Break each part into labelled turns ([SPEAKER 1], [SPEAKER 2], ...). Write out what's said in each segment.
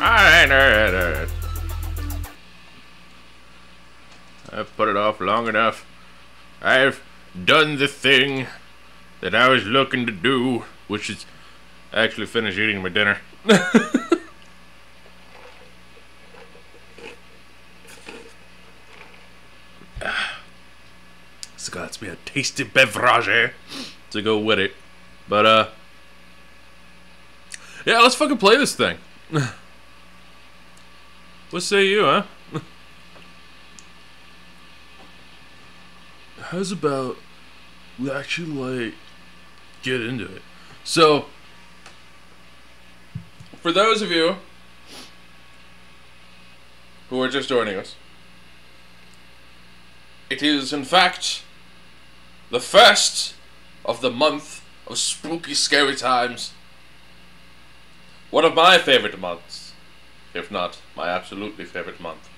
[SPEAKER 1] Alright. I've put it off long enough. I've done the thing that I was looking to do, which is actually finish eating my dinner. It's got me a tasty beverage to go with it. But, yeah, let's fucking play this thing. What say you, huh? How's about we actually, like, get into it? So, for those of you who are just joining us, it is, in fact, the first of the month of spooky, scary times. One of my favorite months, if not my absolutely favorite month,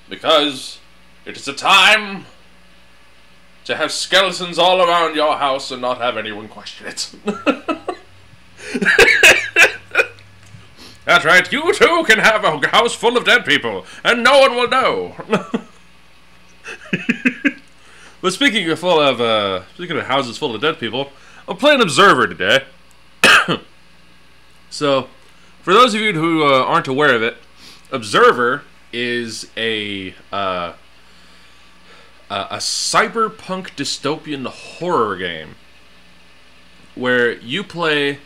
[SPEAKER 1] because it is a time to have skeletons all around your house and not have anyone question it. That's right, you too can have a house full of dead people, and no one will know. But speaking of houses full of dead people, I'm playing Observer today. So, for those of you who aren't aware of it, Observer is a cyberpunk dystopian horror game where you play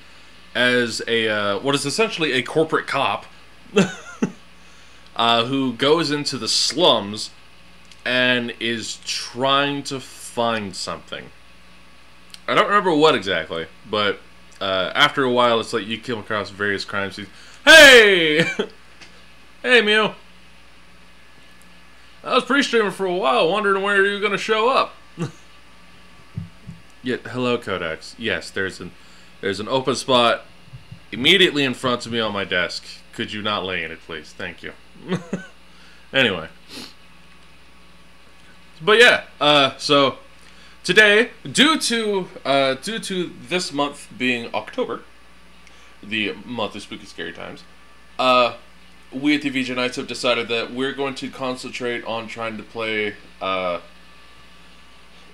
[SPEAKER 1] as a what is essentially a corporate cop who goes into the slums and is trying to find something. I don't remember what exactly, but after a while it's like you come across various crime scenes. Hey! Hey, Mew. I was pre-streaming for a while, wondering where you were going to show up. Yeah, hello, Codex. Yes, there's an open spot immediately in front of me on my desk. Could you not lay in it, please? Thank you. Anyway. But yeah, so today, due to this month being October, the month of spooky scary times, we at the VJ Knights have decided that we're going to concentrate on trying to play,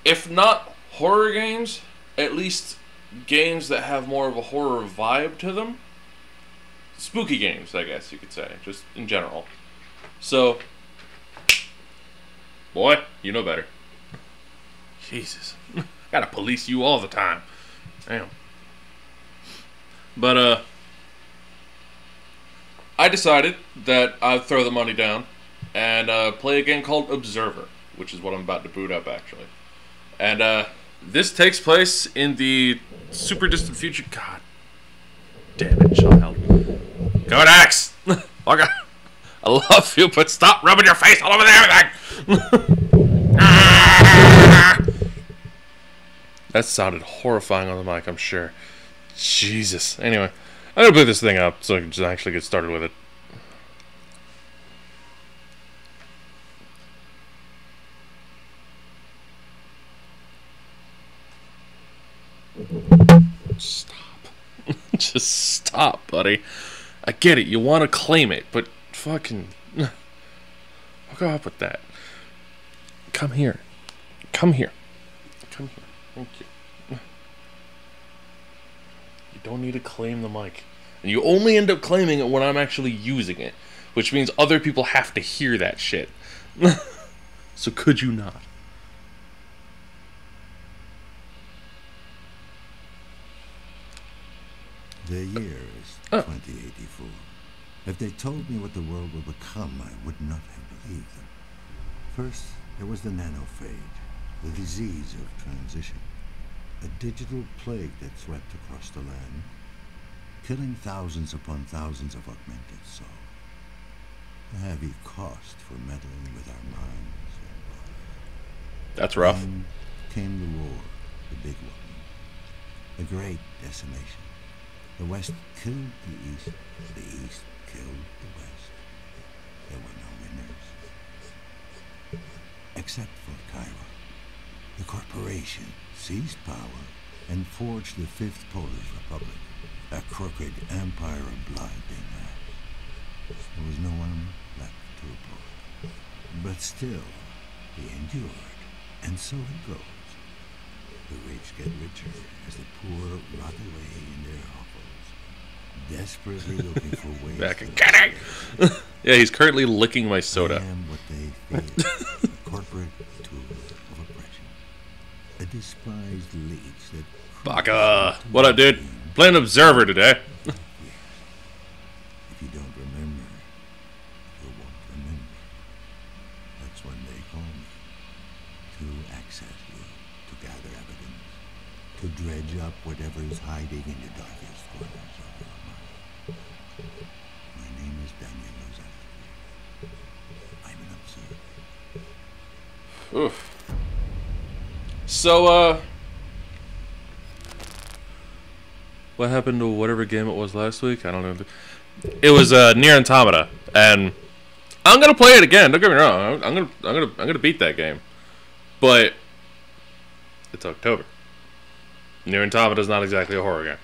[SPEAKER 1] if not horror games, at least games that have more of a horror vibe to them. Spooky games, I guess you could say, just in general. So, boy, you know better. Jesus. Gotta police you all the time. Damn. But, I decided that I'd throw the money down and play a game called Observer, which is what I'm about to boot up, actually. And This takes place in the super distant future. God damn it, child. Codex! Oh God. I love you, but stop rubbing your face all over everything! That sounded horrifying on the mic, I'm sure. Jesus. Anyway, I'm gonna put this thing up so I can just actually get started with it. Stop. Just stop, buddy. I get it, you want to claim it, but fucking... I'll go up with that. Come here. Come here. Come here. Thank you. You don't need to claim the mic. And you only end up claiming it when I'm actually using it. Which means other people have to hear that shit. So could you not?
[SPEAKER 2] The year is 2084. If they told me what the world would become, I would not have believed them. First, there was the nanophage, the disease of transition. A digital plague that swept across the land, killing thousands upon thousands of augmented souls. A heavy cost for meddling with our minds and bodies.
[SPEAKER 1] That's rough.
[SPEAKER 2] Then came the war, the big one. The great decimation. The West killed the East killed the West. There were no winners. Except for Cairo. The corporation seized power and forged the Fifth Polish Republic, a crooked empire of blood and ash. There was no one left to oppose. But still, he endured, and so it goes. The rich get richer as the poor rot away in their hovels, desperately looking for ways
[SPEAKER 1] Back and getting. Yeah, he's currently licking my soda.
[SPEAKER 2] I am what they fear, a corporate tool of oppression, a despised leech that...
[SPEAKER 1] Baka! What up, dude? Playing Observer today.
[SPEAKER 2] Yes. If you don't remember, you won't remember. That's when they call me. To access you, to gather evidence, to dredge up whatever is hiding in the darkest corners of your mind. My name is Daniel Lozano. I'm an observer.
[SPEAKER 1] Oof. So, what happened to whatever game it was last week? I don't know. It was Nier Automata, and I'm gonna play it again. Don't get me wrong. I'm gonna beat that game, but it's October. Nier Automata is not exactly a horror game,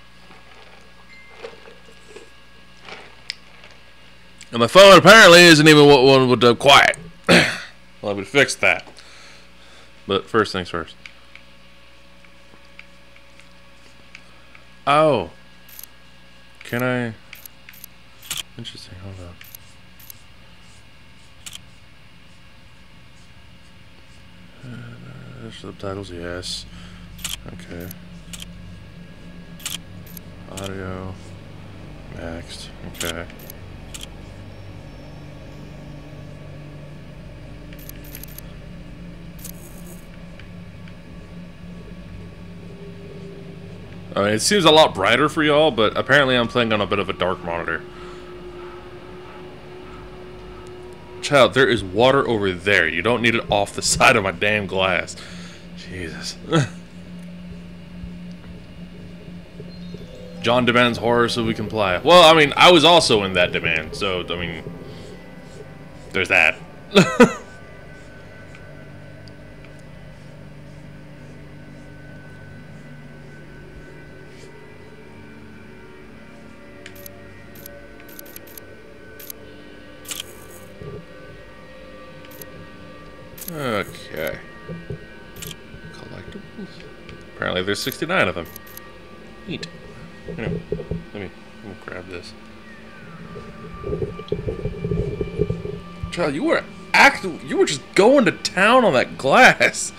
[SPEAKER 1] and my phone apparently isn't even what one would quiet. Well, I would fix that. But first things first. Oh. Can I... Interesting, hold on. Subtitles, yes. Okay. Audio. Next. Okay. I mean, it seems a lot brighter for y'all, but apparently I'm playing on a bit of a dark monitor. Child, there is water over there. You don't need it off the side of my damn glass. Jesus. John demands horror so we can play. Well, I mean, I was also in that demand, so, I mean, there's that. Okay. Collectibles? Apparently there's 69 of them. Neat. Anyway, let me grab this. Child, you were just going to town on that glass.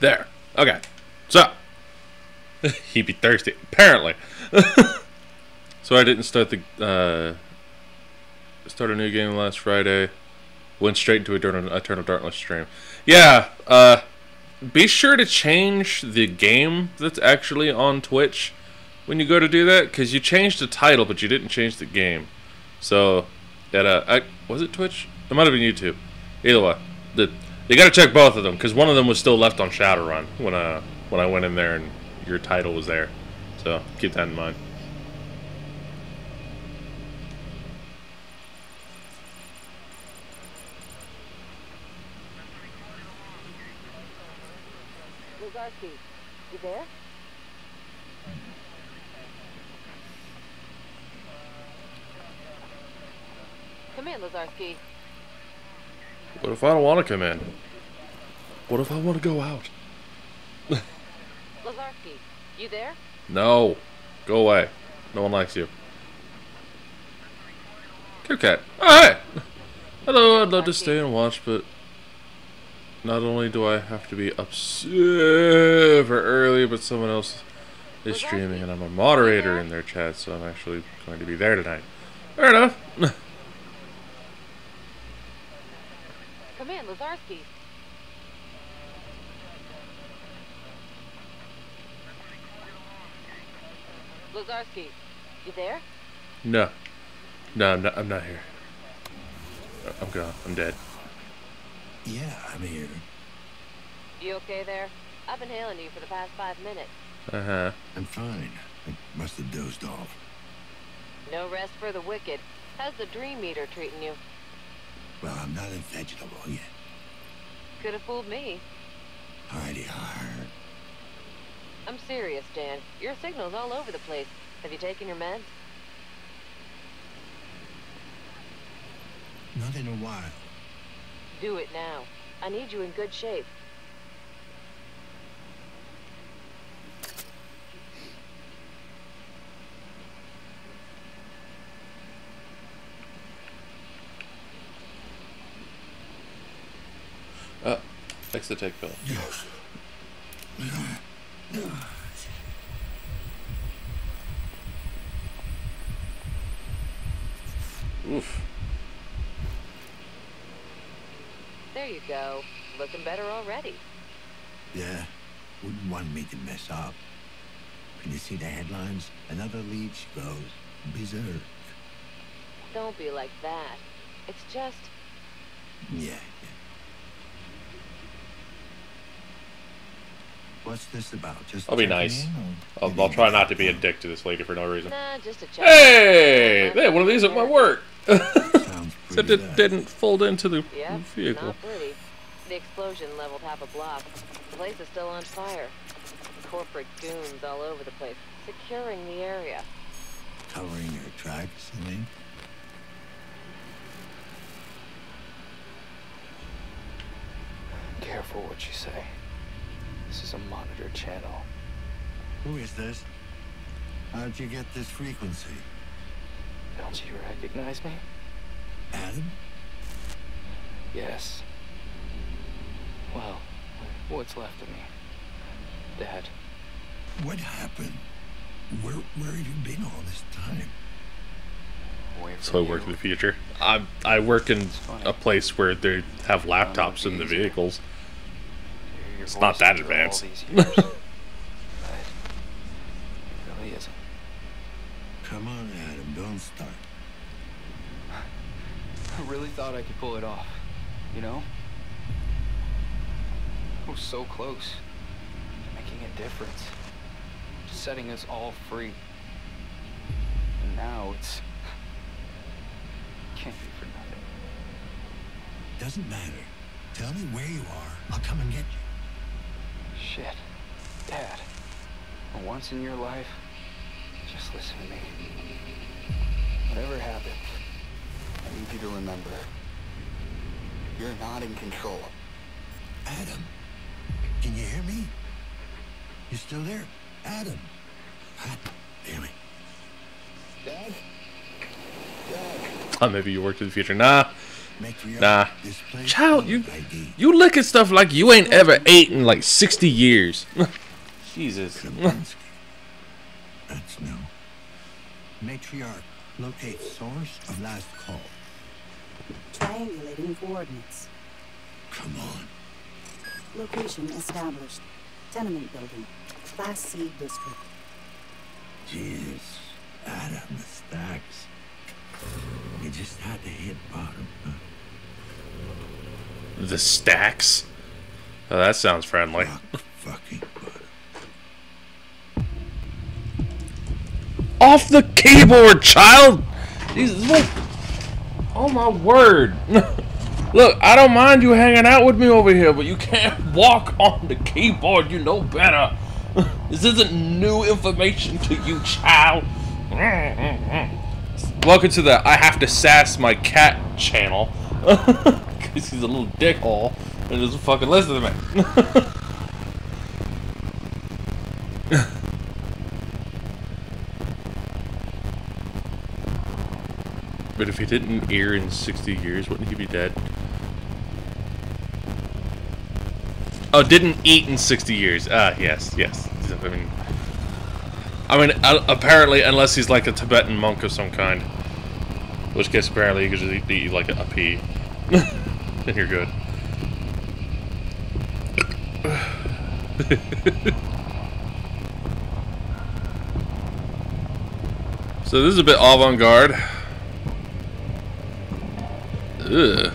[SPEAKER 1] There. Okay. So. He'd be thirsty. Apparently. So I didn't start start a new game last Friday. Went straight into Eternal Darkness stream. Yeah. Be sure to change the game that's actually on Twitch when you go to do that, because you changed the title, but you didn't change the game. So, was it Twitch? It might have been YouTube. Either way, you got to check both of them, because one of them was still left on Shadowrun when I went in there and your title was there. So keep that in mind.
[SPEAKER 3] Lazarski, you there? Come in, Lazarski.
[SPEAKER 1] What if I don't want to come in? What if I want to go out?
[SPEAKER 3] Lazarski, you there?
[SPEAKER 1] No. Go away. No one likes you. Cat. Oh, hey! Hello, I'd love to stay and watch, but not only do I have to be up super early, but someone else is streaming, and I'm a moderator in their chat, so I'm actually going to be there tonight. Fair enough.
[SPEAKER 3] Come in, Lazarski. Lazarski, you there?
[SPEAKER 1] No. No, I'm not here. I'm gone. I'm dead.
[SPEAKER 2] Yeah, I'm here.
[SPEAKER 3] You okay there? I've been hailing you for the past 5 minutes.
[SPEAKER 1] Uh-huh.
[SPEAKER 2] I'm fine. I must have dozed off.
[SPEAKER 3] No rest for the wicked. How's the dream meter treating you?
[SPEAKER 2] Well, I'm not a vegetable yet.
[SPEAKER 3] Could have fooled me.
[SPEAKER 2] Hardy hard.
[SPEAKER 3] I'm serious, Dan. Your signal's all over the place. Have you taken your meds?
[SPEAKER 2] Not in a while.
[SPEAKER 3] Do it now. I need you in good shape.
[SPEAKER 1] Fix the take pill.
[SPEAKER 2] Yes.
[SPEAKER 1] Oof.
[SPEAKER 3] There you go. Looking better already.
[SPEAKER 2] Yeah. Wouldn't want me to mess up. Can you see the headlines? Another leech goes berserk.
[SPEAKER 3] Don't be like that. It's just...
[SPEAKER 2] Yeah. What's this about? Just
[SPEAKER 1] I'll be
[SPEAKER 2] checking
[SPEAKER 1] nice.
[SPEAKER 2] in, or
[SPEAKER 1] I'll try not to be a
[SPEAKER 2] anything?
[SPEAKER 1] dick to this lady for no reason.
[SPEAKER 3] Nah, just a check.
[SPEAKER 1] Hey! They had one of these at my work.
[SPEAKER 2] Sounds
[SPEAKER 1] Except
[SPEAKER 2] pretty
[SPEAKER 1] it didn't fold into the
[SPEAKER 3] Yep,
[SPEAKER 1] vehicle.
[SPEAKER 3] not pretty. The explosion leveled half a block. The place is still on fire. Corporate goons all over the place, securing the area.
[SPEAKER 2] Covering your tracks, I mean.
[SPEAKER 4] Careful what you say. This is a monitored channel.
[SPEAKER 2] Who is this? How'd you get this frequency?
[SPEAKER 4] Don't you recognize me?
[SPEAKER 2] Adam?
[SPEAKER 4] Yes. Well, what's left of me? Dad.
[SPEAKER 2] What happened? Where have you been all this time?
[SPEAKER 4] Away from
[SPEAKER 1] So I work in
[SPEAKER 4] you.
[SPEAKER 1] the future. I work in a place where they have laptops in the vehicles.
[SPEAKER 4] Hear your
[SPEAKER 1] It's not
[SPEAKER 4] voice
[SPEAKER 1] that
[SPEAKER 4] after all
[SPEAKER 1] advanced.
[SPEAKER 4] these years. But it really isn't.
[SPEAKER 2] Come on, Adam, don't start.
[SPEAKER 4] I really thought I could pull it off, you know? I was so close to making a difference, to setting us all free. And now it's... can't be for nothing.
[SPEAKER 2] Doesn't matter. Tell me where you are. I'll come and get you.
[SPEAKER 4] Shit. Dad, for once in your life, just listen to me. Whatever happens, I need you to remember, you're not in control.
[SPEAKER 2] Adam, can you hear me? You still there? Adam. God damn it.
[SPEAKER 4] Dad? Dad?
[SPEAKER 1] Oh, maybe you worked in the future. Nah,
[SPEAKER 2] Matriarch
[SPEAKER 1] Nah.
[SPEAKER 2] displays
[SPEAKER 1] Child,
[SPEAKER 2] caller ID.
[SPEAKER 1] you look at stuff like you ain't ever ate in like 60 years. Jesus.
[SPEAKER 2] Krabinsky. That's no. Matriarch locates source of last call.
[SPEAKER 5] Triangulating coordinates.
[SPEAKER 2] Come on.
[SPEAKER 5] Location established. Tenement building. Class C district.
[SPEAKER 2] Jeez. Out on the stacks. You just had to hit bottom, huh?
[SPEAKER 1] The stacks? Oh, that sounds friendly.
[SPEAKER 2] Rock fucking bottom.
[SPEAKER 1] Off the keyboard, child! Jesus, look. Oh my word. Look, I don't mind you hanging out with me over here, but you can't walk on the keyboard. You know better. This isn't new information to you, child. Welcome to the I have to sass my cat channel. Because he's a little dickhole and doesn't fucking listen to me. But if he didn't ear in 60 years, wouldn't he be dead? Oh, didn't eat in 60 years. Ah, yes. I mean, apparently, unless he's like a Tibetan monk of some kind. Which case, apparently, you could just eat like a pea. Then you're good. So this is a bit avant-garde. Ugh.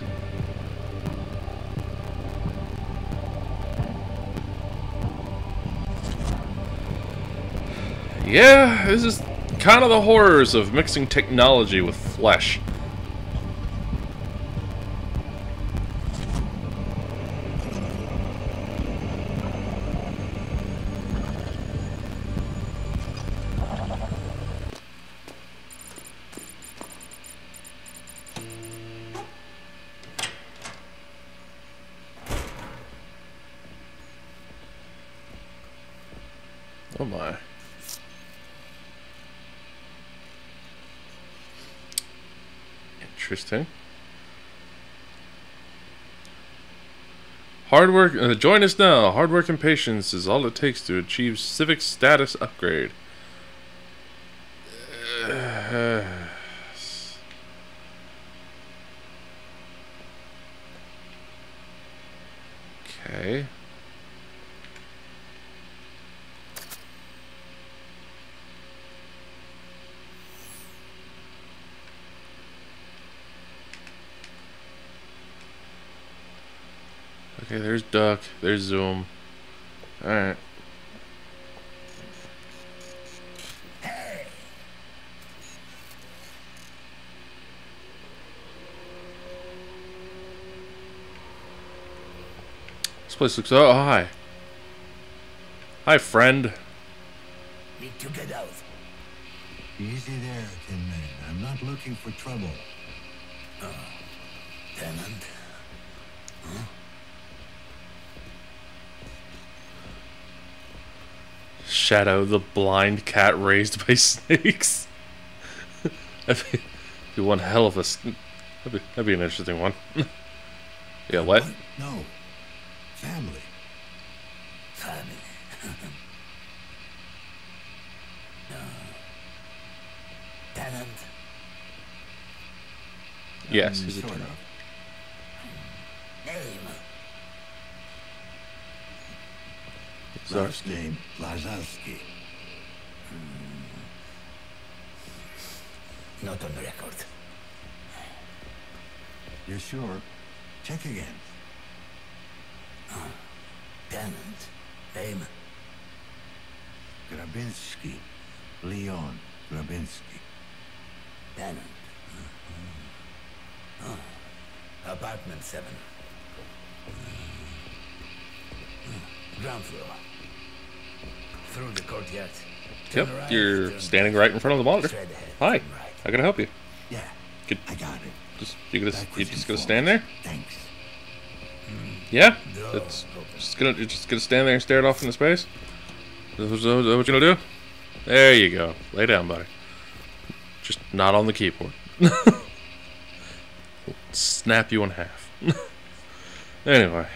[SPEAKER 1] Yeah, this is kind of the horrors of mixing technology with flesh. Oh my. Interesting. Hard work. Join us now. Hard work and patience is all it takes to achieve civic status upgrade. Okay. Okay, there's duck, there's zoom. Alright. This place looks... Oh, hi. Hi, friend.
[SPEAKER 2] Need to get out. Easy there, Tin Man. I'm not looking for trouble. Tenant? Huh?
[SPEAKER 1] Shadow, the blind cat raised by snakes. That'd be one hell of a... That'd be an interesting one. Yeah, what?
[SPEAKER 2] No. Family.
[SPEAKER 6] Family. No. Tenant.
[SPEAKER 1] Yes, he's a
[SPEAKER 2] Sort
[SPEAKER 1] tenant.
[SPEAKER 2] of.
[SPEAKER 6] Name.
[SPEAKER 2] Last name, Lazarski.
[SPEAKER 6] Not on record.
[SPEAKER 2] You're sure? Check again.
[SPEAKER 6] Tenant. Name.
[SPEAKER 2] Grabinsky. Leon Grabinsky.
[SPEAKER 6] Tenant. Apartment 7. Ground floor. Through the courtyard.
[SPEAKER 1] Yep,
[SPEAKER 6] Turn right,
[SPEAKER 1] you're
[SPEAKER 6] turn
[SPEAKER 1] standing
[SPEAKER 6] left.
[SPEAKER 1] right in front of the monitor.
[SPEAKER 6] Straight ahead,
[SPEAKER 1] Hi,
[SPEAKER 6] turn right.
[SPEAKER 1] how can I help you?
[SPEAKER 2] Yeah,
[SPEAKER 1] Could-
[SPEAKER 2] I got it.
[SPEAKER 1] You
[SPEAKER 2] Backwards
[SPEAKER 1] just
[SPEAKER 2] and
[SPEAKER 1] gonna stand there?
[SPEAKER 2] forwards. Thanks.
[SPEAKER 1] Yeah?
[SPEAKER 6] Door
[SPEAKER 1] That's
[SPEAKER 6] open.
[SPEAKER 1] you're just gonna stand there and stare it off into space? Is that what you're gonna do? There you go. Lay down, buddy. Just not on the keyboard. snap you in half. Anyway.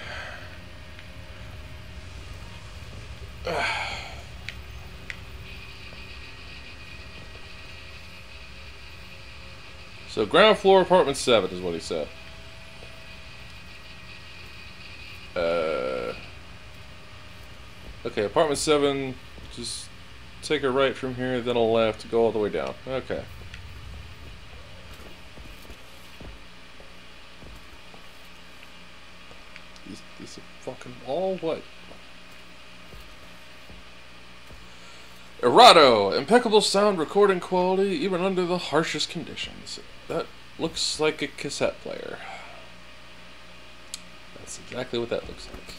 [SPEAKER 1] So ground floor apartment 7 is what he said. Okay, apartment 7, just take a right from here, then a left, go all the way down. Okay. These are fucking all what? Errato, impeccable sound recording quality even under the harshest conditions. That looks like a cassette player. That's exactly what that looks like.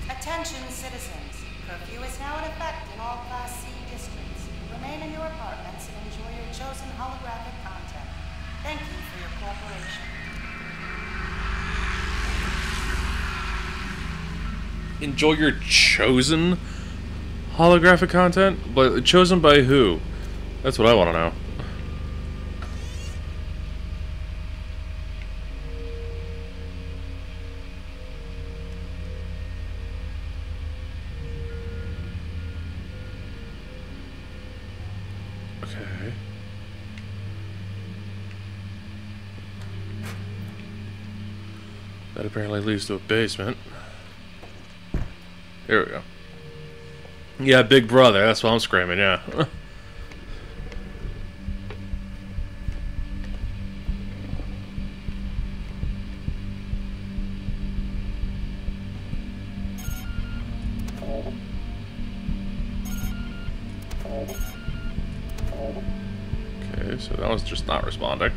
[SPEAKER 7] Attention citizens, curfew is now in effect in all Class C districts. Remain in your apartments and enjoy your chosen holographic content. Thank you for your cooperation.
[SPEAKER 1] Enjoy your chosen holographic content? But chosen by who? That's what I want to know. Okay. That apparently leads to a basement. Here we go. Yeah, Big Brother, that's what I'm screaming, yeah. Okay, so that was just not responding.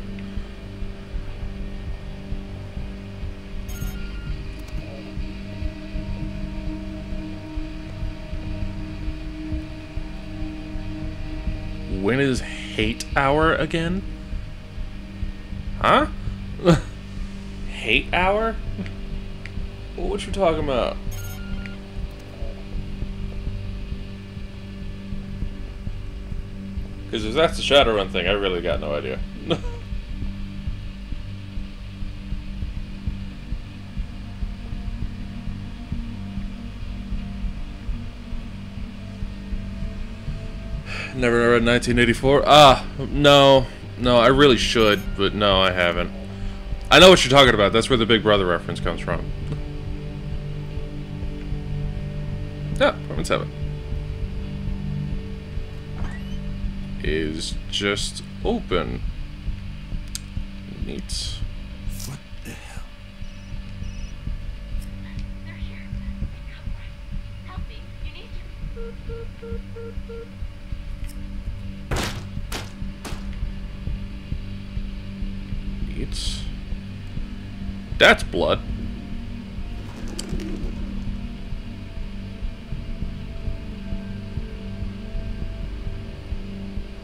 [SPEAKER 1] When is hate hour again? Huh? Hate hour? What you talking about? Because if that's the Shadowrun thing, I really got no idea. Never read 1984? No. No, I really should, but no, I haven't. I know what you're talking about. That's where the Big Brother reference comes from. Yeah, apartment 7. Is just open. Neat.
[SPEAKER 2] What the hell?
[SPEAKER 8] They're here. Help me. You need to.
[SPEAKER 1] Neat. That's blood.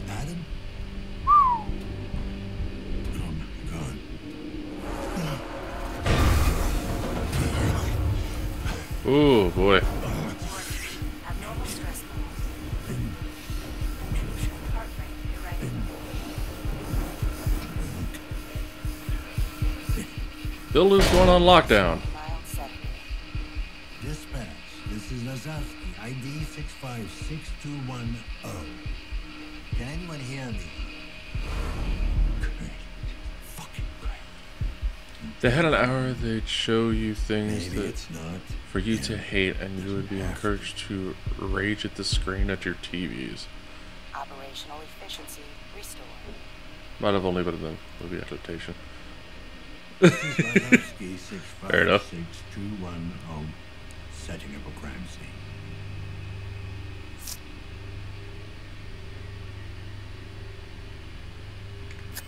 [SPEAKER 2] Adam? Oh my god.
[SPEAKER 1] Ooh, boy.
[SPEAKER 7] Abnormal stress levels. Heart rate irregular.
[SPEAKER 2] Building's
[SPEAKER 1] going on lockdown.
[SPEAKER 7] Mild setting.
[SPEAKER 2] Dispatch, this is Lazowski, ID 656210. Can anyone hear me? Great. Fucking great.
[SPEAKER 1] They had an hour, they'd show you things
[SPEAKER 2] Maybe
[SPEAKER 1] that
[SPEAKER 2] it's not.
[SPEAKER 1] for you to hate, and you would be encouraged to rage at the screen at your TVs.
[SPEAKER 7] Operational efficiency restored.
[SPEAKER 1] Might have only been the movie adaptation.
[SPEAKER 2] This is Lazowski
[SPEAKER 1] Fair enough.
[SPEAKER 2] 656210. Setting up a crime scene.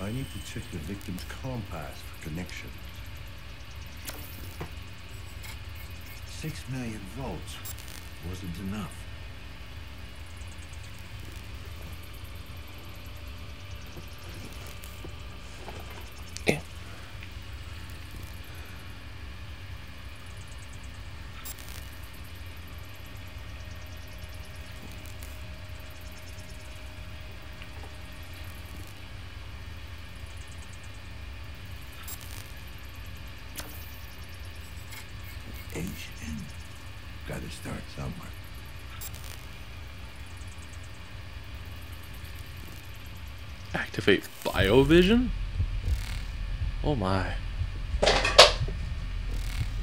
[SPEAKER 2] I need to check the victim's compass for connection. 6 million volts wasn't enough. to start somewhere.
[SPEAKER 1] Activate biovision? Oh my.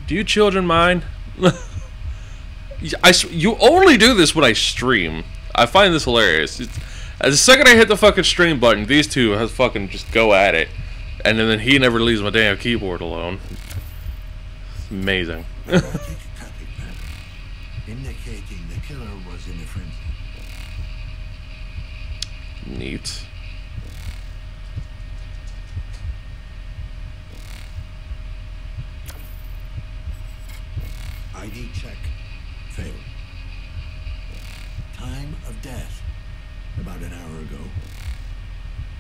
[SPEAKER 1] Do you children mind? You only do this when I stream. I find this hilarious. The second I hit the fucking stream button, these two has fucking just go at it. And then he never leaves my damn keyboard alone. It's amazing.
[SPEAKER 2] Erotic copy pattern, indicating the killer was in a frenzy.
[SPEAKER 1] Neat.
[SPEAKER 2] ID check. Failed. Time of death. About an hour ago.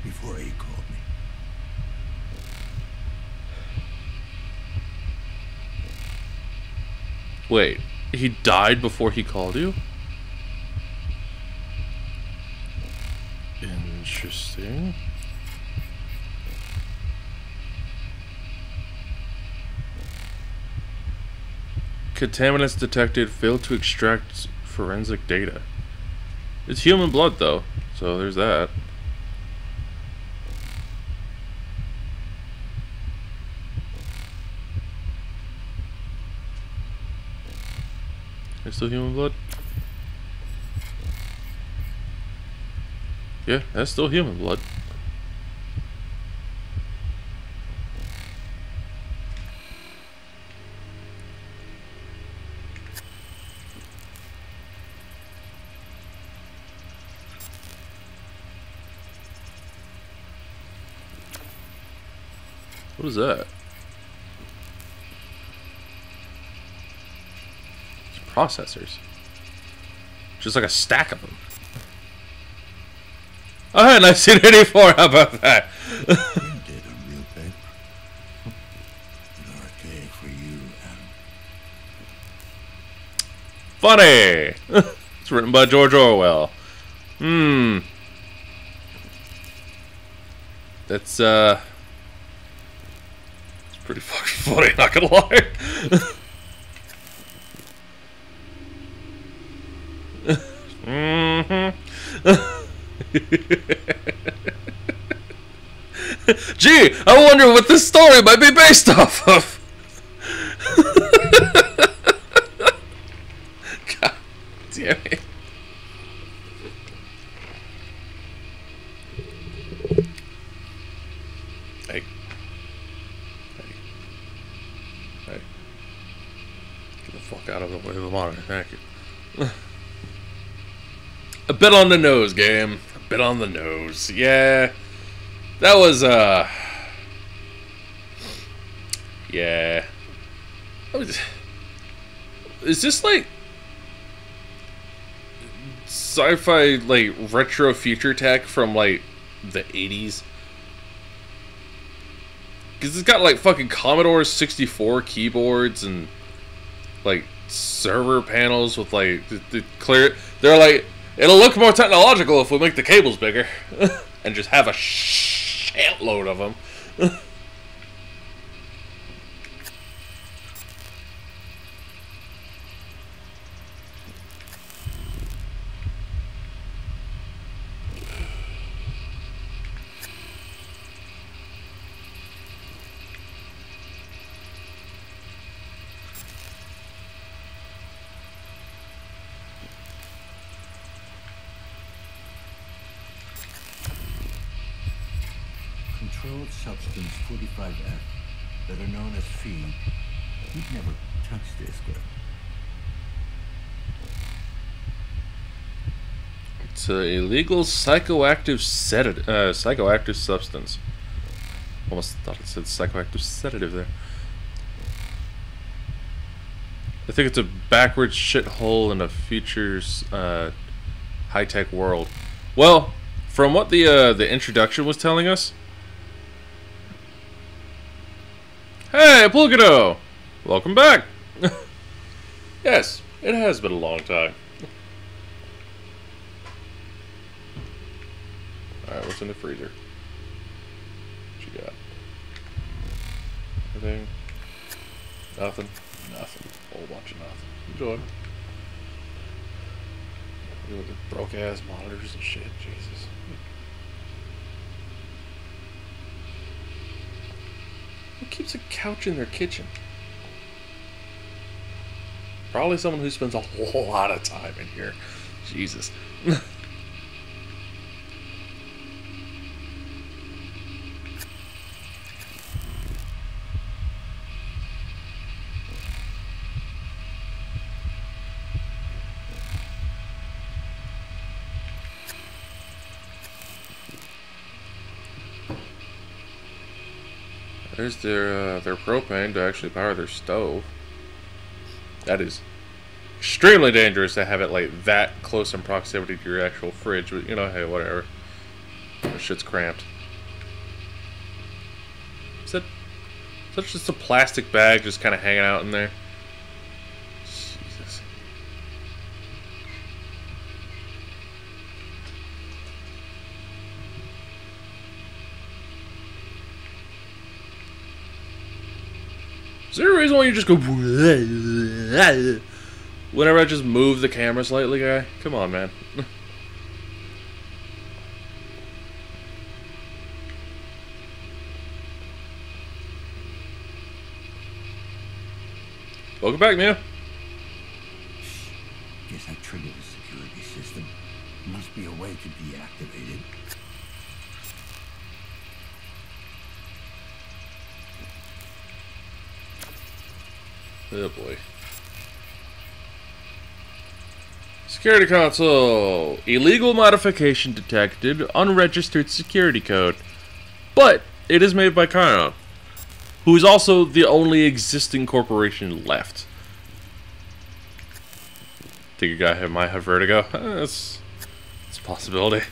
[SPEAKER 2] Before he called me.
[SPEAKER 1] Wait, he died before he called you? Interesting. Contaminants detected, failed to extract forensic data. It's human blood though, so there's that. It's still human blood? Yeah, that's still human blood. What is that? It's processors. Just like a stack of them. Oh, I had 1984. How about that?
[SPEAKER 2] Printed on real paper. An archaic for you, Adam.
[SPEAKER 1] Funny. It's written by George Orwell. That's it's pretty fucking funny. Not gonna lie. Gee, I wonder what this story might be based off of. God damn it. Hey. Hey. Get the fuck out of the way of the monitor. Thank you. A bit on the nose, game. A bit on the nose. Yeah. That was, yeah. Is this, like, sci-fi, like, retro future tech from, like, the 80s? Because it's got, like, fucking Commodore 64 keyboards and, like, server panels with, like, the clear... They're like, it'll look more technological if we make the cables bigger. And just have a shitload of them.
[SPEAKER 2] Controlled substance 45F that are known as feed. You've never touched this, girl.
[SPEAKER 1] It's an illegal psychoactive psychoactive substance. Almost thought it said psychoactive sedative there. I think it's a backwards shithole in a future's high-tech world. Well, from what the introduction was telling us. Hey, Pulgado! Welcome back! Yes, it has been a long time. Alright, what's in the freezer? What you got? Anything? Nothing? Nothing. A whole bunch of nothing. Enjoy. With the broke ass monitors and shit, Jesus. Who keeps a couch in their kitchen? Probably someone who spends a whole lot of time in here. Jesus. There's their propane to actually power their stove. That is extremely dangerous to have it like that close in proximity to your actual fridge, but you know, hey, whatever. That shit's cramped. Is that just a plastic bag just kind of hanging out in there? Jesus. Is there a reason why you just go whenever I just move the camera slightly, guy? Come on, man. Welcome back, Mia.
[SPEAKER 2] Guess I triggered the security system. Must be a way to deactivate it.
[SPEAKER 1] Oh boy. Security console. Illegal modification detected. Unregistered security code. But it is made by Chiron, who is also the only existing corporation left. Think a guy might have vertigo? It's a possibility.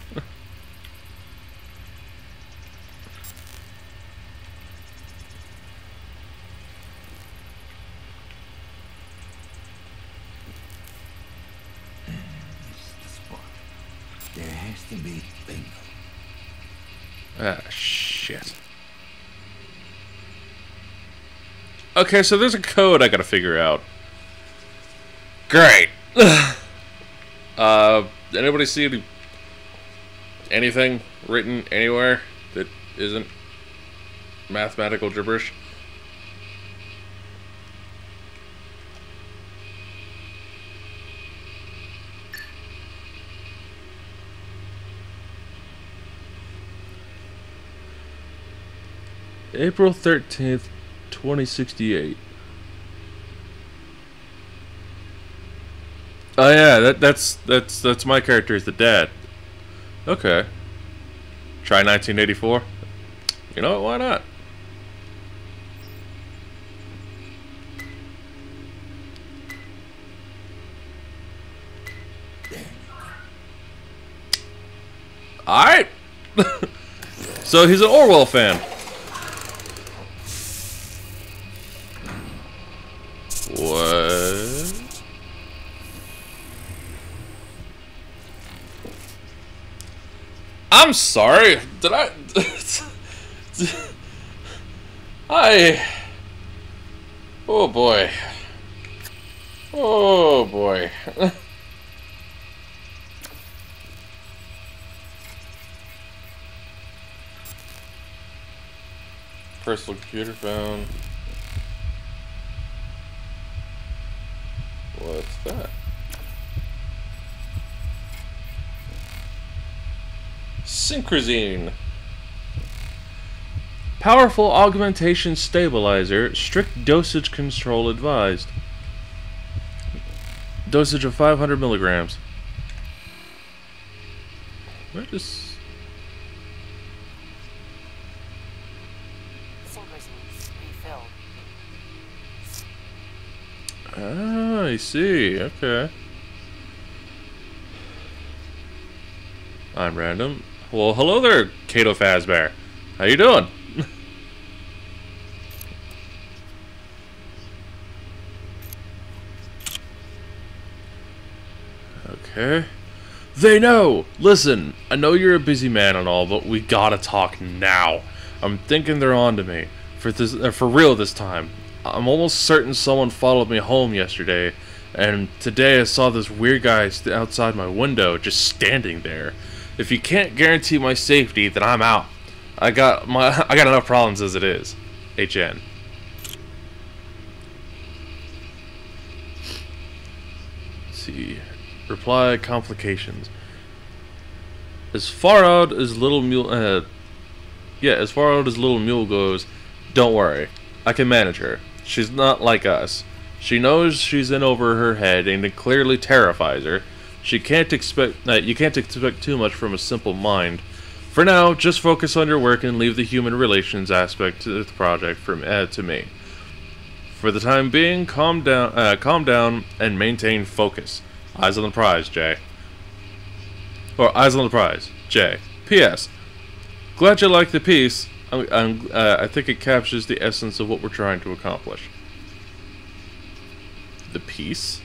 [SPEAKER 2] There has to be bingo.
[SPEAKER 1] Ah, shit. Okay, so there's a code I gotta figure out. Great. Anybody see anything written anywhere that isn't mathematical gibberish? April 13th, 2068. Oh yeah, that's my character as the dad. Okay. Try 1984. You know what, why not? Alright. So he's an Orwell fan. What? I'm sorry. Did I? Oh boy. Oh boy. Personal computer phone. What's that? Synchrosine. Powerful augmentation stabilizer. Strict dosage control advised. Dosage of 500 milligrams. Where does... Ah, I see. Okay. I'm random. Well, hello there, Kato Fazbear. How you doing? Okay. They know! Listen, I know you're a busy man and all, but we gotta talk now. I'm thinking they're on to me. For real this time. I'm almost certain someone followed me home yesterday And today I saw this weird guy outside my window, just standing there. If you can't guarantee my safety, then I'm out. I got enough problems as it is. HN. Let's see. Reply complications. As far out as little mule as far out as little mule goes, don't worry. I can manage her. She's not like us. She knows she's in over her head, and it clearly terrifies her. You can't expect too much from a simple mind. For now, just focus on your work and leave the human relations aspect of the project to me. For the time being, calm down, and maintain focus. Eyes on the prize, Jay. Or eyes on the prize, Jay. P.S. Glad you like the piece. I think it captures the essence of what we're trying to accomplish. The piece?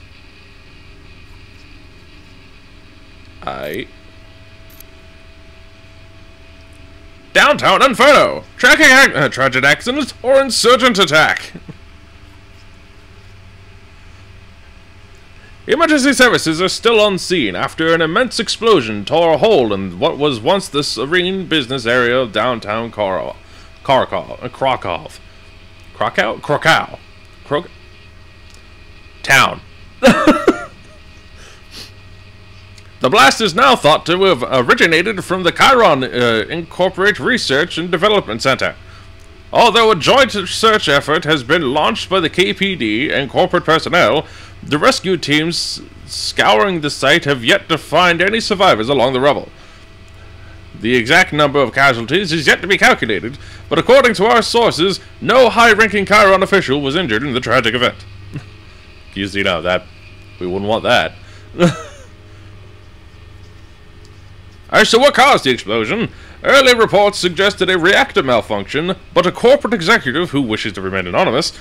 [SPEAKER 1] Downtown Inferno! Tracking tragic accident or insurgent attack? Emergency services are still on scene after an immense explosion tore a hole in what was once the serene business area of downtown Krakow. Town. The blast is now thought to have originated from the Chiron Incorporated Research and Development Center. Although a joint search effort has been launched by the KPD and corporate personnel, the rescue teams scouring the site have yet to find any survivors along the rubble. The exact number of casualties is yet to be calculated, but according to our sources, no high-ranking Chiron official was injured in the tragic event. You know, that we wouldn't want that. As to what caused the explosion, early reports suggested a reactor malfunction, but a corporate executive who wishes to remain anonymous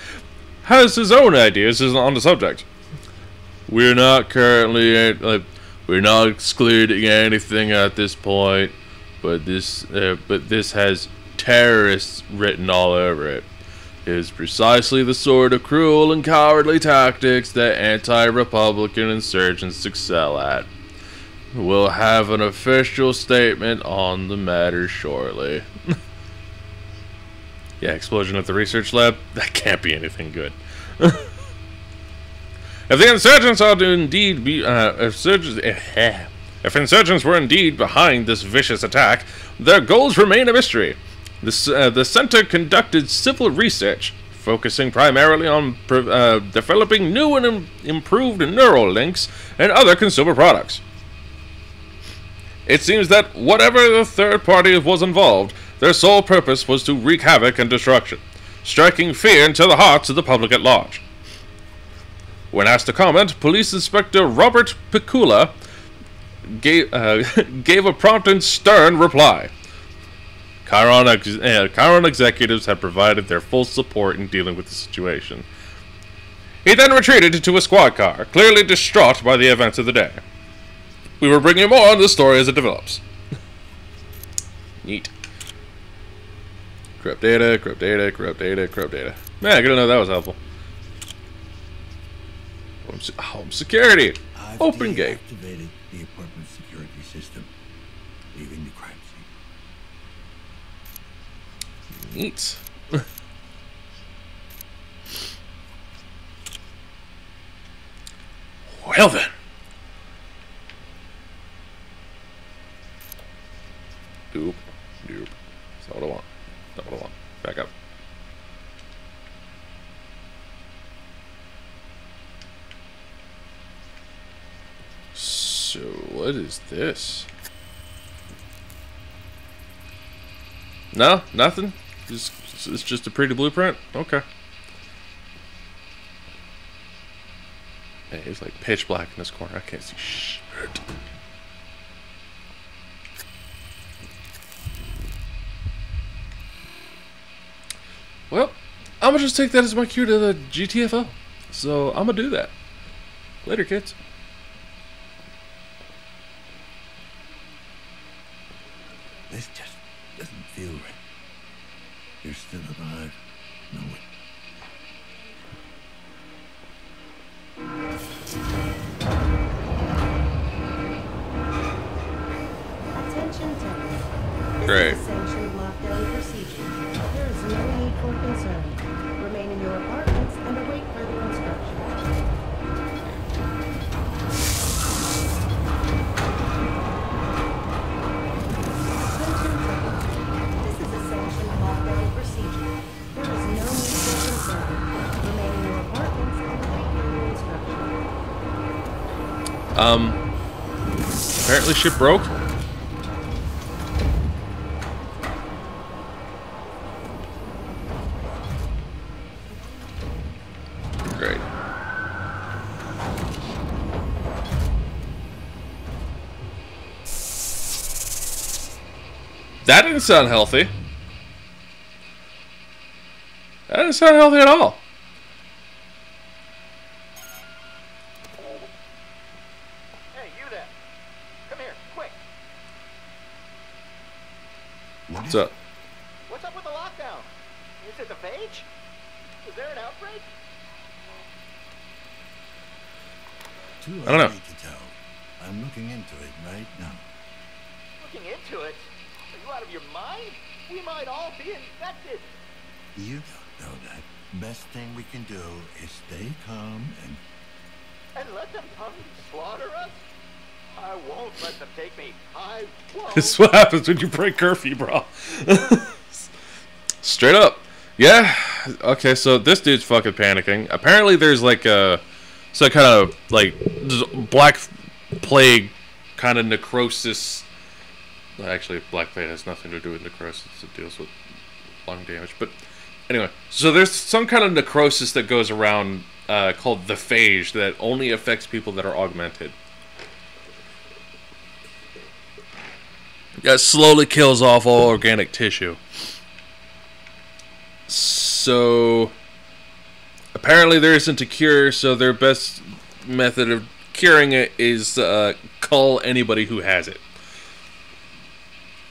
[SPEAKER 1] has his own ideas on the subject. We're not currently we're not excluding anything at this point, but this has terrorists written all over it. It is precisely the sort of cruel and cowardly tactics that anti-Republican insurgents excel at. We'll have an official statement on the matter shortly. Yeah, explosion at the research lab? That can't be anything good. If the insurgents are to indeed be, if insurgents were indeed behind this vicious attack, their goals remain a mystery. The center conducted civil research, focusing primarily on developing new and improved neural links and other consumer products. It seems that whatever the third party was involved, their sole purpose was to wreak havoc and destruction, striking fear into the hearts of the public at large. When asked to comment, Police Inspector Robert Picula gave a prompt and stern reply. Chiron executives had provided their full support in dealing with the situation. He then retreated to a squad car, clearly distraught by the events of the day. We will bring you more on this story as it develops. Neat. Corrupt data, corrupt data, corrupt data, corrupt data. Man, good to know that was helpful. Home security. Open gate.
[SPEAKER 2] Activated the apartment security system, leaving the crime scene.
[SPEAKER 1] Neat. Well then. Nope. Nope. That's not what I want. Not what I want. Back up. So, what is this? No? Nothing? It's just a pretty blueprint? Okay. Hey, it's like pitch black in this corner. I can't see shit. Well, I'm gonna just take that as my cue to the GTFO. So, I'm gonna do that. Later, kids.
[SPEAKER 2] This just doesn't feel right. You're still alive. No way.
[SPEAKER 7] Attention tenants.
[SPEAKER 1] Great.
[SPEAKER 7] This is a sanctioned lockdown procedure. There is no need for concern. Remain in your apartments and await further instructions. Attention tenants. This is a sanctioned lockdown procedure. There is no need for concern. Remain in your apartments and await further instructions.
[SPEAKER 1] Apparently shit broke. Great. That didn't sound healthy. That didn't sound healthy at all.
[SPEAKER 9] Hey, you there. Come here, quick.
[SPEAKER 1] What's up?
[SPEAKER 9] What's up with the lockdown? Is it the phage? Is there an outbreak?
[SPEAKER 2] Too
[SPEAKER 1] I don't know.
[SPEAKER 2] early to tell. I'm looking into it right now.
[SPEAKER 9] Looking into it? Are you out of your mind? We might all be infected.
[SPEAKER 2] You don't know that. Best thing we can do is stay calm and...
[SPEAKER 9] And let them come and slaughter us? I won't let them take me. I won't.
[SPEAKER 1] This is what happens when you break curfew, bro. Straight up. Yeah. Okay, so this dude's fucking panicking. Apparently there's like some kind of like black plague kind of necrosis. Actually, black plague has nothing to do with necrosis. It deals with lung damage. But anyway, so there's some kind of necrosis that goes around called the phage that only affects people that are augmented. That slowly kills off all organic tissue. So apparently there isn't a cure, so their best method of curing it is cull anybody who has it.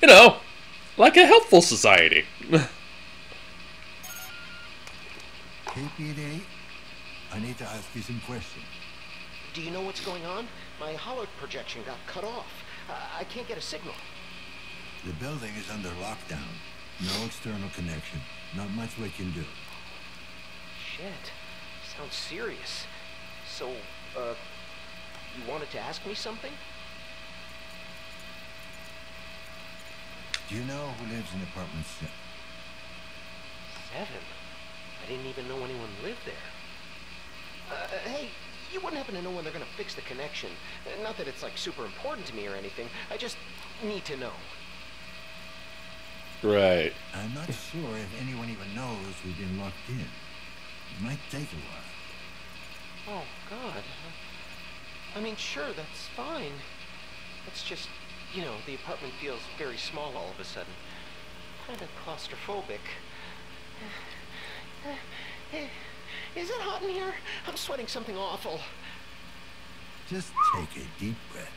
[SPEAKER 1] You know, like a helpful society.
[SPEAKER 2] KPD, I need to ask you some questions.
[SPEAKER 9] Do you know what's going on? My hollow projection got cut off. I can't get a signal.
[SPEAKER 2] The building is under lockdown. No external connection. Not much we can do.
[SPEAKER 9] Shit. Sounds serious. So, you wanted to ask me something?
[SPEAKER 2] Do you know who lives in apartment 7?
[SPEAKER 9] 7? I didn't even know anyone lived there. Hey, you wouldn't happen to know when they're gonna fix the connection? Not that it's like super important to me or anything. I just need to know.
[SPEAKER 1] Right.
[SPEAKER 2] I'm not sure if anyone even knows we've been locked in. It might take a while.
[SPEAKER 9] Oh, God. I mean, sure, that's fine. It's just, you know, the apartment feels very small all of a sudden. Kind of claustrophobic. Is it hot in here? I'm sweating something awful.
[SPEAKER 2] Just take a deep breath.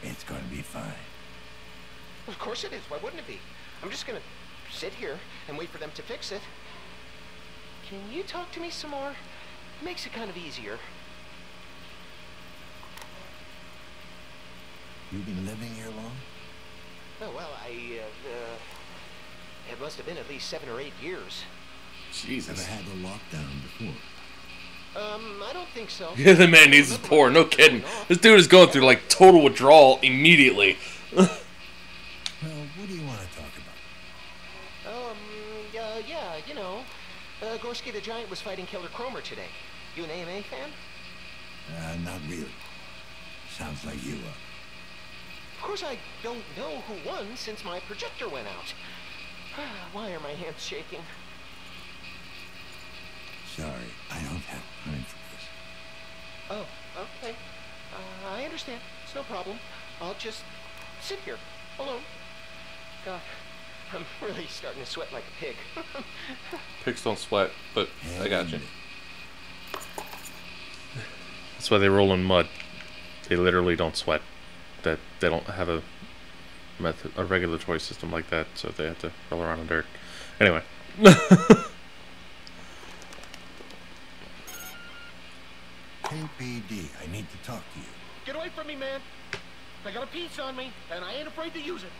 [SPEAKER 2] It's gonna be fine.
[SPEAKER 9] Of course it is. Why wouldn't it be? I'm just gonna sit here and wait for them to fix it. Can you talk to me some more? Makes it kind of easier.
[SPEAKER 2] You've been living here long?
[SPEAKER 9] Oh, well, it must have been at least 7 or 8 years.
[SPEAKER 1] Jesus.
[SPEAKER 2] Ever had a lockdown before?
[SPEAKER 9] I don't think so.
[SPEAKER 1] Yeah, the man needs his pour. No kidding. This dude is going through like total withdrawal immediately.
[SPEAKER 2] Well, what do you want to talk about?
[SPEAKER 9] Yeah, you know. Gorski the Giant was fighting Killer Cromer today. You an AMA fan?
[SPEAKER 2] Not really. Sounds like you are.
[SPEAKER 9] Of course I don't know who won since my projector went out. Why are my hands shaking?
[SPEAKER 2] Sorry, I don't have time for this.
[SPEAKER 9] Oh, okay. I understand. It's no problem. I'll just sit here, alone. God, I'm really starting to sweat like a pig.
[SPEAKER 1] Pigs don't sweat, but I got you. That's why they roll in mud. They literally don't sweat. That they don't have a regulatory system like that, so they have to roll around in dirt. Anyway.
[SPEAKER 2] KPD, I need to talk to you.
[SPEAKER 9] Get away from me, man. I got a piece on me, and I ain't afraid to use it.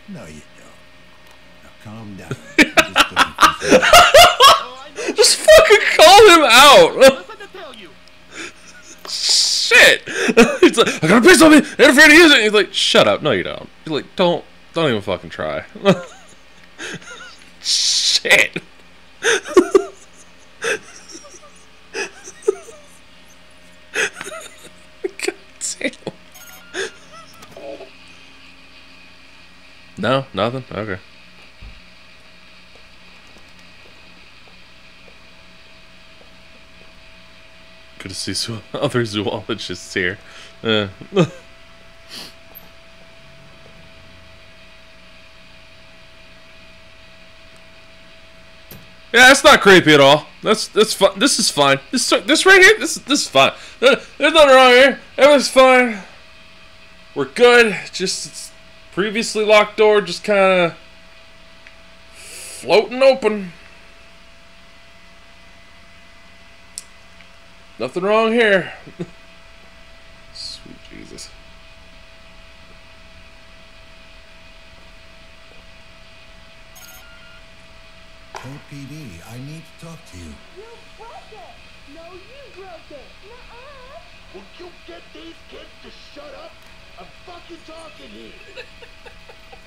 [SPEAKER 2] No, you don't. Now calm down.
[SPEAKER 1] Just fucking call him out.
[SPEAKER 9] Listen to tell you.
[SPEAKER 1] Shit. He's like, I got a piece on me. I ain't afraid to use it. He's like, shut up. No, you don't. He's like, don't even fucking try. Shit. God damn. No, nothing? Okay. Good to see some other zoologists here. Yeah, that's not creepy at all. That's fine. This is fine. This right here. This is fine. There's nothing wrong here. Everything's fine. We're good. Just it's previously locked door. Just kind of floating open. Nothing wrong here. Sweet Jesus.
[SPEAKER 2] PD, I need to talk to you.
[SPEAKER 8] You broke it! No, you broke it! Nuh-uh!
[SPEAKER 9] Will you get these kids to shut up? I'm fucking talking here.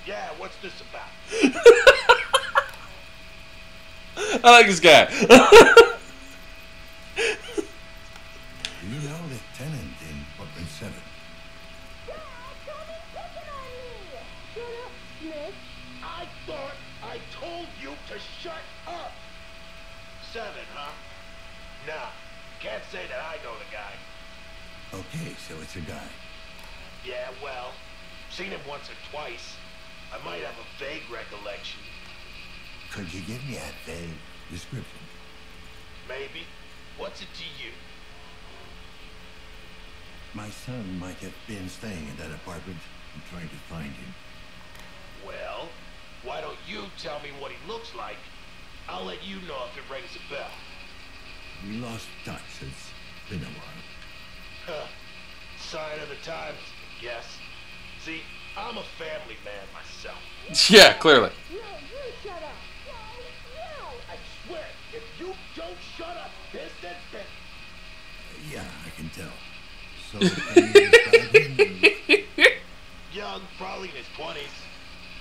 [SPEAKER 9] Yeah, what's this about?
[SPEAKER 1] I like this guy.
[SPEAKER 2] Do you know the tenant in apartment 7?
[SPEAKER 8] Dad, don't be picking on me! Shut up, Smith.
[SPEAKER 9] I thought I told you to shut up. 7, huh? Nah, can't say that I know the guy.
[SPEAKER 2] Okay, so it's a guy.
[SPEAKER 9] Yeah, well, seen him once or twice. I might have a vague recollection.
[SPEAKER 2] Could you give me a vague description?
[SPEAKER 9] Maybe. What's it to you?
[SPEAKER 2] My son might have been staying in that apartment. I'm trying to find him.
[SPEAKER 9] Well, why don't you tell me what he looks like? I'll let you know if it rings a bell.
[SPEAKER 2] We lost touch. It's been a while.
[SPEAKER 9] Huh. Sign of the times, yes. See, I'm a family man myself.
[SPEAKER 1] Yeah, clearly.
[SPEAKER 8] No, you shut up! No!
[SPEAKER 9] I swear, if you don't shut up this instant...
[SPEAKER 2] Yeah, I can tell. So, can you describe him?
[SPEAKER 9] Young, probably in his 20s.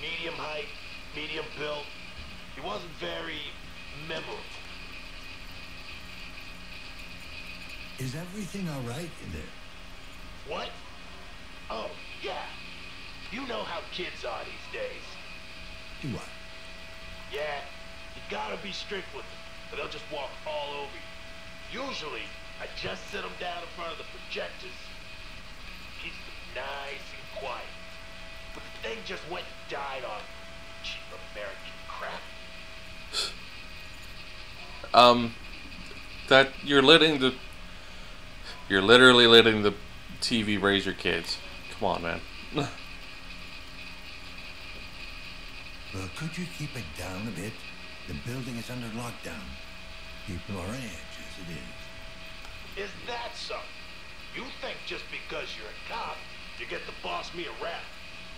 [SPEAKER 9] Medium height, medium build. He wasn't very memorable.
[SPEAKER 2] Is everything all right in there?
[SPEAKER 9] What? Oh, yeah. You know how kids are these days.
[SPEAKER 2] Do what?
[SPEAKER 9] Yeah, you gotta be strict with them, or they'll just walk all over you. Usually, I just sit them down in front of the projectors. Keeps them nice and quiet. But the thing just went and died on me. Cheap American crap.
[SPEAKER 1] That you're literally letting the TV raise your kids. Come on, man.
[SPEAKER 2] Well, could you keep it down a bit? The building is under lockdown. People are on edge as it is.
[SPEAKER 9] Is that so? You think just because you're a cop, you get to boss me around?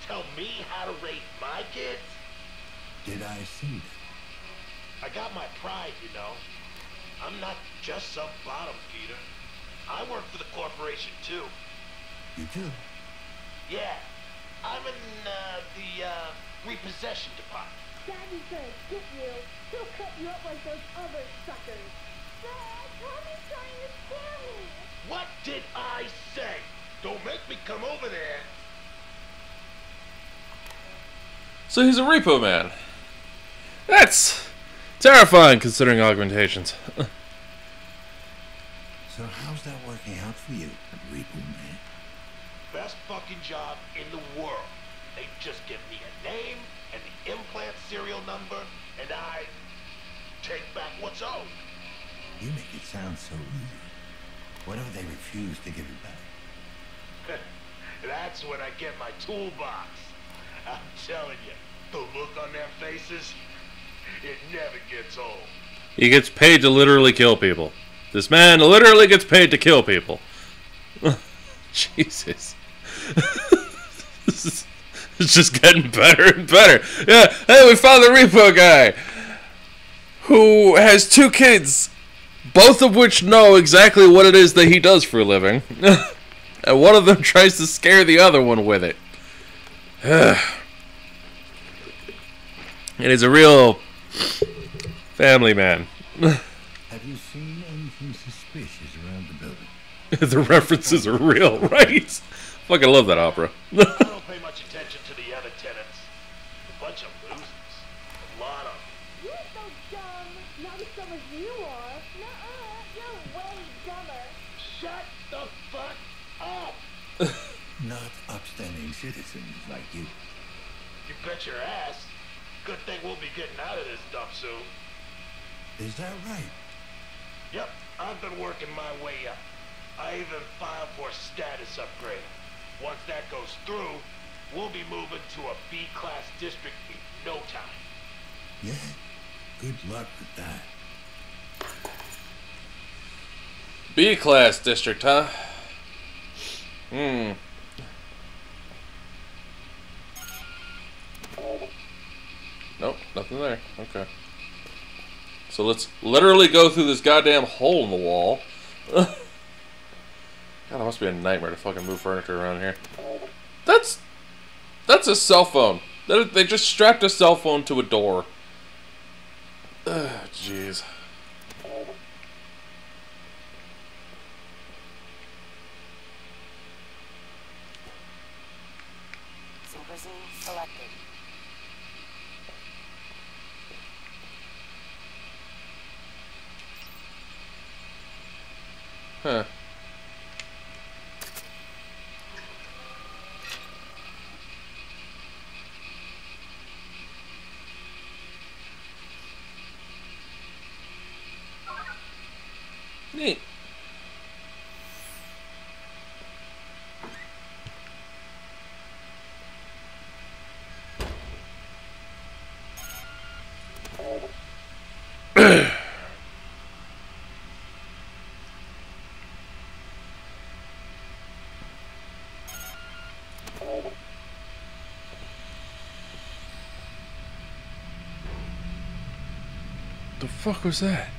[SPEAKER 9] Tell me how to raise my kids?
[SPEAKER 2] Did I see that?
[SPEAKER 9] I got my pride, you know. I'm not just some bottom feeder. I work for the corporation, too.
[SPEAKER 2] You do?
[SPEAKER 9] Yeah. I'm in, the repossession department.
[SPEAKER 8] Daddy's gonna get you. He'll cut you up like those other suckers. Dad, Tommy's trying to scare me.
[SPEAKER 9] What did I say? Don't make me come over there.
[SPEAKER 1] So he's a repo man. That's terrifying considering augmentations.
[SPEAKER 2] So how's that working out for you, Repo Man?
[SPEAKER 9] Best fucking job in the world. They just give me a name and the implant serial number, and I take back what's owed.
[SPEAKER 2] You make it sound so easy. What if they refuse to give it back?
[SPEAKER 9] That's when I get my toolbox. I'm telling you, the look on their faces, it never gets old.
[SPEAKER 1] He gets paid to literally kill people. This man literally gets paid to kill people. Jesus. It's just getting better and better. Yeah, hey, we found the repo guy who has 2 kids, both of which know exactly what it is that he does for a living. And one of them tries to scare the other one with it. And he's a real family man.
[SPEAKER 2] Have you seen anything suspicious around the building?
[SPEAKER 1] The references are real, right? Fucking love that opera.
[SPEAKER 10] I don't pay much attention to the other tenants. A bunch of losers. A lot of them.
[SPEAKER 8] You're so dumb. Not as dumb as you are. Nuh-uh. You're way dumber.
[SPEAKER 10] Shut the fuck up!
[SPEAKER 2] Not upstanding citizens like you.
[SPEAKER 10] You bet your ass. Good thing we'll be getting out of this dump soon.
[SPEAKER 2] Is that right?
[SPEAKER 10] Yep, I've been working my way up. I even filed for a status upgrade. Once that goes through, we'll be moving to a B-class district in no time.
[SPEAKER 2] Yeah. Good luck with that.
[SPEAKER 1] B-class district, huh? Nope, nothing there. Okay. So let's literally go through this goddamn hole in the wall. God, it must be a nightmare to fucking move furniture around here. That's a cell phone. They just strapped a cell phone to a door. Ugh, jeez.
[SPEAKER 7] Superzine selected.
[SPEAKER 1] Huh. Neat. The fuck was that?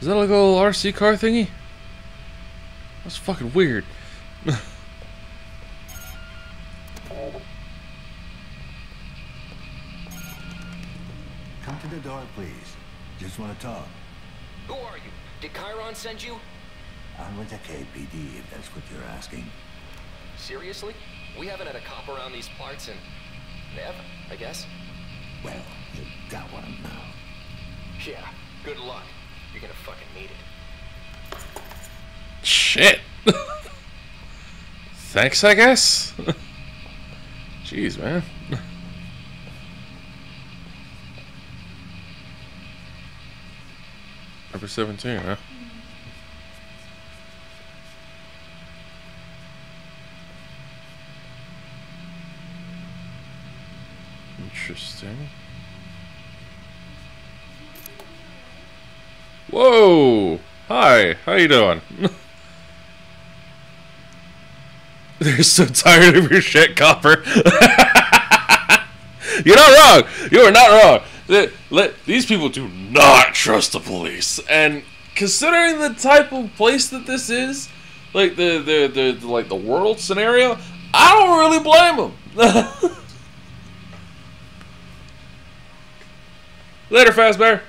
[SPEAKER 1] Is that like a little RC car thingy? That's fucking weird.
[SPEAKER 2] Come to the door, please. Just want to talk.
[SPEAKER 9] Who are you? Did Chiron send you?
[SPEAKER 2] I'm with the KPD, if that's what you're asking.
[SPEAKER 9] Seriously? We haven't had a cop around these parts in... ever, I guess.
[SPEAKER 2] Well, you got one now.
[SPEAKER 9] Yeah, good luck. You're gonna fucking need it.
[SPEAKER 1] Shit. Thanks, I guess. Jeez, man. Number 17, huh? Interesting. Whoa! Hi, how you doing? They're so tired of your shit, Copper. You're not wrong. You are not wrong. These people do not trust the police, and considering the type of place that this is, like the world scenario, I don't really blame them. Later, Fazbear.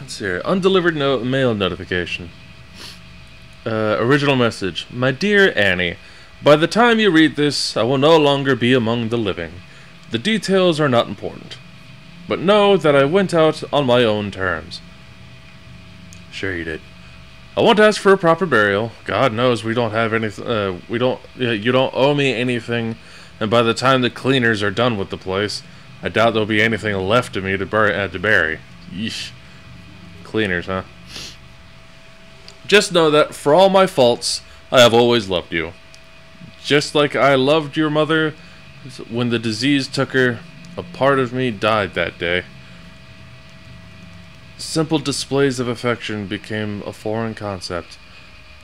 [SPEAKER 1] Let's see here. Undelivered mail notification. Original message. My dear Annie, by the time you read this, I will no longer be among the living. The details are not important. But know that I went out on my own terms. Sure you did. I won't ask for a proper burial. God knows we don't have anything. You don't owe me anything. And by the time the cleaners are done with the place, I doubt there'll be anything left of me to bury. Yeesh. Cleaners, huh? Just know that for all my faults, I have always loved you. Just like I loved your mother when the disease took her, a part of me died that day. Simple displays of affection became a foreign concept,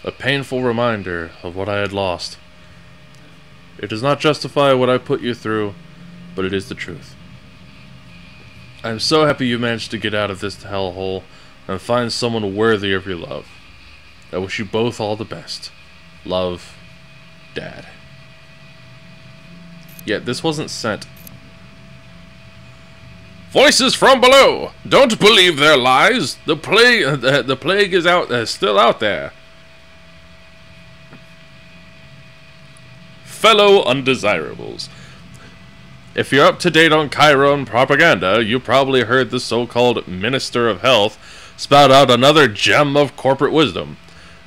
[SPEAKER 1] a painful reminder of what I had lost. It does not justify what I put you through, but it is the truth. I am so happy you managed to get out of this hellhole and find someone worthy of your love. I wish you both all the best. Love, Dad. Yeah, this wasn't sent. Voices from below! Don't believe their lies! The plague is still out there. Fellow undesirables. If you're up to date on Chiron propaganda, you probably heard the so-called Minister of Health spout out another gem of corporate wisdom.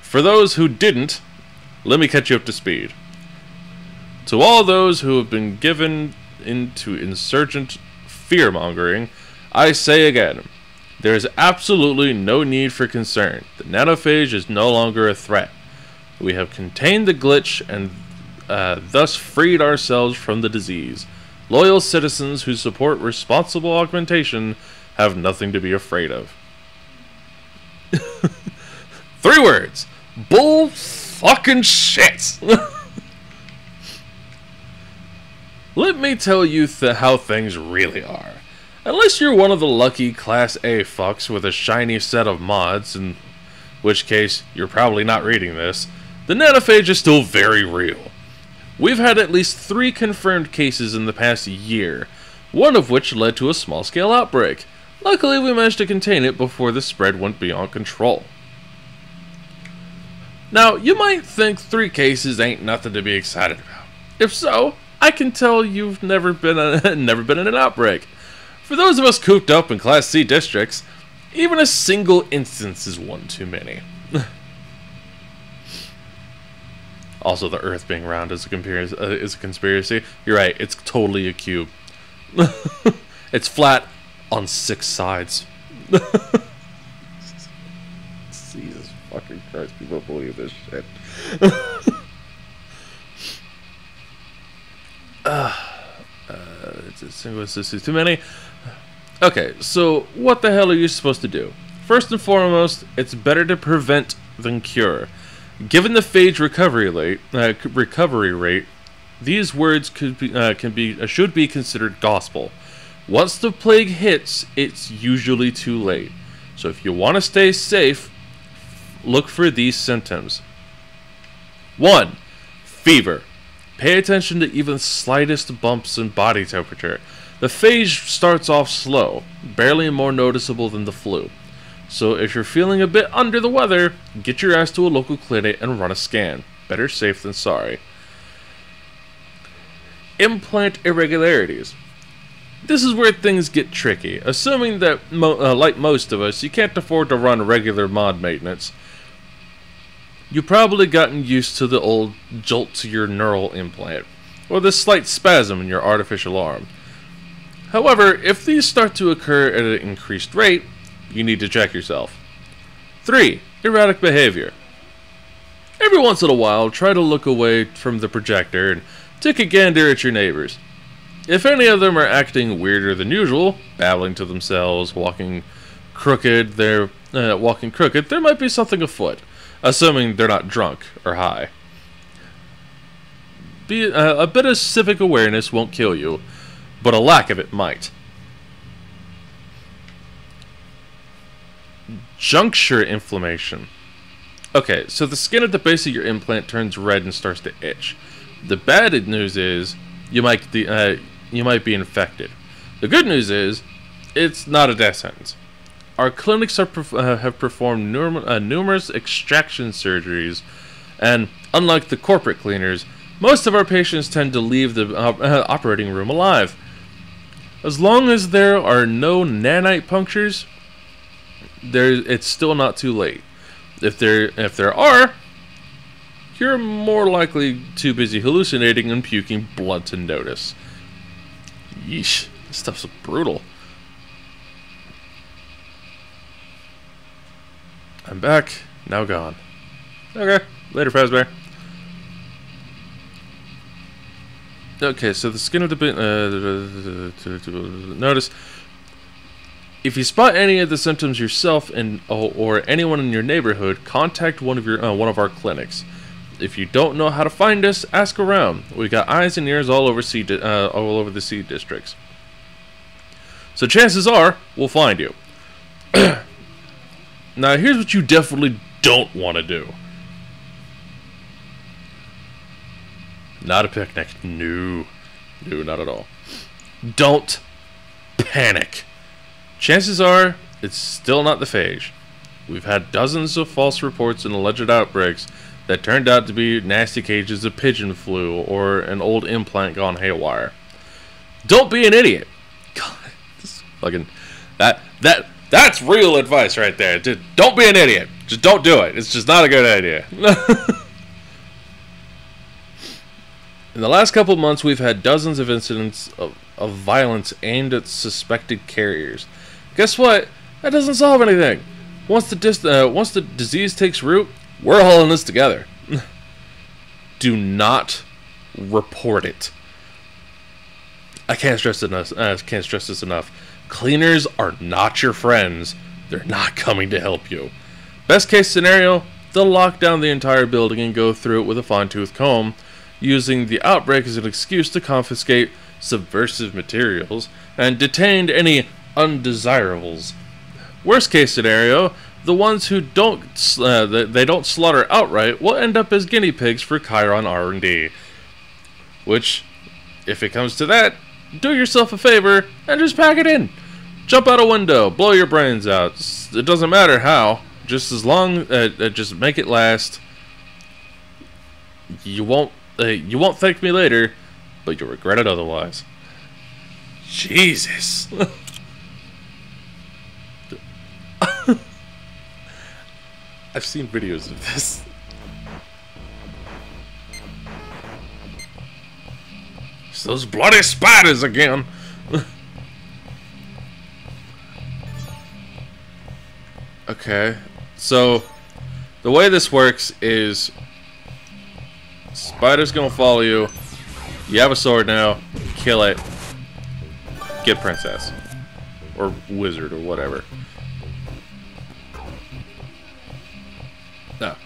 [SPEAKER 1] For those who didn't, let me catch you up to speed. To all those who have been given into insurgent fear-mongering, I say again, there is absolutely no need for concern. The nanophage is no longer a threat. We have contained the glitch and thus freed ourselves from the disease. Loyal citizens who support responsible augmentation have nothing to be afraid of. 3 words. Bull fucking shit. Let me tell you how things really are. Unless you're one of the lucky Class A fucks with a shiny set of mods, in which case you're probably not reading this, the nanophage is still very real. We've had at least 3 confirmed cases in the past year, one of which led to a small-scale outbreak. Luckily, we managed to contain it before the spread went beyond control. Now, you might think 3 cases ain't nothing to be excited about. If so, I can tell you've never been in an outbreak. For those of us cooped up in Class C districts, even a single instance is one too many. Also, the Earth being round is a conspiracy. You're right, it's totally a cube. It's flat on 6 sides. Jesus fucking Christ, people believe this shit. This is too many. Okay, so what the hell are you supposed to do? First and foremost, it's better to prevent than cure. Given the phage recovery rate, these words should be considered gospel. Once the plague hits, it's usually too late. So if you want to stay safe, look for these symptoms. 1. Fever. Pay attention to even slightest bumps in body temperature. The phage starts off slow, barely more noticeable than the flu. So if you're feeling a bit under the weather, get your ass to a local clinic and run a scan. Better safe than sorry. Implant irregularities. This is where things get tricky. Assuming that, like most of us, you can't afford to run regular mod maintenance, you've probably gotten used to the old jolt to your neural implant, or the slight spasm in your artificial arm. However, if these start to occur at an increased rate, you need to check yourself. 3. Erratic behavior. Every once in a while, try to look away from the projector and take a gander at your neighbors. If any of them are acting weirder than usual, babbling to themselves, walking crooked, there might be something afoot, assuming they're not drunk or high. A bit of civic awareness won't kill you, but a lack of it might. Juncture inflammation. Okay, so the skin at the base of your implant turns red and starts to itch. The bad news is you might be infected. The good news is it's not a death sentence. Our clinics have performed numerous extraction surgeries, and unlike the corporate cleaners, most of our patients tend to leave the operating room alive. As long as there are no nanite punctures, it's still not too late. If there are, you're more likely too busy hallucinating and puking blood to notice. Yeesh, this stuff's brutal. I'm back, now gone. Okay, later, Fazbear. Okay, so the skin of the notice. If you spot any of the symptoms yourself or anyone in your neighborhood, contact one of our clinics. If you don't know how to find us, ask around. We got eyes and ears all over the C districts. So chances are we'll find you. Now here's what you definitely don't want to do. Not a picnic. No, not at all. Don't panic. Chances are it's still not the phage. We've had dozens of false reports and alleged outbreaks that turned out to be nasty cages of pigeon flu or an old implant gone haywire. Don't be an idiot. God, this fucking that's real advice right there. Don't be an idiot. Just don't do it. It's just not a good idea. In the last couple months, we've had dozens of incidents of violence aimed at suspected carriers. Guess what? That doesn't solve anything. Once the disease takes root, we're all in this together. Do not report it. I can't stress this enough. Cleaners are not your friends. They're not coming to help you. Best case scenario, they'll lock down the entire building and go through it with a fine-tooth comb, using the outbreak as an excuse to confiscate subversive materials and detain any undesirables. Worst case scenario, the ones who don't slaughter outright will end up as guinea pigs for Chiron R&D. Which, if it comes to that, do yourself a favor and just pack it in. Jump out a window, blow your brains out. It doesn't matter how, just as long just make it last. You won't thank me later, but you'll regret it otherwise. Jesus. I've seen videos of this. It's those bloody spiders again. Okay, so the way this works is spider's gonna follow you. You have a sword now. Kill it. Get princess. Or wizard or whatever. No.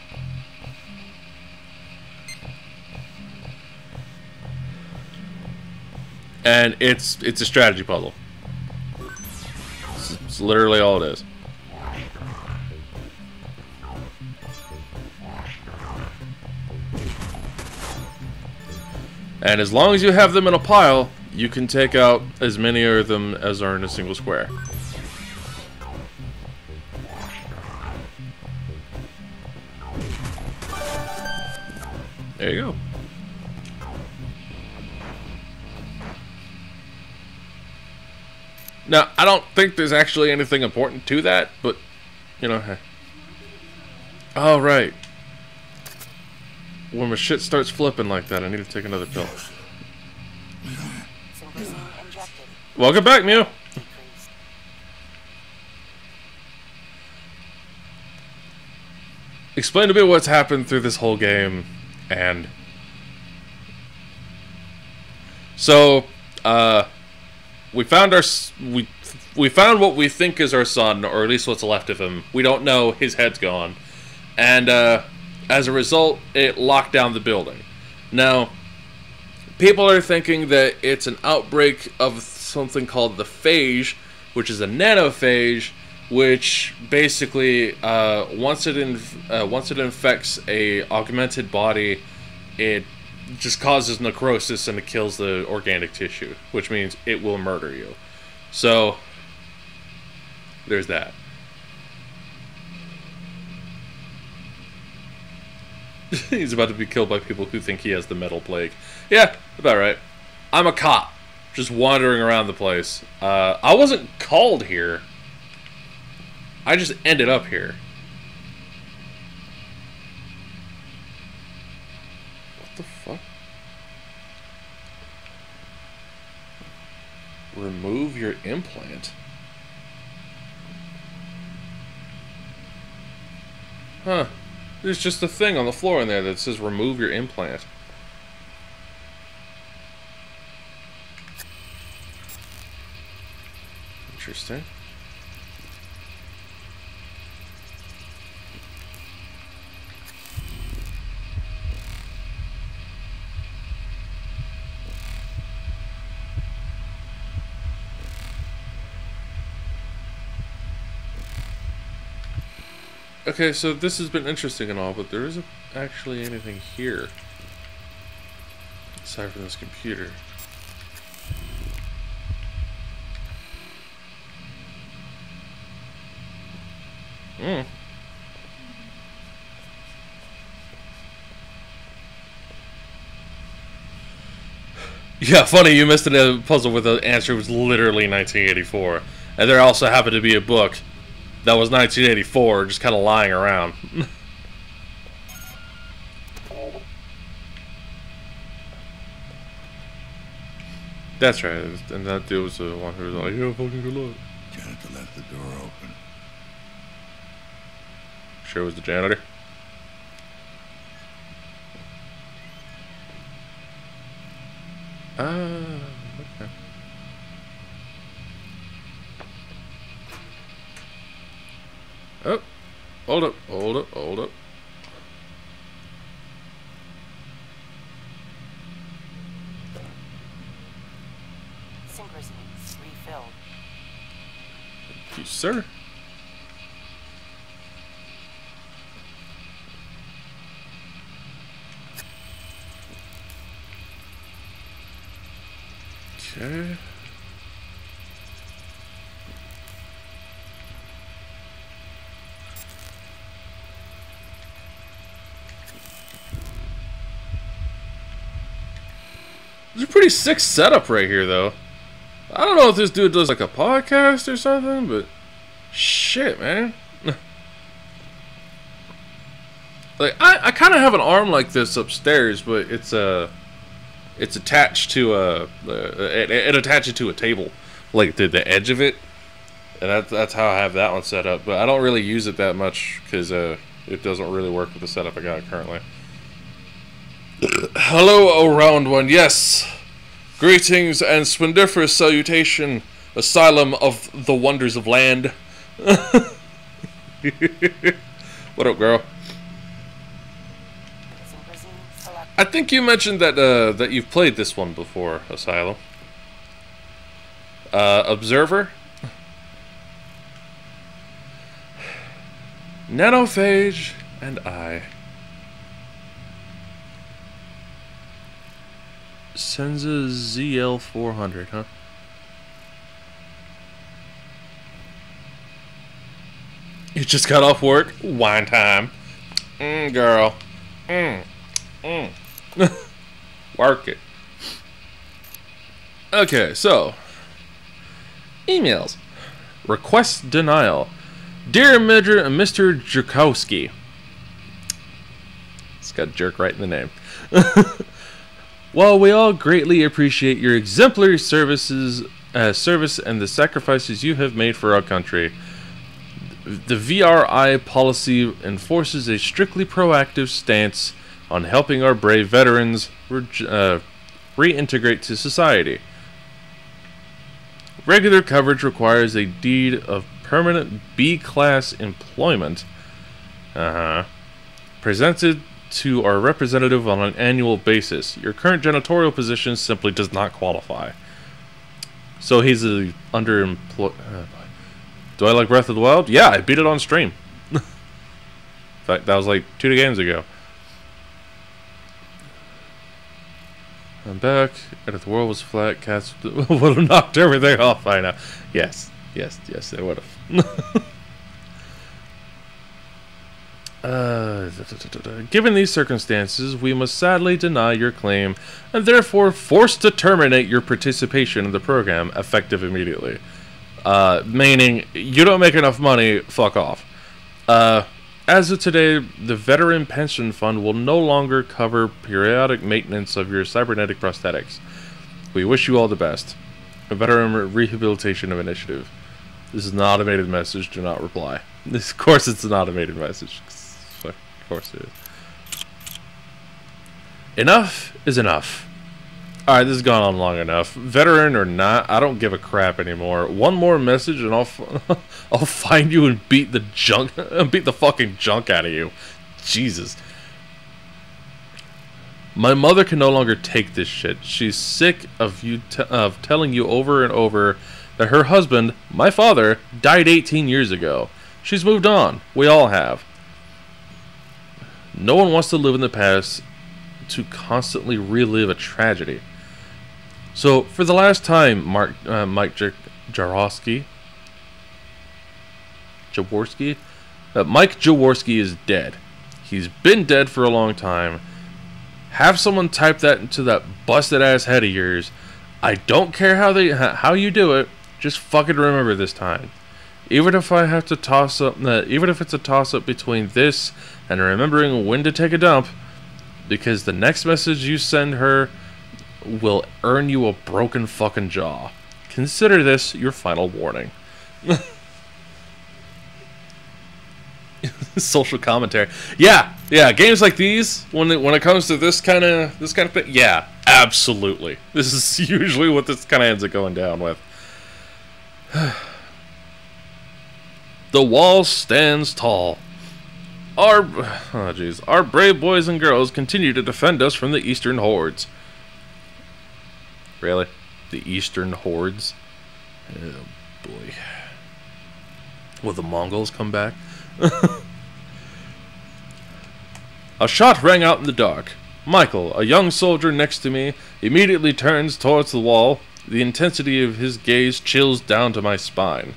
[SPEAKER 1] And it's a strategy puzzle. It's literally all it is. And as long as you have them in a pile, you can take out as many of them as are in a single square. There you go. Now, I don't think there's actually anything important to that, but, you know, hey. Oh, right. When my shit starts flipping like that, I need to take another pill. Welcome back, Mew! Explain to me what's happened through this whole game, and... So, we found we found what we think is our son, or at least what's left of him. We don't know, his head's gone. And, as a result, it locked down the building. Now, people are thinking that it's an outbreak of something called the phage, which is a nanophage, which basically, once it infects a augmented body, it just causes necrosis and it kills the organic tissue, which means it will murder you. So, there's that. He's about to be killed by people who think he has the metal plague. Yeah, about right. I'm a cop, just wandering around the place. I wasn't called here. I just ended up here. What the fuck? Remove your implant? Huh. There's just a thing on the floor in there that says remove your implant. Interesting. Okay, so this has been interesting and all, but there isn't actually anything here. Aside from this computer. Hmm. Yeah, funny, you missed a puzzle with the answer was literally 1984. And there also happened to be a book that was 1984, just kind of lying around. That's right, and that dude was the one who was like, "Yeah, fucking good luck."
[SPEAKER 2] Janitor left the door open.
[SPEAKER 1] Sure was the janitor. Okay. Oh, hold up, hold up, hold up.
[SPEAKER 7] Synchros refilled.
[SPEAKER 1] Thank you, sir. Okay. It's a pretty sick setup right here, though. I don't know if this dude does like a podcast or something, but shit, man. Like I kind of have an arm like this upstairs, but it's attached to it attaches to a table, like the edge of it, and that's how I have that one set up. But I don't really use it that much because it doesn't really work with the setup I got currently. Hello, O round one. Yes, greetings and splendiferous salutation, asylum of the wonders of land. What up, girl? I think you mentioned that that you've played this one before, Asylum. Observer? Nanophage and I. Senza ZL400, huh? You just got off work? Wine time. Girl. Work it. Okay, so emails. Request denial. Dear Mr. Jerkowski. It's got jerk right in the name. While we all greatly appreciate your exemplary service and the sacrifices you have made for our country, the VRI policy enforces a strictly proactive stance on helping our brave veterans reintegrate to society. Regular coverage requires a deed of permanent B-class employment presented to our representative on an annual basis. Your current janitorial position simply does not qualify. So he's a underemployed... do I like Breath of the Wild? Yeah, I beat it on stream. In fact, that was like 2 games ago. I'm back, and if the world was flat, cats would have knocked everything off by now. Yes, they would have. Given these circumstances, we must sadly deny your claim, and therefore force to terminate your participation in the program, effective immediately. Meaning, you don't make enough money, fuck off. As of today, the Veteran Pension Fund will no longer cover periodic maintenance of your cybernetic prosthetics. We wish you all the best. A Veteran Rehabilitation Initiative. This is an automated message. Do not reply. Of course it's an automated message. Of course it is. Enough is enough. Alright, this has gone on long enough. Veteran or not, I don't give a crap anymore. One more message and I'll find you and beat the fucking junk out of you. Jesus. My mother can no longer take this shit. She's sick of you of telling you over and over that her husband, my father, died 18 years ago. She's moved on. We all have. No one wants to live in the past to constantly relive a tragedy. So, for the last time, Mike Jaworski, Mike Jaworski is dead. He's been dead for a long time. Have someone type that into that busted ass head of yours. I don't care how you do it. Just fucking remember this time. Even if I have to toss up, even if it's a toss up between this and remembering when to take a dump, because the next message you send her will earn you a broken fucking jaw. Consider this your final warning. Social commentary. Yeah, games like these, when it comes to this kind of thing, yeah, absolutely. This is usually what this kind of ends up going down with. The wall stands tall. Our brave boys and girls continue to defend us from the eastern hordes. Really? The eastern hordes? Oh boy. Will the Mongols come back? A shot rang out in the dark. Michael, a young soldier next to me, immediately turns towards the wall. The intensity of his gaze chills down to my spine.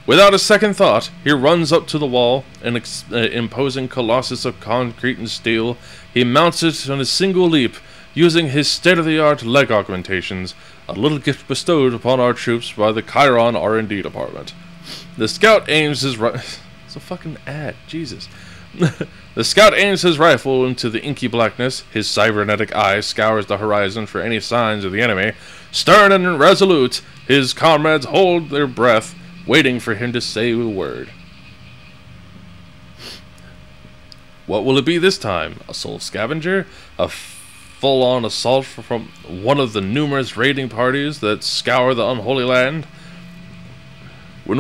[SPEAKER 1] Without a second thought, he runs up to the wall, an imposing colossus of concrete and steel. He mounts it on a single leap, using his state-of-the-art leg augmentations, a little gift bestowed upon our troops by the Chiron R&D department. The scout aims his It's a fucking ad, Jesus. The scout aims his rifle into the inky blackness. His cybernetic eye scours the horizon for any signs of the enemy. Stern and resolute, his comrades hold their breath, waiting for him to say a word. What will it be this time? A soul scavenger? A full-on assault from one of the numerous raiding parties that scour the unholy land? When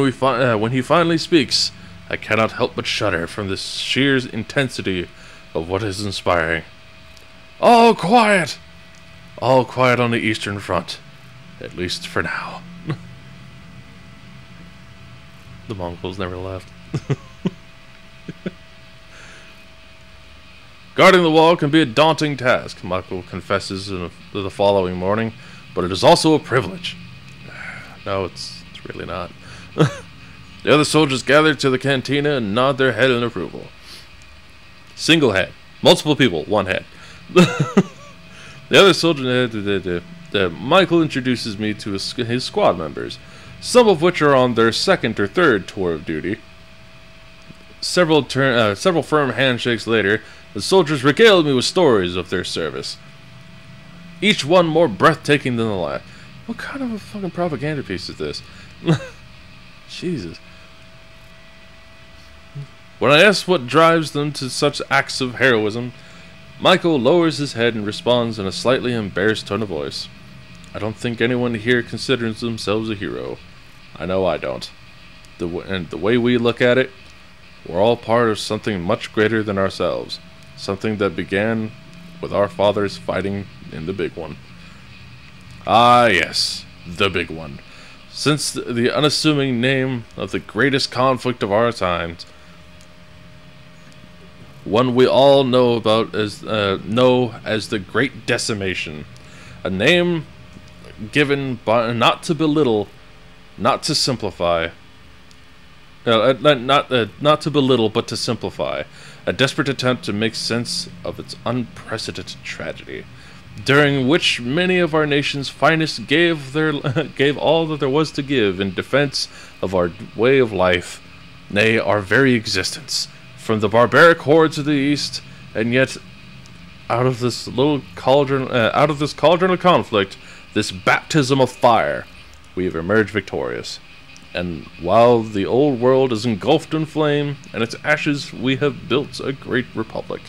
[SPEAKER 1] he finally speaks, I cannot help but shudder from the sheer intensity of what is inspiring. All quiet! All quiet on the Eastern Front. At least for now. The Mongols never left. Guarding the wall can be a daunting task, Michael confesses the following morning, but it is also a privilege. No, it's really not. The other soldiers gather to the cantina and nod their head in approval. Single head. Multiple people, one head. The other soldier... Michael introduces me to his squad members, some of which are on their second or third tour of duty. Several firm handshakes later, the soldiers regale me with stories of their service, each one more breathtaking than the last. What kind of a fucking propaganda piece is this? Jesus. When I ask what drives them to such acts of heroism, Michael lowers his head and responds in a slightly embarrassed tone of voice. I don't think anyone here considers themselves a hero. I know I don't. And the way we look at it, we're all part of something much greater than ourselves. Something that began with our fathers fighting in the big one. Ah, yes, the big one. Since the unassuming name of the greatest conflict of our times, one we all know about as the Great Decimation, a name given by not to belittle, not to simplify, not to belittle, but to simplify, a desperate attempt to make sense of its unprecedented tragedy, during which many of our nation's finest gave all that there was to give in defense of our way of life, nay, our very existence, from the barbaric hordes of the East, and yet, out of this cauldron of conflict, this baptism of fire, we have emerged victorious. And while the old world is engulfed in flame and its ashes, we have built a great republic.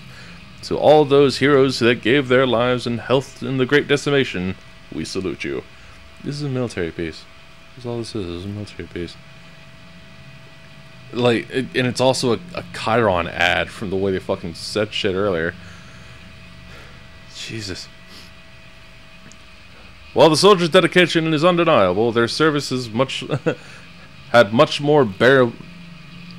[SPEAKER 1] To all those heroes that gave their lives and health in the Great Decimation, we salute you. This is a military piece. That's all this is a military piece. And it's also a Chiron ad from the way they fucking said shit earlier. Jesus. While the soldiers' dedication is undeniable, their services had much more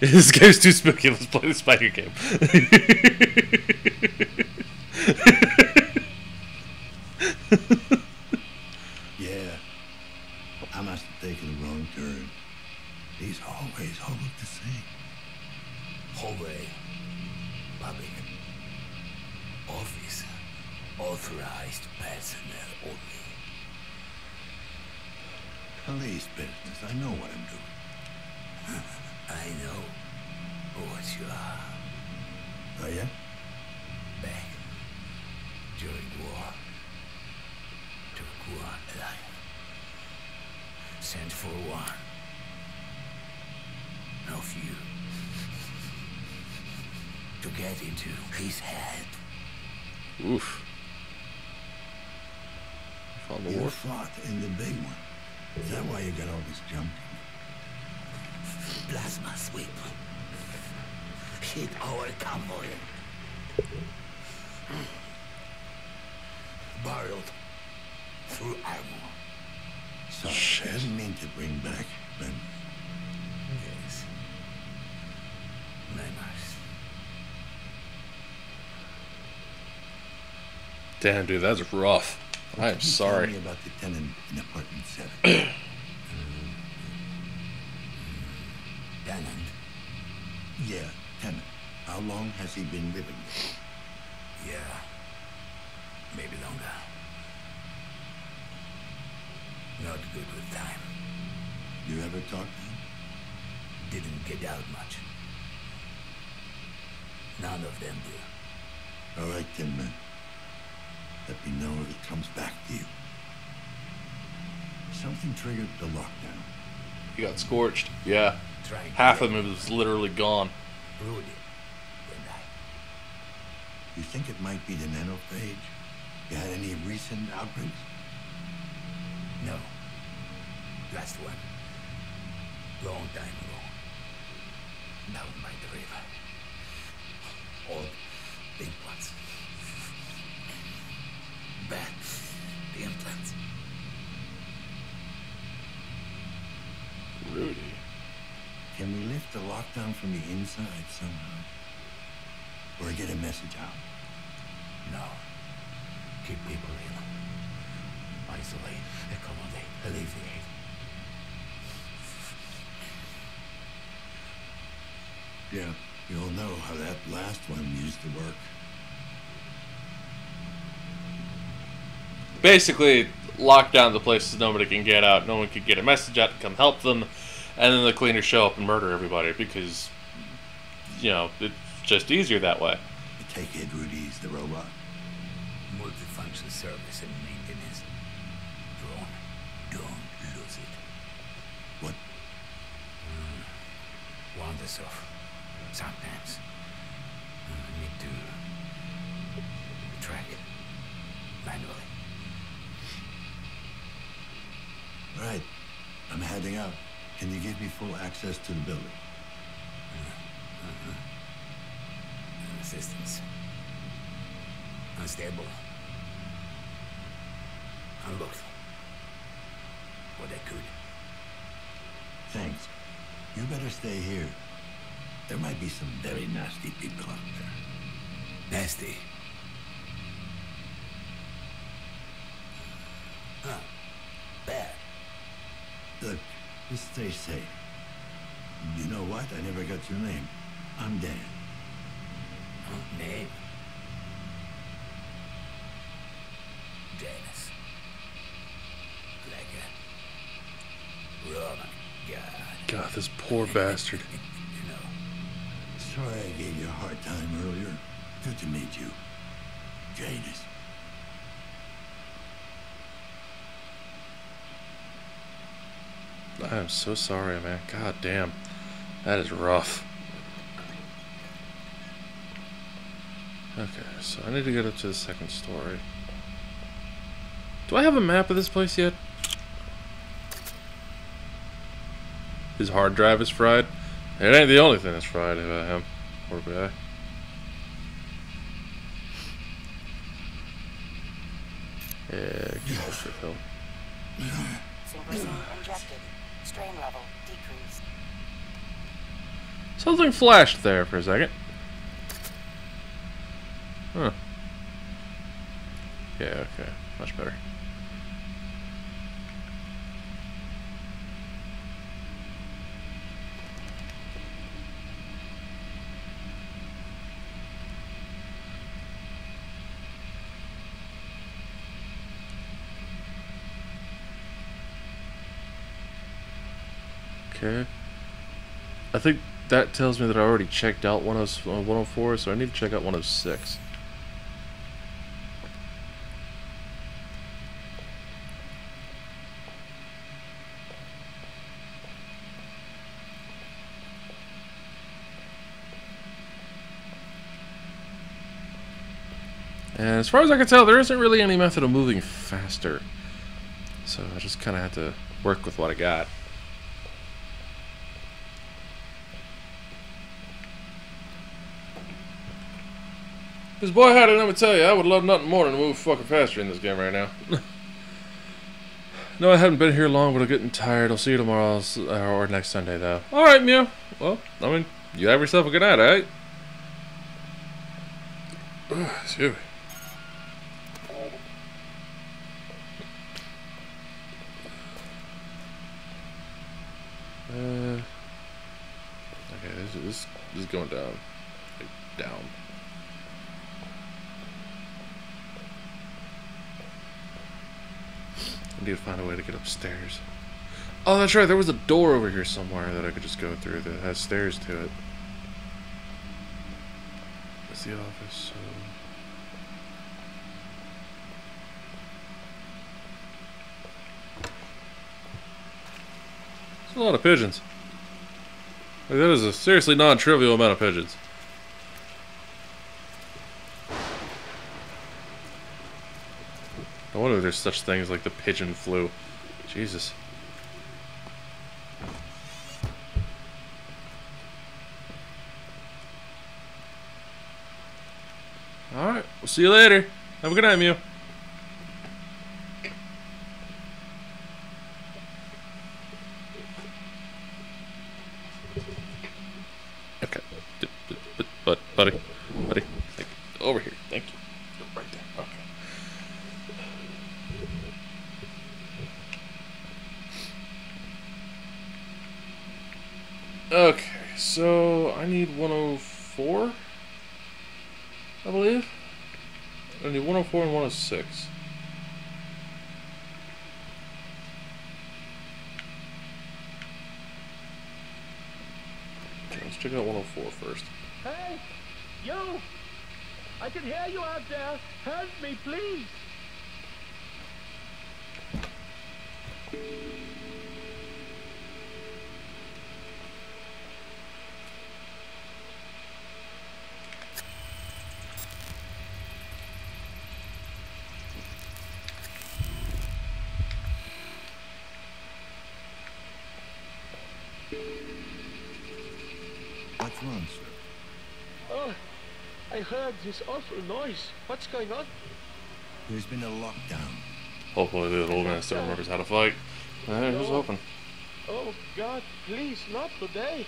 [SPEAKER 1] This game's too spooky. Let's play the spider game.
[SPEAKER 2] Yeah. I must have taken a wrong turn. These hallways all look the same.
[SPEAKER 6] Hallway. Public. Office. Authorized personnel only.
[SPEAKER 2] Police business. I know what I'm doing.
[SPEAKER 6] I know what you are.
[SPEAKER 2] Oh, yeah?
[SPEAKER 6] Back during war. Took one alive. Sent for one. Of you. To get into his head.
[SPEAKER 1] Oof. Found the
[SPEAKER 2] You
[SPEAKER 1] war.
[SPEAKER 2] fought in the big one. Is that why you got all this junk?
[SPEAKER 6] Plasma sweep. Hit our convoy. Barreled through armor.
[SPEAKER 2] Sorry,
[SPEAKER 1] Shit.
[SPEAKER 2] I didn't mean to bring back memories.
[SPEAKER 6] Yes. Memories.
[SPEAKER 1] Damn, dude, that's rough. I am
[SPEAKER 2] Can you Tell
[SPEAKER 1] sorry.
[SPEAKER 2] me about the tenant in apartment 7.
[SPEAKER 6] Tenant.
[SPEAKER 2] Yeah, tenant. How long has he been living there?
[SPEAKER 6] Yeah. Maybe longer. Not good with time.
[SPEAKER 2] You ever talk to him?
[SPEAKER 6] Didn't get out much. None of them do.
[SPEAKER 2] All right, Tin Man. Let me know if it comes back to you. Something triggered the lockdown.
[SPEAKER 1] You got scorched. Yeah.
[SPEAKER 6] Trying
[SPEAKER 1] Half of him was literally gone.
[SPEAKER 6] Rudy and I.
[SPEAKER 2] You think it might be the nanophage? You had any recent outbreaks?
[SPEAKER 6] No. Last one. Long time ago. Down by the river. All big ones. Bad implants.
[SPEAKER 1] Rudy.
[SPEAKER 2] Can we lift the lockdown from the inside somehow? Or get a message out?
[SPEAKER 6] No. Keep people in. Isolate, accommodate, alleviate.
[SPEAKER 2] Yeah, you all know how that last one used to work.
[SPEAKER 1] Basically, lock down the places nobody can get out. No one can get a message out to come help them. And then the cleaners show up and murder everybody because, you know, it's just easier that way.
[SPEAKER 2] You take it, Rudy's the robot.
[SPEAKER 6] Multifunction service and maintenance. Drone. Don't lose it.
[SPEAKER 2] What?
[SPEAKER 6] Wanders off. Sometimes. Need to track it manually.
[SPEAKER 2] Right. I'm heading out. Can you give me full access to the building?
[SPEAKER 6] Assistance. Unstable. Unlocked. What I could.
[SPEAKER 2] Thanks. You better stay here. There might be some very nasty people out there.
[SPEAKER 6] Nasty. Huh. Bad.
[SPEAKER 2] Look, just stay safe. You know what? I never got your name. I'm Dan.
[SPEAKER 6] Huh? Name? Dennis. Like a Roman god.
[SPEAKER 1] God, this poor bastard.
[SPEAKER 6] You know.
[SPEAKER 2] Sorry I gave you a hard time earlier. Good to meet you. Jadis.
[SPEAKER 1] I am so sorry, man. God damn. That is rough. Okay, so I need to get up to the second story. Do I have a map of this place yet? His hard drive is fried. It ain't the only thing that's fried about him. Poor guy. Yeah, good for him.
[SPEAKER 7] Synchrozyme injected. Strain level decreased.
[SPEAKER 1] Something flashed there for a second. Huh. Yeah, okay. Much better. Okay. I think that tells me that I already checked out 104, so I need to check out 106. And as far as I can tell, there isn't really any method of moving faster. So I just kind of have to work with what I got. Because boy, howdy, let me tell you, I would love nothing more than to move fucking faster in this game right now. No, I haven't been here long, but I'm getting tired. I'll see you tomorrow or next Sunday, though. Alright, Mew. Well, I mean, you have yourself a good night, alright? Excuse me. Okay, this is going down. Like, down. I need to find a way to get upstairs. Oh, that's right. There was a door over here somewhere that I could just go through that has stairs to it. That's the office. There's a lot of pigeons. Like, that is a seriously non-trivial amount of pigeons. No wonder there's such things like the pigeon flu. Jesus. Alright, we'll see you later. Have a good night, Mew. Okay. Buddy. Over here. Thank you. Right there. Okay. Okay, so I need 104, I believe. I need 104 and 106. Okay, let's check out 104 first.
[SPEAKER 10] Hey! You! I can hear you out there! Help me, please!
[SPEAKER 2] What's wrong, sir?
[SPEAKER 10] Oh, I heard this awful noise. What's going on?
[SPEAKER 2] There's been a lockdown.
[SPEAKER 1] Hopefully the old man still remembers how to fight. Here's hoping.
[SPEAKER 10] Oh, God, please, not today.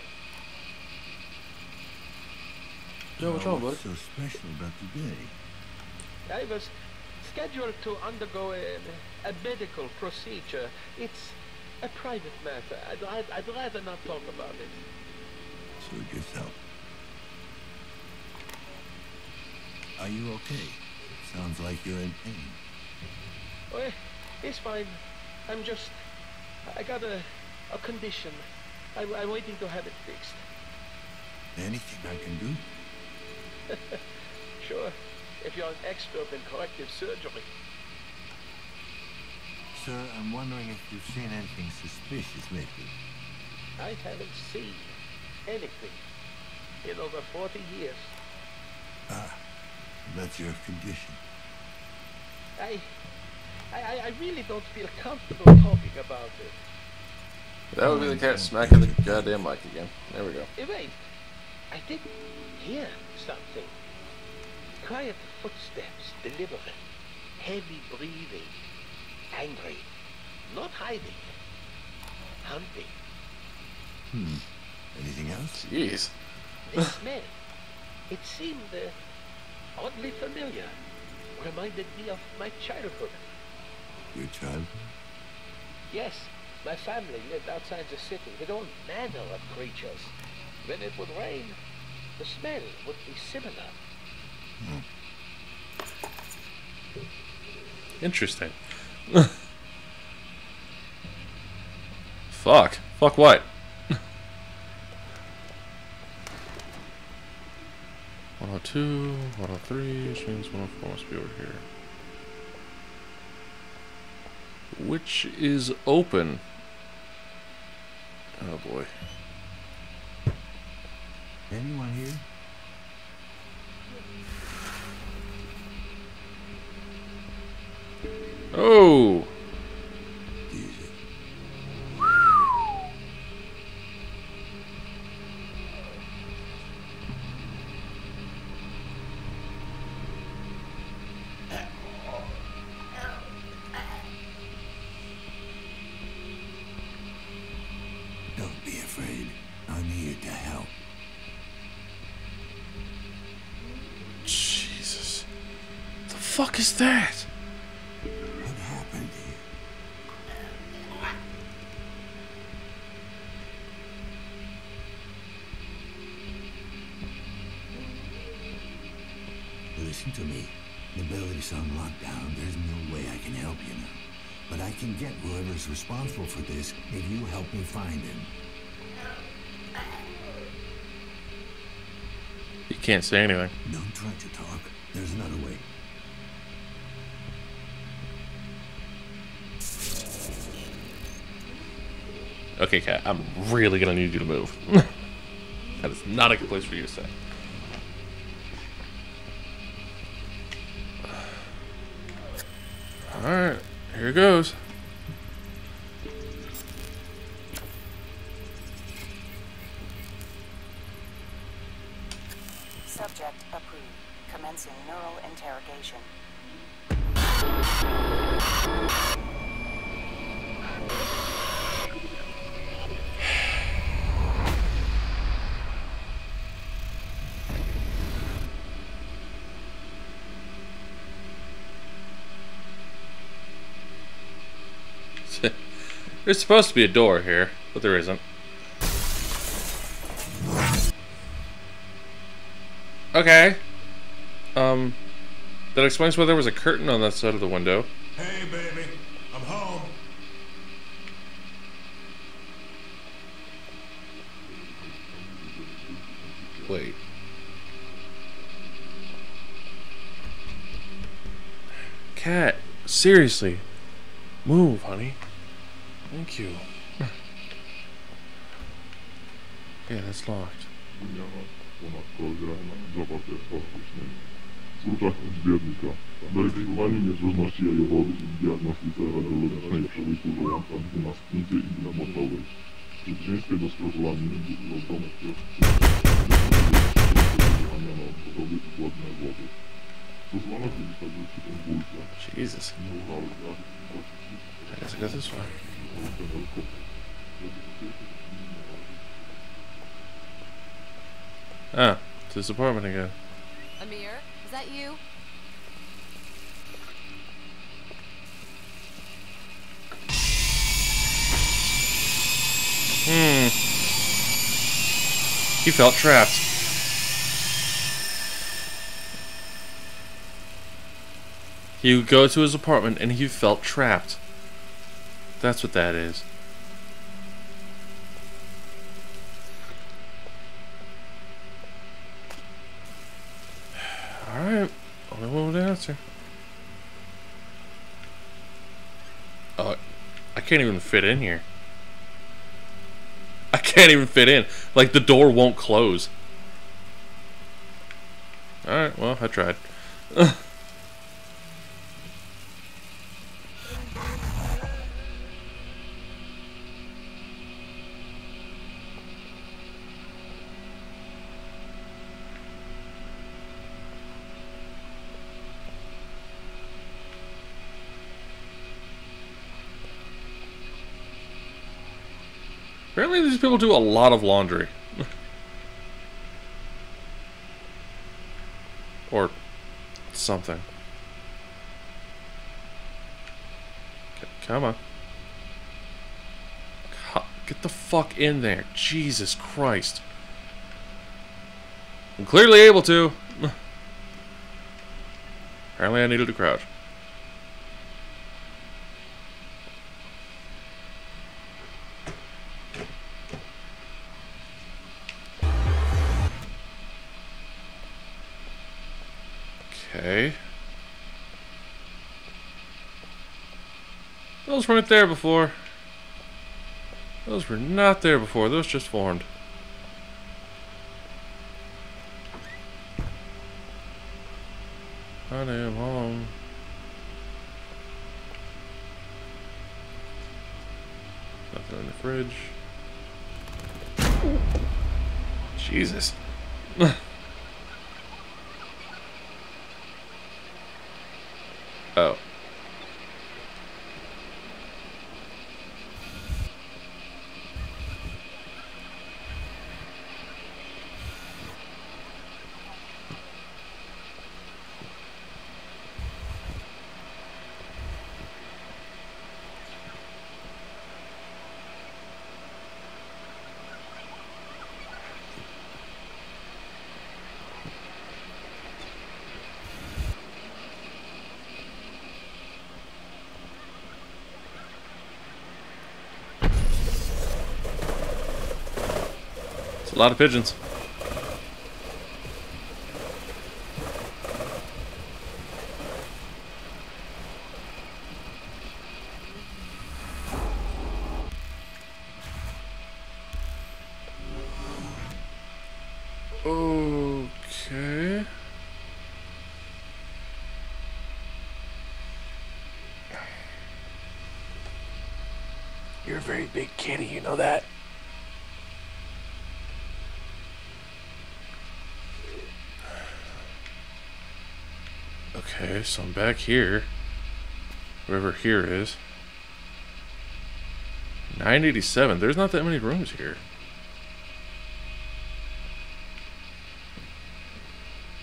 [SPEAKER 1] Yo, what's wrong, buddy?
[SPEAKER 2] What's so special about today?
[SPEAKER 10] I was scheduled to undergo a medical procedure. It's a private matter. I'd rather not talk about it.
[SPEAKER 2] Suit yourself. Are you okay? Sounds like you're in pain.
[SPEAKER 10] Well, it's fine. I got a condition. I'm waiting to have it fixed.
[SPEAKER 2] Anything I can do?
[SPEAKER 10] Sure, if you're an expert in corrective surgery.
[SPEAKER 2] Sir, I'm wondering if you've seen anything suspicious lately.
[SPEAKER 10] I haven't seen anything in over 40 years.
[SPEAKER 2] Ah, that's your condition.
[SPEAKER 10] I really don't feel comfortable talking about it.
[SPEAKER 1] That would be the cat smacking the goddamn mic again. There we go.
[SPEAKER 10] Hey, wait, I did hear something. Quiet footsteps, deliberate, heavy breathing, angry, not hiding, hunting.
[SPEAKER 2] Anything else?
[SPEAKER 1] Jeez.
[SPEAKER 11] The smell. It seemed oddly familiar. Reminded me of my childhood.
[SPEAKER 2] Your childhood?
[SPEAKER 11] Yes, my family lived outside the city with all manner of creatures. When it would rain, the smell would be similar.
[SPEAKER 1] Interesting. Fuck. Fuck what? 102, 103, which means 104 must be over here. Which is open. Oh boy.
[SPEAKER 2] Anyone here?
[SPEAKER 1] Oh!
[SPEAKER 2] Easy. Don't be afraid. I'm here to help.
[SPEAKER 1] Jesus. The fuck is that?
[SPEAKER 2] What happened here? Listen to me. The building's on lockdown. There's no way I can help you now. But I can get whoever's responsible for this if you help me find him.
[SPEAKER 1] You can't say anything.
[SPEAKER 2] Don't try to talk. There's another way.
[SPEAKER 1] Okay, Cat, I'm really gonna need you to move. That is not a good place for you to stay. Alright, here goes.
[SPEAKER 7] Subject approved. Commencing neural interrogation.
[SPEAKER 1] There's supposed to be a door here, but there isn't. Okay. That explains why there was a curtain on that side of the window.
[SPEAKER 10] Hey, baby. I'm home.
[SPEAKER 1] Wait. Cat, seriously. Move, honey. Thank you. Yeah, that's locked. Jesus. I guess I go this way. Ah, to this apartment again.
[SPEAKER 3] Amir, is that you?
[SPEAKER 1] He felt trapped. He would go to his apartment and he felt trapped. That's what that is. Alright. Only one with the answer. Oh, I can't even fit in here. I can't even fit in. Like, the door won't close. Alright, well, I tried. Apparently these people do a lot of laundry. something. Okay, come on. Get the fuck in there. Jesus Christ. I'm clearly able to. Apparently I needed to crouch. Okay. Those weren't there before. Those were not there before. Those just formed. I am home. Nothing in the fridge. Jesus. Oh. A lot of pigeons. Okay.
[SPEAKER 11] You're a very big kitty, you know that?
[SPEAKER 1] Okay, so I'm back here. Wherever here is. 987. There's not that many rooms here.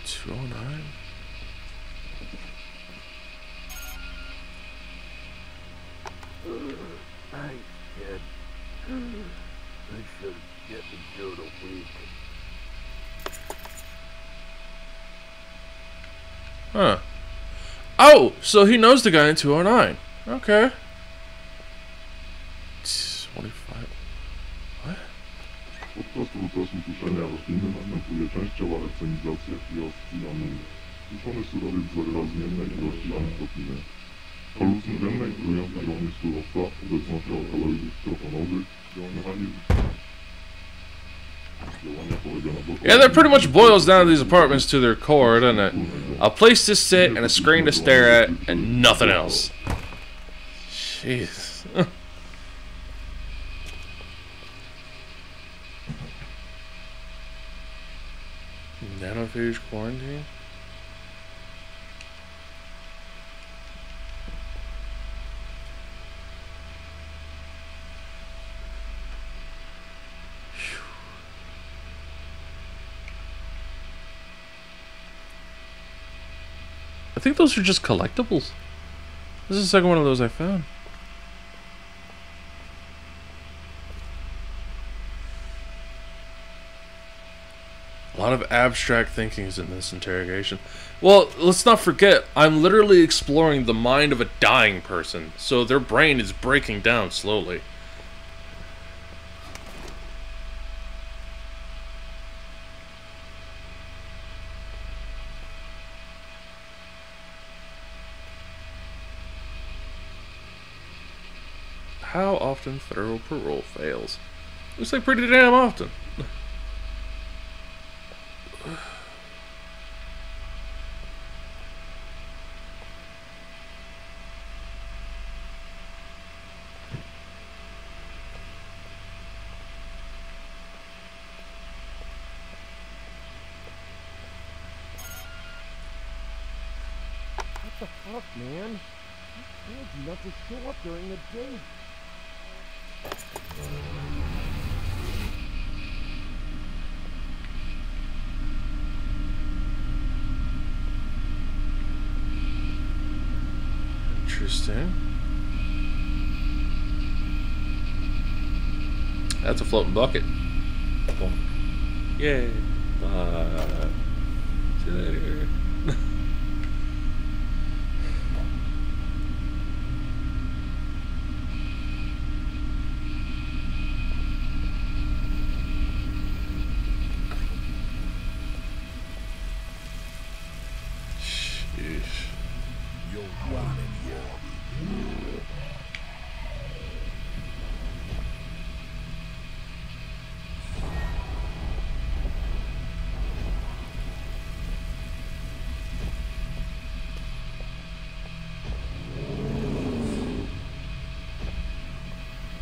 [SPEAKER 1] 209.
[SPEAKER 11] Thanks, kid. They should get me through the week.
[SPEAKER 1] Huh. Oh, so he knows the guy in 209. Okay. 25. What?
[SPEAKER 12] Podczas procesu suszenia rośliny następuje częściowa ecenizacja hioscyaminy. Suszony surowiec zawiera zmienne ilości amfotiny. Halucynogenne i trujące działanie surowca, obecność alkaloidów troponowych,
[SPEAKER 1] Yeah, that pretty much boils down to these apartments to their core, doesn't it? A place to sit and a screen to stare at and nothing else. Jeez. Nanophage quarantine? I think those are just collectibles. This is the second one of those I found. A lot of abstract thinking is in this interrogation. Well, let's not forget, I'm literally exploring the mind of a dying person, so their brain is breaking down slowly. How often federal parole fails? Looks like pretty damn often.
[SPEAKER 11] What the fuck, man? I told you not to show up during the day.
[SPEAKER 1] Interesting. That's a floating bucket. Boom. Yay. Bye. See you later.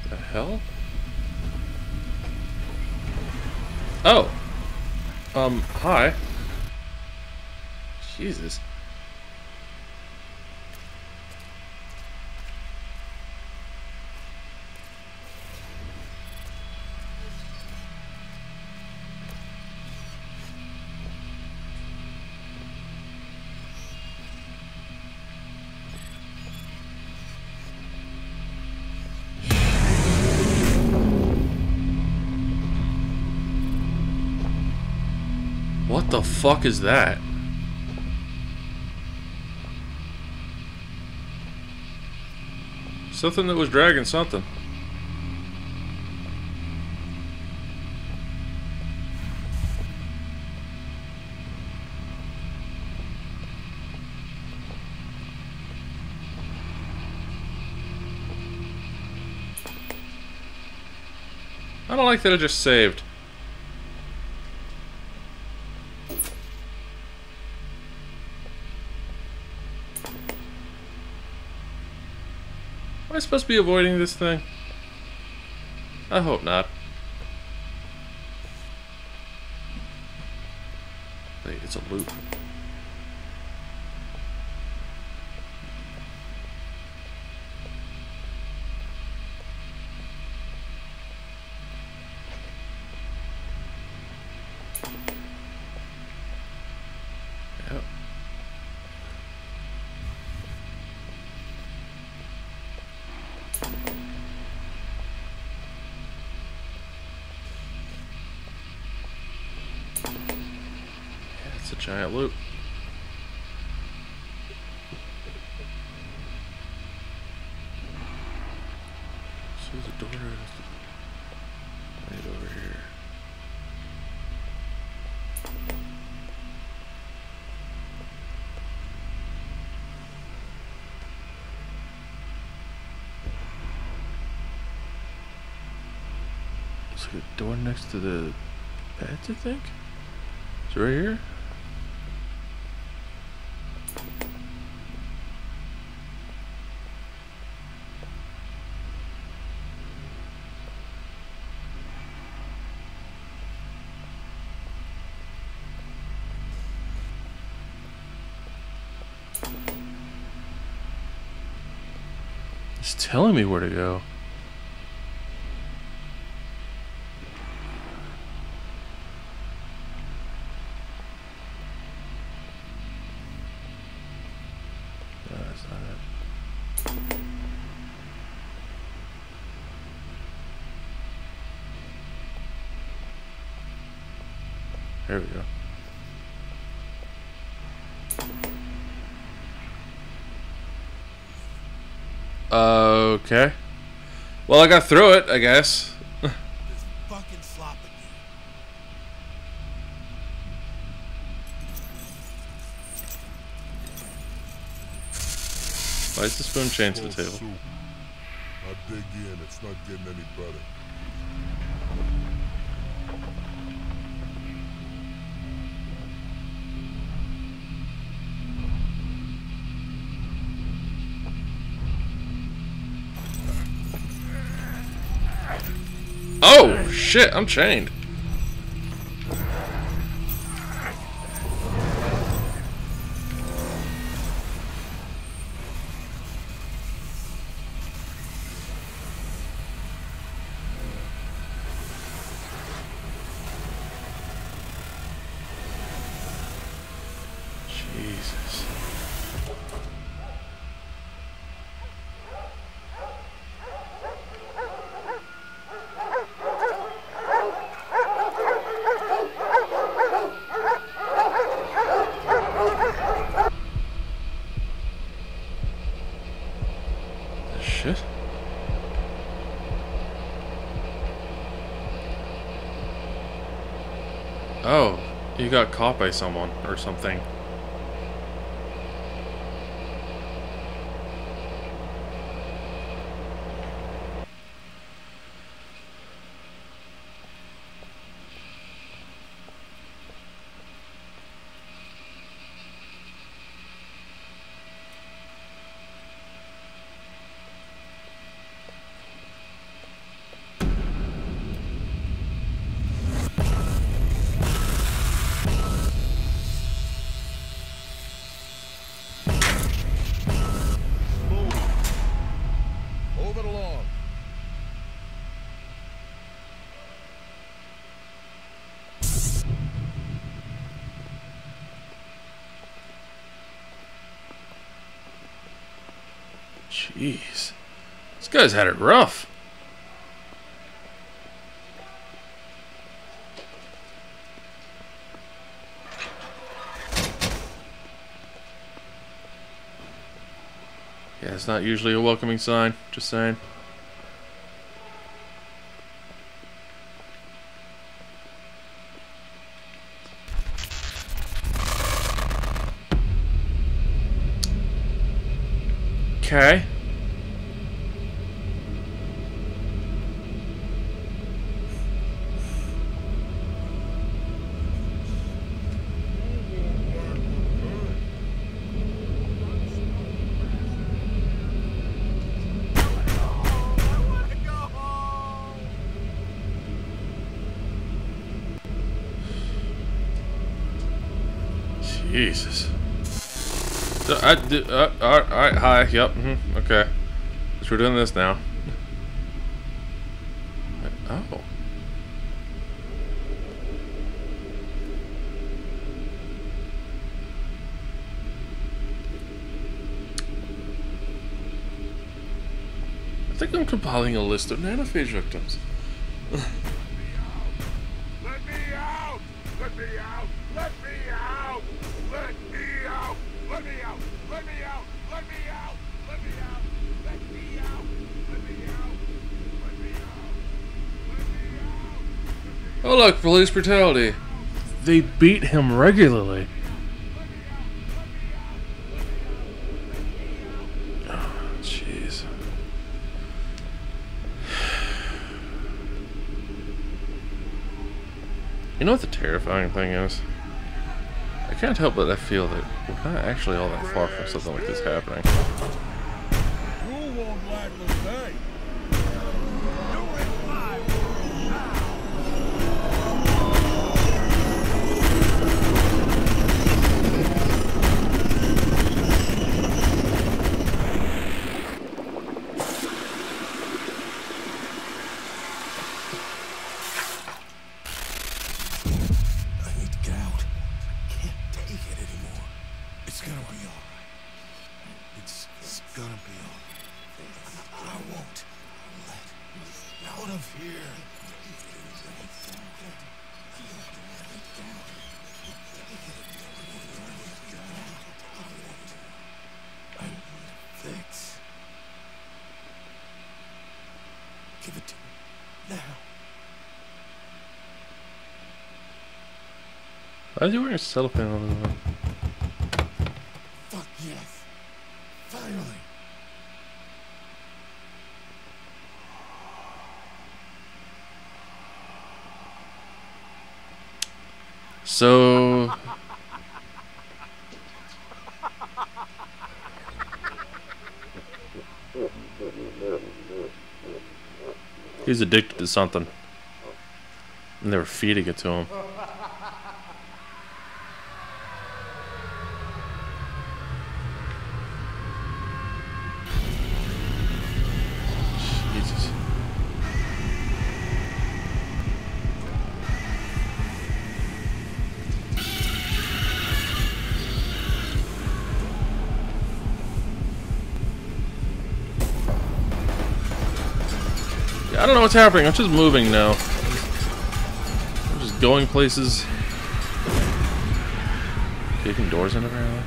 [SPEAKER 1] The hell? Oh. Hi. Jesus. What the fuck is that? Something that was dragging something. I don't like that it just saved. Am I supposed to be avoiding this thing? I hope not. Wait, it's a loop. Yep. It's a giant loop. So the door is right over here. It's like a door next to the beds, I think. It's right here. It's telling me where to go. No, that's not it. There we go. Okay. Well, I got through it, I guess.
[SPEAKER 13] This fucking slop again.
[SPEAKER 1] Why is the spoon chained to the
[SPEAKER 12] Cold
[SPEAKER 1] table?
[SPEAKER 12] soup. I dig in, it's not getting any better.
[SPEAKER 1] Oh, shit, I'm chained. Jesus. Oh, you got caught by someone or something.
[SPEAKER 6] Move it along.
[SPEAKER 1] Jeez. This guy's had it rough. Yeah, it's not usually a welcoming sign, just saying. Okay. Jesus. Alright, hi, yep, okay. So we're doing this now. Oh. I think I'm compiling a list of nanophage victims.
[SPEAKER 12] Let me out! Let me out! Let me out! Let me out! Let me out! Let me out! Let me out! Let me out! Let me out! Let me out! Let me out! Let me out!
[SPEAKER 1] Oh look, police brutality. They beat him regularly. Oh, jeez. You know what the terrifying thing is? I can't help but I feel that we're not actually all that far from something like this happening.
[SPEAKER 6] You won't like the day. Give it to me. Now.
[SPEAKER 1] Why is he wearing a cellophane over the
[SPEAKER 6] Fuck yes. Finally.
[SPEAKER 1] So he's addicted to something. And they were feeding it to him. Jesus. I don't know what's happening. I'm just moving now. I'm just going places. Kicking doors in apparently.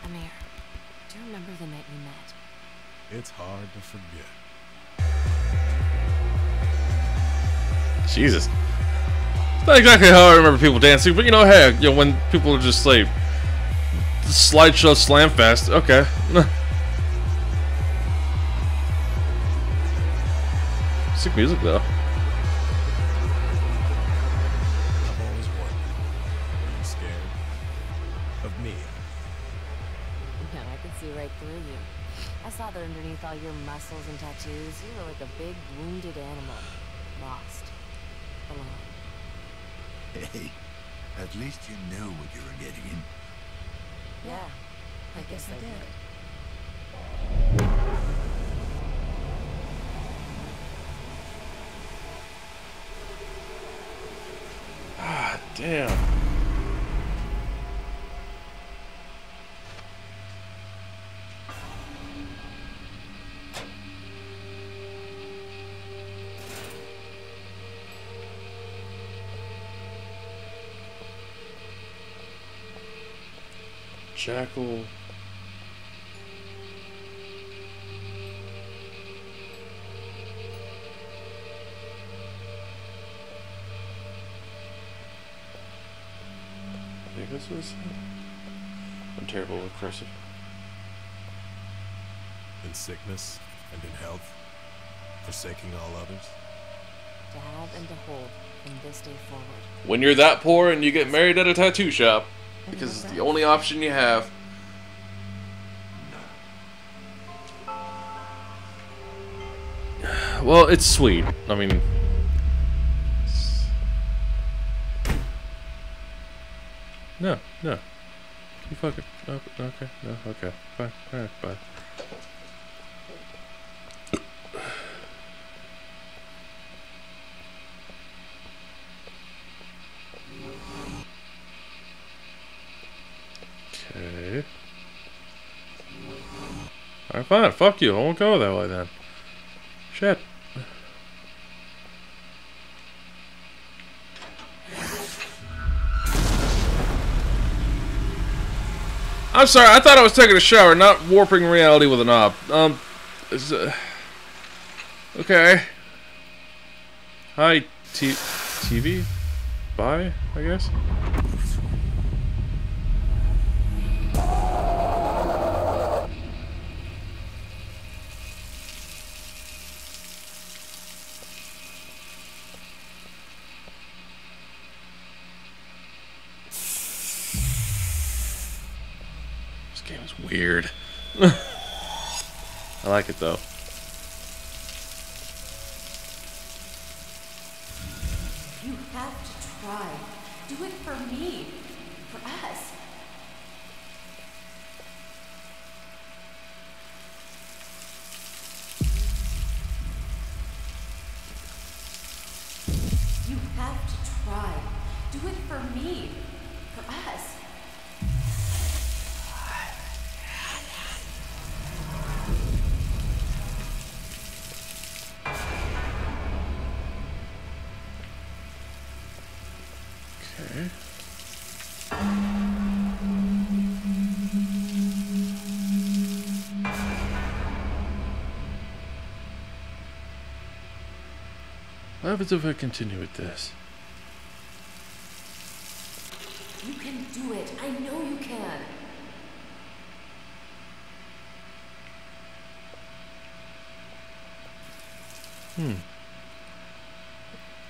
[SPEAKER 14] Amir, do you remember the night we met?
[SPEAKER 6] It's hard to forget.
[SPEAKER 1] Jesus. It's not exactly how I remember people dancing, but you know, hey, you know, when people are just like slideshow slam fest, okay. Sick music though.
[SPEAKER 6] I've always wondered. Are you scared of me?
[SPEAKER 14] No, I can see right through you. I saw that underneath all your muscles and tattoos, you were like a big wounded animal. Lost. Alone.
[SPEAKER 2] Hey, at least you knew what you were getting in.
[SPEAKER 14] Yeah, I guess I did.
[SPEAKER 1] Ah, damn. Jackal. I think this was. I'm terrible with cursive.
[SPEAKER 6] In sickness and in health, forsaking all others.
[SPEAKER 14] To have and to hold from this day forward.
[SPEAKER 1] When you're that poor and you get married at a tattoo shop, because it's the only option you have. Well, it's sweet. I mean, no. You fucking no. Okay, no. Okay, fine. All right, bye. Okay. Alright, fine. Fuck you. I won't go that way then. Shit. I'm sorry. I thought I was taking a shower, not warping reality with a knob. Okay. Hi, TV? Bye, I guess? This game is weird. I like it though.
[SPEAKER 7] You have to try. Do it for me. For us. You have to try. Do it for me. For us.
[SPEAKER 1] Okay. What happens if I continue with this?
[SPEAKER 7] You can do it. I know you can.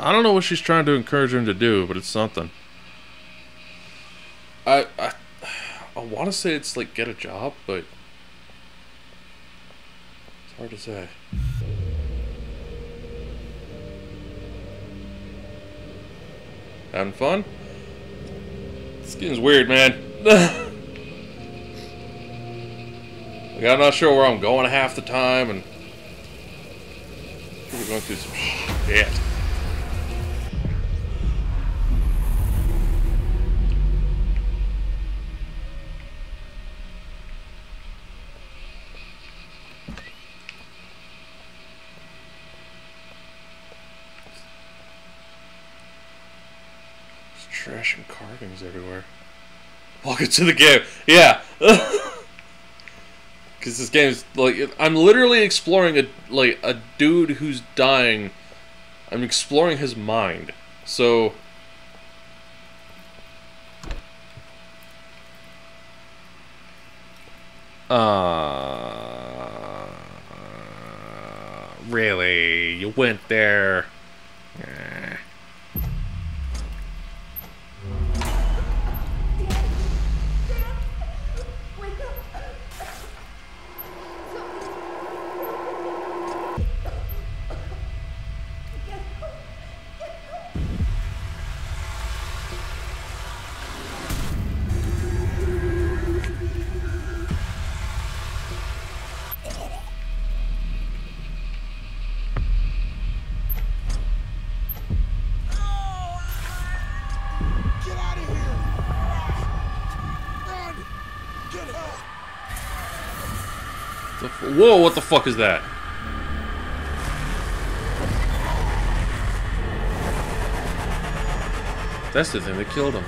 [SPEAKER 1] I don't know what she's trying to encourage him to do, but it's something. I want to say it's like get a job, but it's hard to say. Having fun? This game's weird, man. Like, I'm not sure where I'm going half the time, and we're going through some shit. Trash and carvings everywhere. Welcome to the game. Yeah. Because this game is like, I'm literally exploring a dude who's dying I'm exploring his mind. So... Really? You went there? Whoa, what the fuck is that? That's the thing that killed him.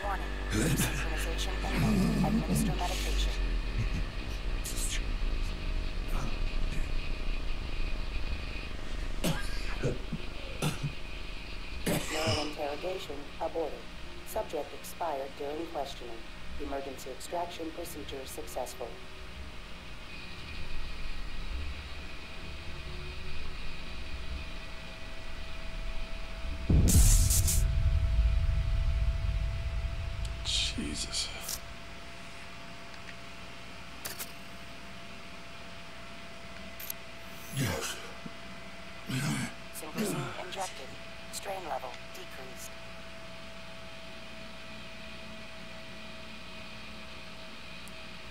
[SPEAKER 7] Warning. Synchronization imminent. Administer medication. Neural interrogation aborted. Subject expired during questioning. Emergency extraction procedure successful.
[SPEAKER 1] Jesus.
[SPEAKER 2] Yes.
[SPEAKER 7] Synchrosine injected. Strain level decreased.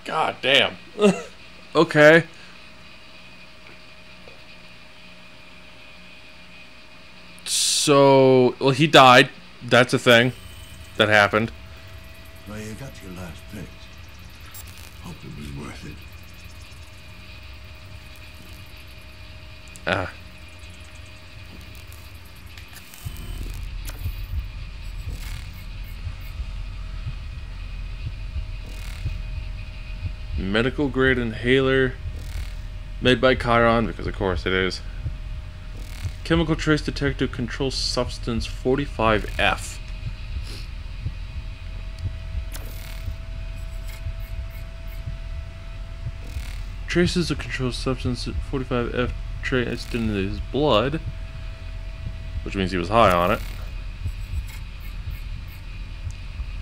[SPEAKER 1] God damn. Okay. So, well, he died. That's a thing that happened.
[SPEAKER 2] Well, you got your last fix. Hope it was worth it.
[SPEAKER 1] Ah. Medical grade inhaler made by Chiron, because of course it is. Chemical trace detector controls substance 45F. Traces of controlled substance 45F traced in his blood, which means he was high on it.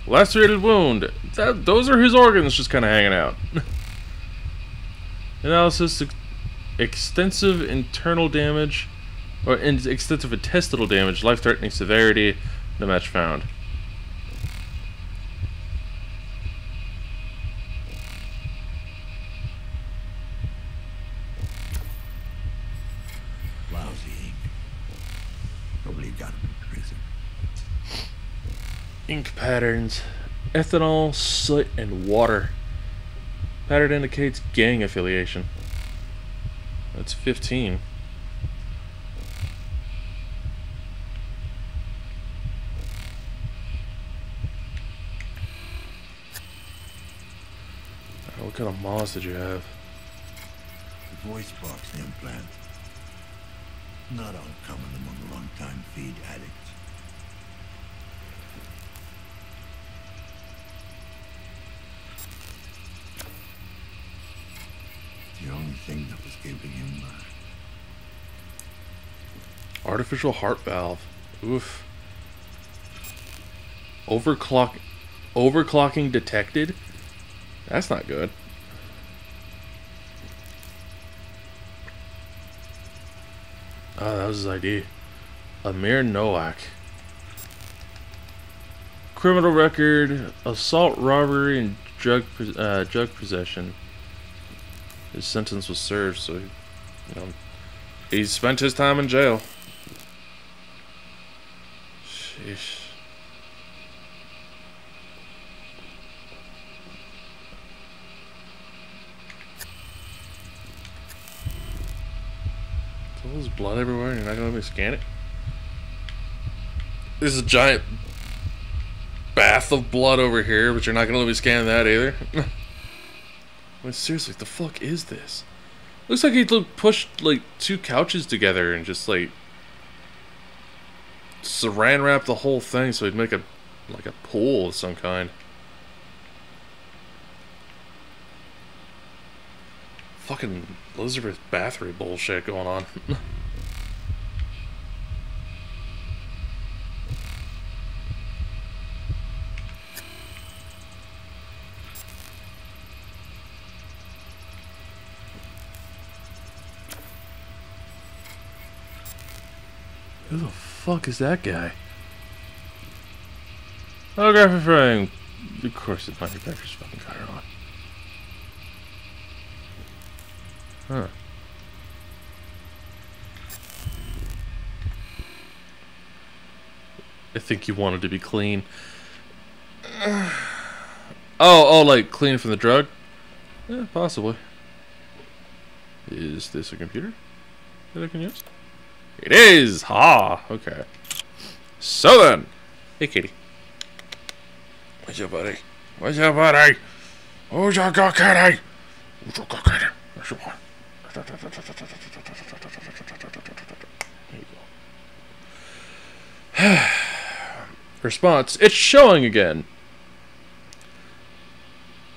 [SPEAKER 1] Lacerated wound. Those are his organs just kind of hanging out. Analysis: extensive internal damage, or extensive intestinal damage, life-threatening severity. No match found.
[SPEAKER 2] Lousy ink. Probably got him in prison.
[SPEAKER 1] Ink patterns. Ethanol, soot, and water. Pattern indicates gang affiliation. That's 15. What kind of moss did you have?
[SPEAKER 2] The voice box implant. Not uncommon among long-time feed addicts. The only thing that was giving him
[SPEAKER 1] Artificial heart valve. Oof. Overclocking detected? That's not good. Oh, that was his ID. Amir Nowak. Criminal record: assault, robbery, and drug possession. His sentence was served, so he spent his time in jail. Sheesh. There's blood everywhere and you're not gonna let me scan it? There's a giant bath of blood over here, but you're not gonna let me scan that either? I mean, seriously, what the fuck is this? Looks like he pushed like 2 couches together and just like saran wrapped the whole thing so he'd make a pool of some kind. Fucking Elizabeth Bathory bullshit going on. Who the fuck is that guy? Holographic frame. Of course, it manufactures fucking Chiron. Huh. I think you wanted to be clean. Oh, like clean from the drug? Yeah, possibly. Is this a computer that I can use? It is! Ha! Okay. So then! Hey, Katie. What's up, buddy? What's up, buddy? Who's your girl, Katie? Who's your girl, Katie? What's your boy? There you go. Response. It's showing again.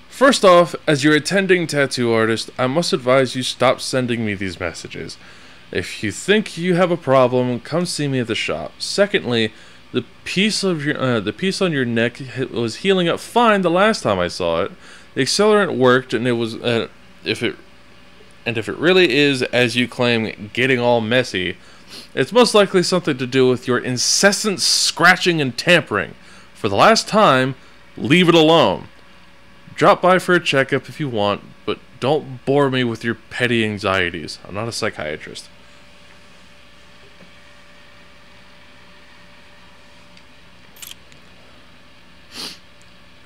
[SPEAKER 1] First off, as your attending tattoo artist, I must advise you stop sending me these messages. If you think you have a problem, come see me at the shop. Secondly, the piece on your neck was healing up fine the last time I saw it. The accelerant worked, and it was if it really is as you claim, getting all messy, it's most likely something to do with your incessant scratching and tampering. For the last time, leave it alone. Drop by for a checkup if you want, but don't bore me with your petty anxieties. I'm not a psychiatrist.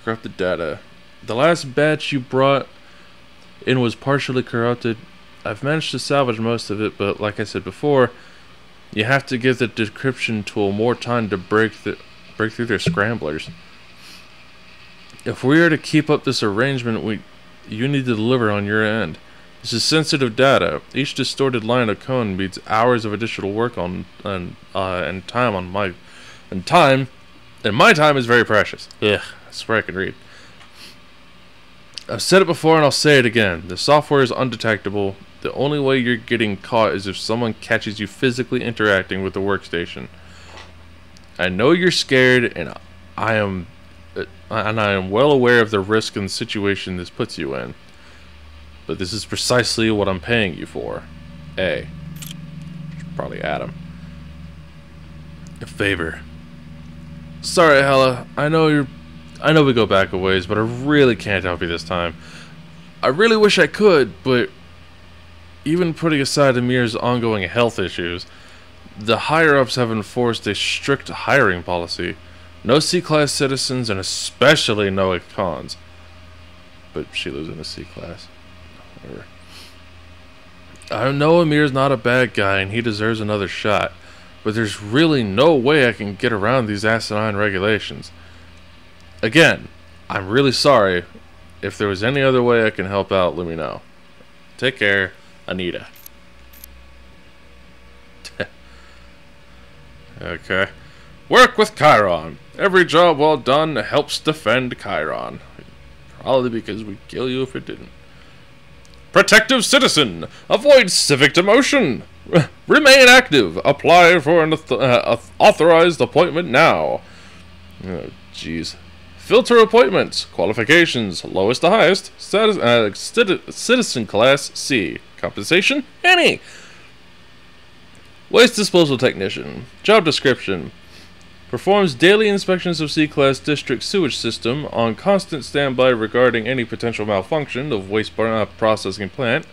[SPEAKER 1] Corrupted data. The last batch you brought in was partially corrupted. I've managed to salvage most of it, but like I said before, you have to give the decryption tool more time to break through their scramblers. If we are to keep up this arrangement, you need to deliver on your end. This is sensitive data. Each distorted line of code needs hours of additional work and time on my time is very precious. Ugh, I swear I can read. I've said it before and I'll say it again. The software is undetectable. The only way you're getting caught is if someone catches you physically interacting with the workstation. I know you're scared, and I am well aware of the risk and situation this puts you in. But this is precisely what I'm paying you for. A. Probably Adam. A favor. Sorry, Hella. I know we go back a ways, but I really can't help you this time. I really wish I could, but even putting aside Amir's ongoing health issues, the higher-ups have enforced a strict hiring policy. No C-class citizens, and especially no cons. But she lives in a C-class. Whatever. I know Amir's not a bad guy, and he deserves another shot. But there's really no way I can get around these asinine regulations. Again, I'm really sorry. If there was any other way I can help out, let me know. Take care, Anita. Okay. Work with Chiron. Every job well done helps defend Chiron. Probably because we'd kill you if it didn't. Protective citizen. Avoid civic demotion. Remain active. Apply for an authorized appointment now. Oh, jeez. Filter appointments. Qualifications. Lowest to highest. Citizen class C. Compensation? Any. Waste disposal technician. Job description. Performs daily inspections of C-Class district sewage system on constant standby regarding any potential malfunction of waste processing plant.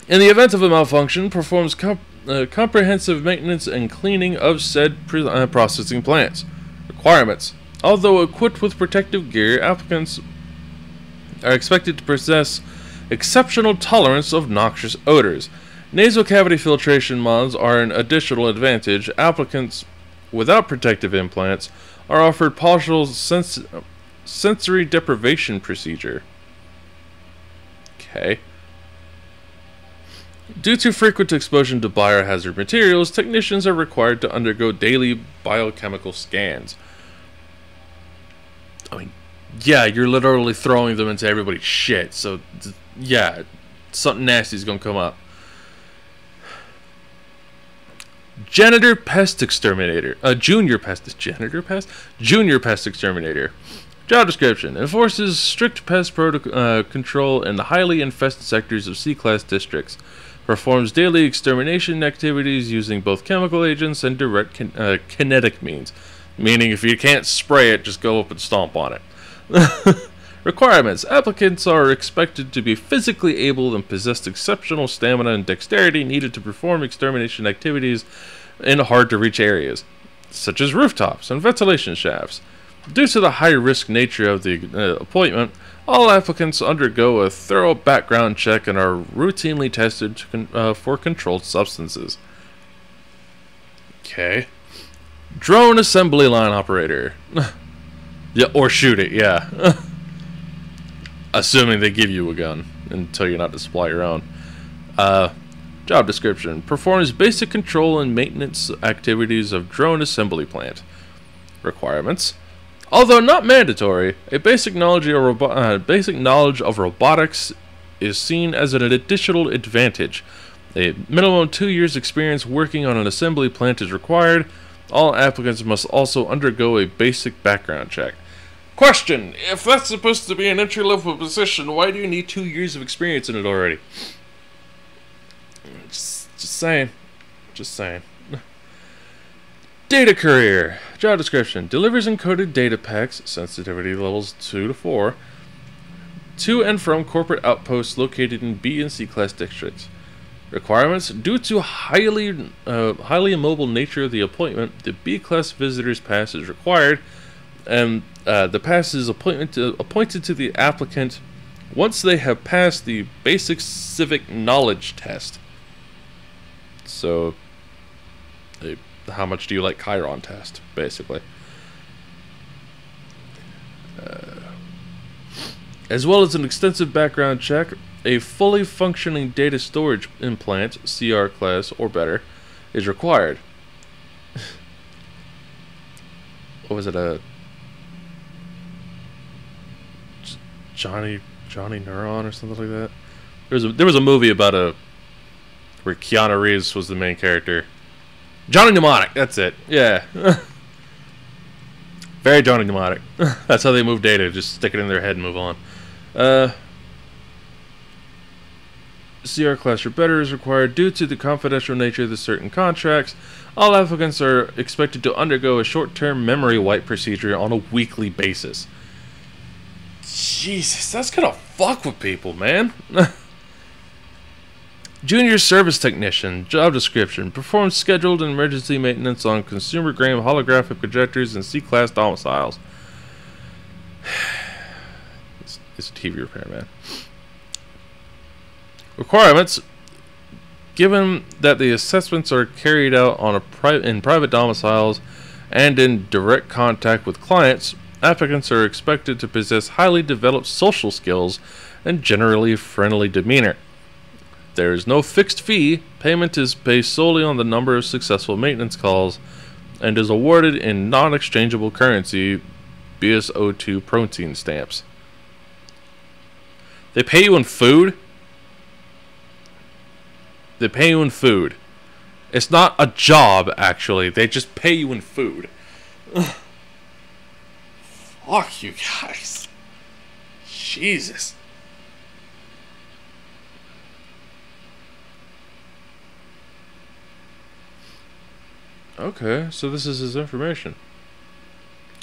[SPEAKER 1] In the event of a malfunction, performs comprehensive maintenance and cleaning of said processing plants. Requirements. Although equipped with protective gear, applicants are expected to possess exceptional tolerance of noxious odors. Nasal cavity filtration mods are an additional advantage. Applicants without protective implants are offered partial sensory deprivation procedure. Okay. Due to frequent exposure to biohazard materials, technicians are required to undergo daily biochemical scans. I mean, yeah, you're literally throwing them into everybody's shit, so yeah, something nasty is gonna come up. Junior pest exterminator. Junior pest exterminator. Job description: enforces strict pest control in the highly infested sectors of C-class districts. Performs daily extermination activities using both chemical agents and direct kinetic means. Meaning, if you can't spray it, just go up and stomp on it. Requirements: applicants are expected to be physically able and possess exceptional stamina and dexterity needed to perform extermination activities in hard-to-reach areas, such as rooftops and ventilation shafts. Due to the high-risk nature of the appointment, all applicants undergo a thorough background check and are routinely tested for controlled substances. Okay. Drone assembly line operator. Yeah, or shoot it, yeah. Assuming they give you a gun until you're not to supply your own. Job description: performs basic control and maintenance activities of drone assembly plant. Requirements: although not mandatory, a basic knowledge of robotics is seen as an additional advantage. A minimum 2 years experience working on an assembly plant is required. All applicants must also undergo a basic background check. Question: if that's supposed to be an entry-level position, why do you need 2 years of experience in it already? Just saying. Just saying. Data courier. Job description: delivers encoded data packs, sensitivity levels 2 to 4, to and from corporate outposts located in B and C class districts. Requirements: due to highly immobile nature of the appointment, the B class visitor's pass is required, and the pass is appointed to the applicant once they have passed the basic civic knowledge test. So, how much do you like Chiron test, basically. As well as an extensive background check, a fully functioning data storage implant, CR class or better, is required. What was it, Johnny Neuron or something like that? There was a movie about where Keanu Reeves was the main character. Johnny Mnemonic, that's it. Yeah. Very Johnny Mnemonic. That's how they move data. Just stick it in their head and move on. CR class or better is required due to the confidential nature of the certain contracts. All applicants are expected to undergo a short-term memory wipe procedure on a weekly basis. Jesus, that's gonna fuck with people, man. Junior service technician. Job description: performs scheduled and emergency maintenance on consumer-grade holographic projectors and C-class domiciles. It's a TV repairman. Requirements: given that the assessments are carried out on in private domiciles and in direct contact with clients, applicants are expected to possess highly developed social skills and generally friendly demeanor. There is no fixed fee. Payment is based solely on the number of successful maintenance calls and is awarded in non-exchangeable currency, BSO2 protein stamps. They pay you in food? They pay you in food. It's not a job, actually. They just pay you in food. Ugh. Fuck you guys. Jesus. Okay, so this is his information.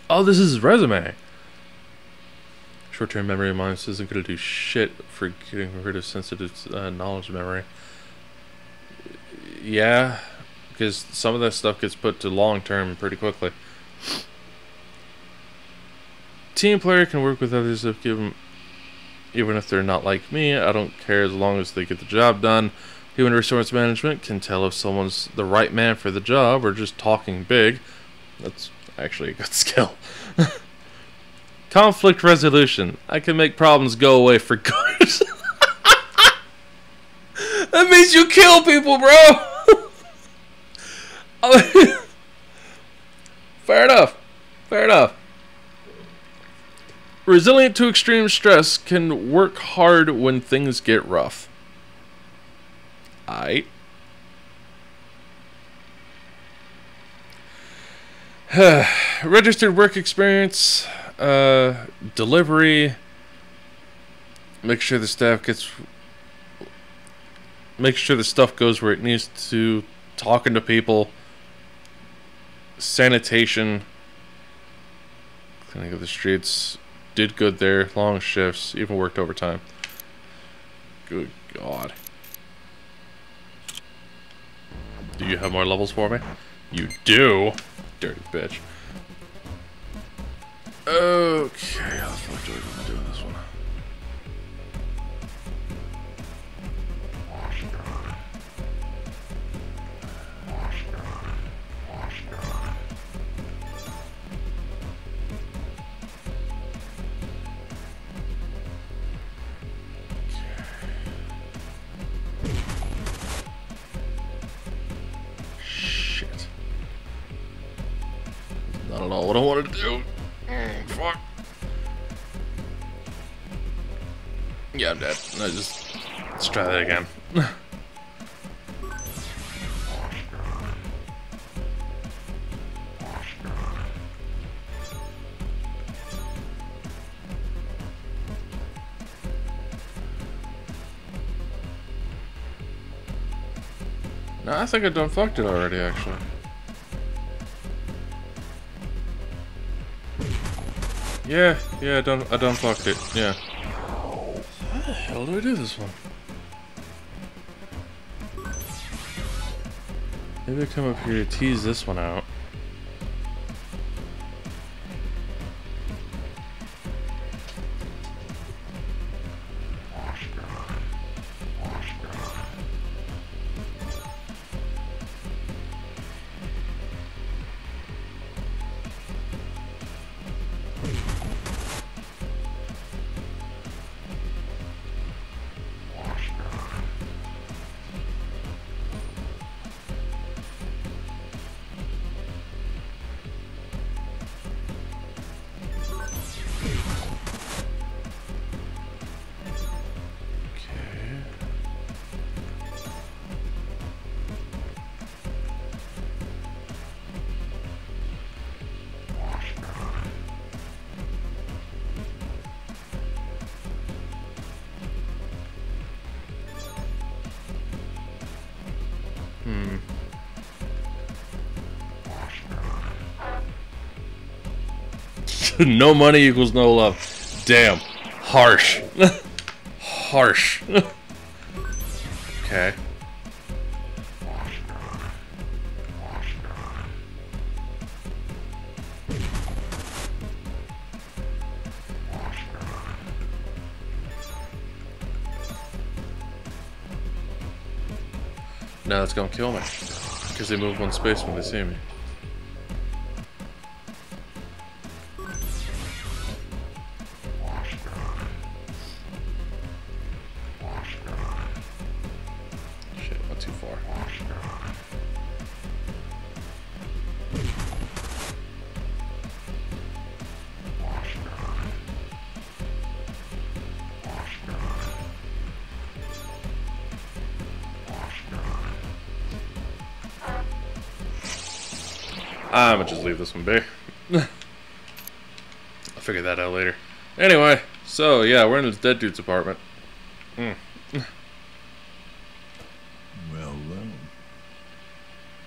[SPEAKER 1] Oh, this is his resume. Short-term memory minus isn't going to do shit for getting rid of sensitive knowledge memory. Yeah, because some of that stuff gets put to long-term pretty quickly. Team player can work with others if given, even if they're not like me. I don't care as long as they get the job done. Human resource management can tell if someone's the right man for the job or just talking big. That's actually a good skill. Conflict resolution. I can make problems go away for good. That means you kill people, bro. Fair enough. Fair enough. Resilient to extreme stress, can work hard when things get rough. Aight. Registered work experience, delivery. Make sure the staff gets. Make sure the stuff goes where it needs to. Talking to people. Sanitation. Cleaning of the streets. Did good there. Long shifts. Even worked overtime. Good God. Do you have more levels for me? You do? Dirty bitch. Okay, how the fuck do I do this one? Shit. Not at all what I wanted to do. Fuck. Yeah, I'm dead. Let's try that again. No, I think I done fucked it already, actually. Yeah, I done fucked it, yeah. How the hell do I do this one? Maybe I come up here to tease this one out. No money equals no love. Damn. Harsh. Harsh. Okay. Now it's gonna kill me. Because they move one space when they see me. I'm gonna just leave this one be. I'll figure that out later. Anyway, so yeah, we're in this dead dude's apartment.
[SPEAKER 2] Well,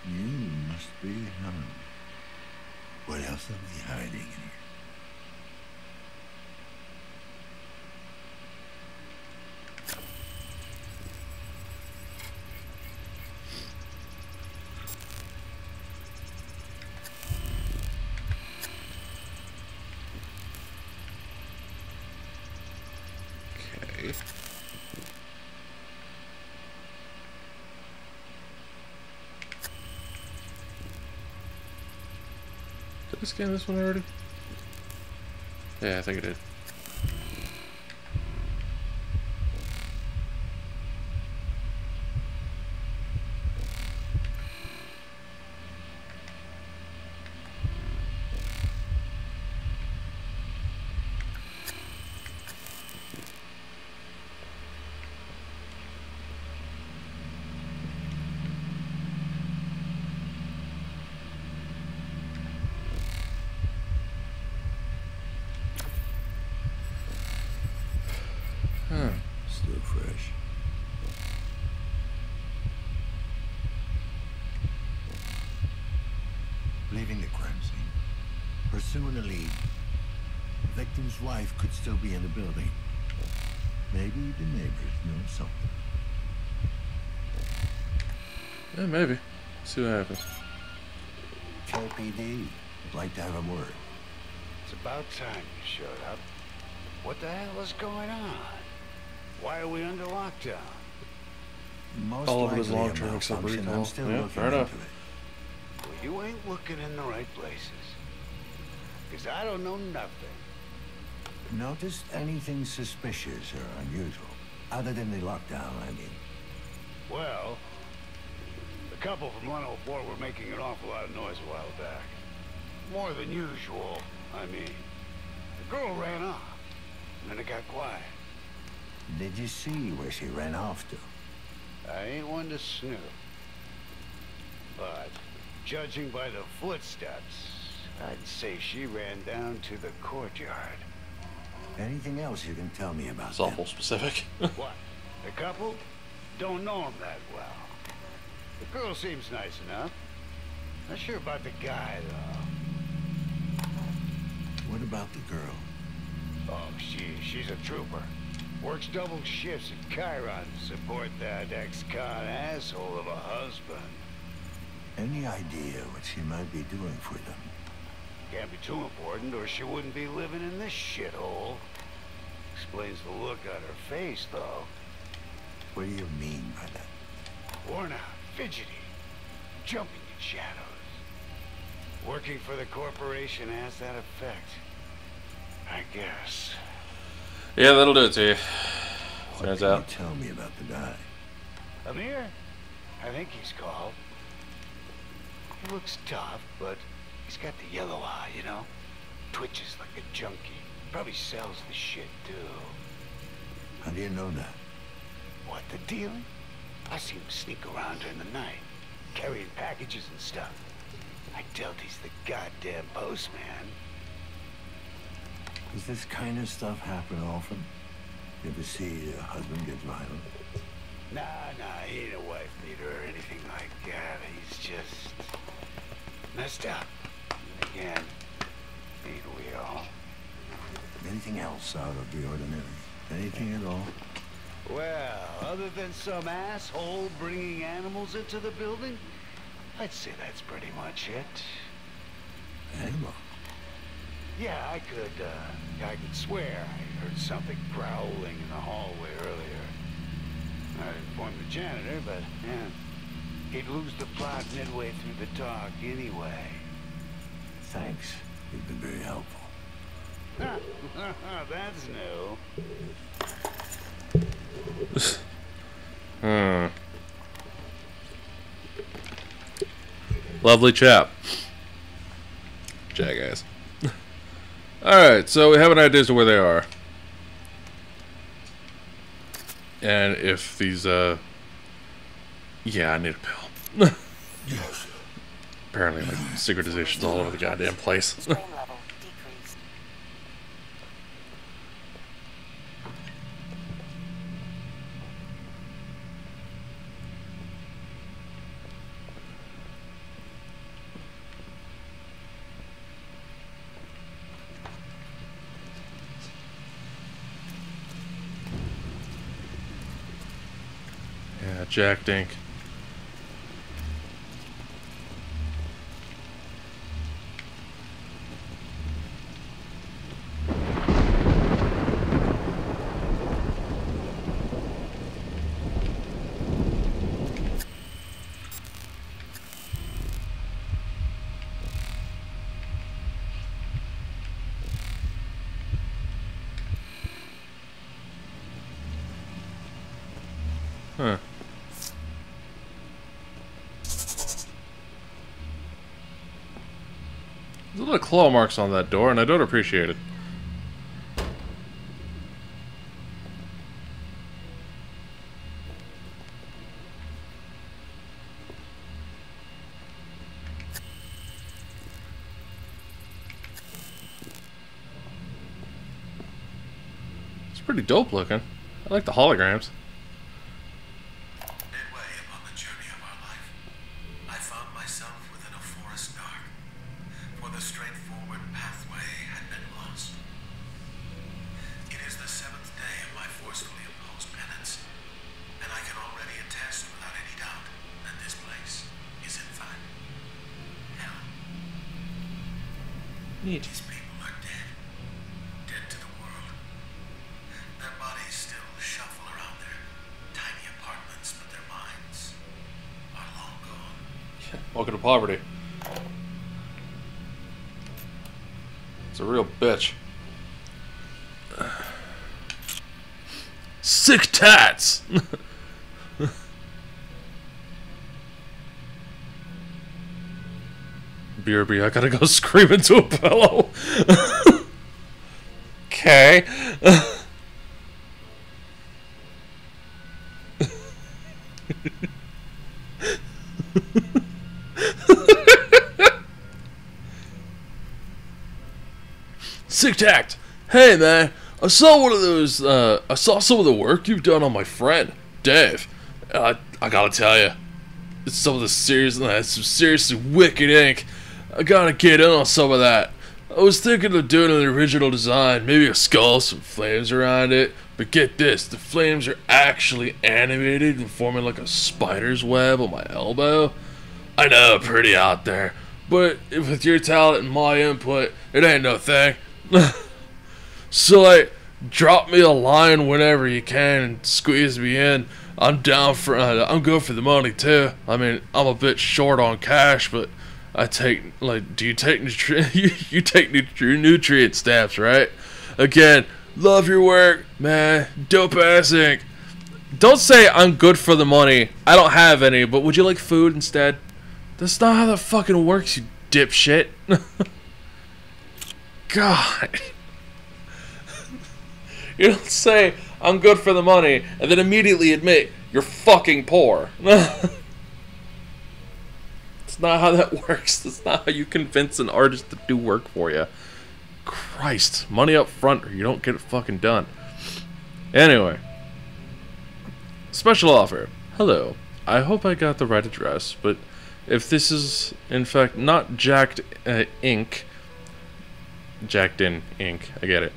[SPEAKER 2] you must be home. What else are we hiding in here?
[SPEAKER 1] Did I scan this one already? Yeah, I think I did.
[SPEAKER 2] leaving the crime scene, pursuing a lead. The victim's wife could still be in the building. Maybe the neighbors know something.
[SPEAKER 1] Yeah, maybe. See what happens.
[SPEAKER 2] KPD would like to have a word.
[SPEAKER 15] It's about time you showed up. What the hell is going on? Why are we under lockdown?
[SPEAKER 2] Most
[SPEAKER 1] All of it is
[SPEAKER 2] likely a
[SPEAKER 1] long-term except
[SPEAKER 2] malfunction.
[SPEAKER 1] recall.
[SPEAKER 2] I'm still
[SPEAKER 1] Yeah,
[SPEAKER 2] looking
[SPEAKER 1] fair enough.
[SPEAKER 2] into it.
[SPEAKER 15] Well, you ain't looking in the right places. Because I don't know nothing.
[SPEAKER 2] Noticed anything suspicious or unusual? Other than the lockdown, I mean.
[SPEAKER 15] Well, the couple from 104 were making an awful lot of noise a while back. More than usual, I mean. The girl ran off, and then it got quiet.
[SPEAKER 2] Did you see where she ran off to?
[SPEAKER 15] I ain't one to snoop. But, judging by the footsteps, I'd say she ran down to the courtyard.
[SPEAKER 2] Anything else you can tell me about
[SPEAKER 1] It's
[SPEAKER 2] them?
[SPEAKER 1] awful specific.
[SPEAKER 15] What? The couple? Don't know them that well. The girl seems nice enough. Not sure about the guy, though.
[SPEAKER 2] What about the girl?
[SPEAKER 15] Oh, she's a trooper. Works double shifts at Chiron to support that ex-con asshole of a husband.
[SPEAKER 2] Any idea what she might be doing for them?
[SPEAKER 15] Can't be too important, or she wouldn't be living in this shithole. Explains the look on her face, though.
[SPEAKER 2] What do you mean by that?
[SPEAKER 15] Worn out, fidgety, jumping in shadows. Working for the corporation has that effect, I guess.
[SPEAKER 1] Yeah, that'll do it to you. Turns
[SPEAKER 2] What
[SPEAKER 1] out.
[SPEAKER 2] can you tell me about the guy?
[SPEAKER 15] Amir? I think he's called. He looks tough, but he's got the yellow eye, you know? Twitches like a junkie. Probably sells the shit, too.
[SPEAKER 2] How do you know that?
[SPEAKER 15] What, the dealing? I see him sneak around during the night, carrying packages and stuff. I doubt he's the goddamn postman.
[SPEAKER 2] Does this kind of stuff happen often? You ever see a husband get violent?
[SPEAKER 15] Nah, he ain't a wife beater or anything like that. He's just messed up. And again, ain't we all?
[SPEAKER 2] Anything else out of the ordinary? Anything at all?
[SPEAKER 15] Well, other than some asshole bringing animals into the building, I'd say that's pretty much it.
[SPEAKER 2] Animal?
[SPEAKER 15] Yeah, I could swear I heard something growling in the hallway earlier. I informed the janitor, but, yeah, he'd lose the plot midway through the talk anyway.
[SPEAKER 2] Thanks. You've been very helpful.
[SPEAKER 15] That's new.
[SPEAKER 1] Lovely chap. Jackass. Alright, so we have an idea as to where they are. And if these, yeah, I need a pill.
[SPEAKER 2] Yes.
[SPEAKER 1] Apparently, like, securitization's all over the goddamn place.
[SPEAKER 5] Strain level decreased.
[SPEAKER 1] Yeah, Jack Dink. Huh. There's a lot of claw marks on that door, and I don't appreciate it. It's pretty dope looking. I like the holograms.
[SPEAKER 2] Midway upon the journey of our life, I found myself within a forest dark,
[SPEAKER 16] for the straightforward pathway had been lost. It is the 7th day of my forcefully imposed penance, and I can already attest without any doubt that this place is in fact hell.
[SPEAKER 1] Neat.
[SPEAKER 16] These people are dead. Dead to the world. Their bodies still shuffle around their tiny apartments, but their minds are long gone.
[SPEAKER 1] Welcome to poverty. It's a real bitch. Sick tats! BRB, I gotta go scream into a pillow. Okay. Sick tact. Hey man, I saw one of those. I saw some of the work you've done on my friend Dave. I gotta tell you, it's some of the some seriously wicked ink. I gotta get in on some of that. I was thinking of doing an original design, maybe a skull, some flames around it. But get this, the flames are actually animated and forming like a spider's web on my elbow. I know, pretty out there, but with your talent and my input, it ain't no thing. So like, drop me a line whenever you can and squeeze me in. I'm down for, I'm good for the money too. I mean, I'm a bit short on cash, but I take, like, do you take you take nutrient stamps, right? Again, love your work, man. Dope ass ink. Don't say I'm good for the money. I don't have any, but would you like food instead? That's not how that fucking works, you dipshit. God. You don't say I'm good for the money and then immediately admit you're fucking poor. That's not how that works. That's not how you convince an artist to do work for you. Christ, money up front or you don't get it fucking done. Anyway, special offer. Hello, I hope I got the right address, but if this is in fact not jacked ink, jacked in ink, I get it,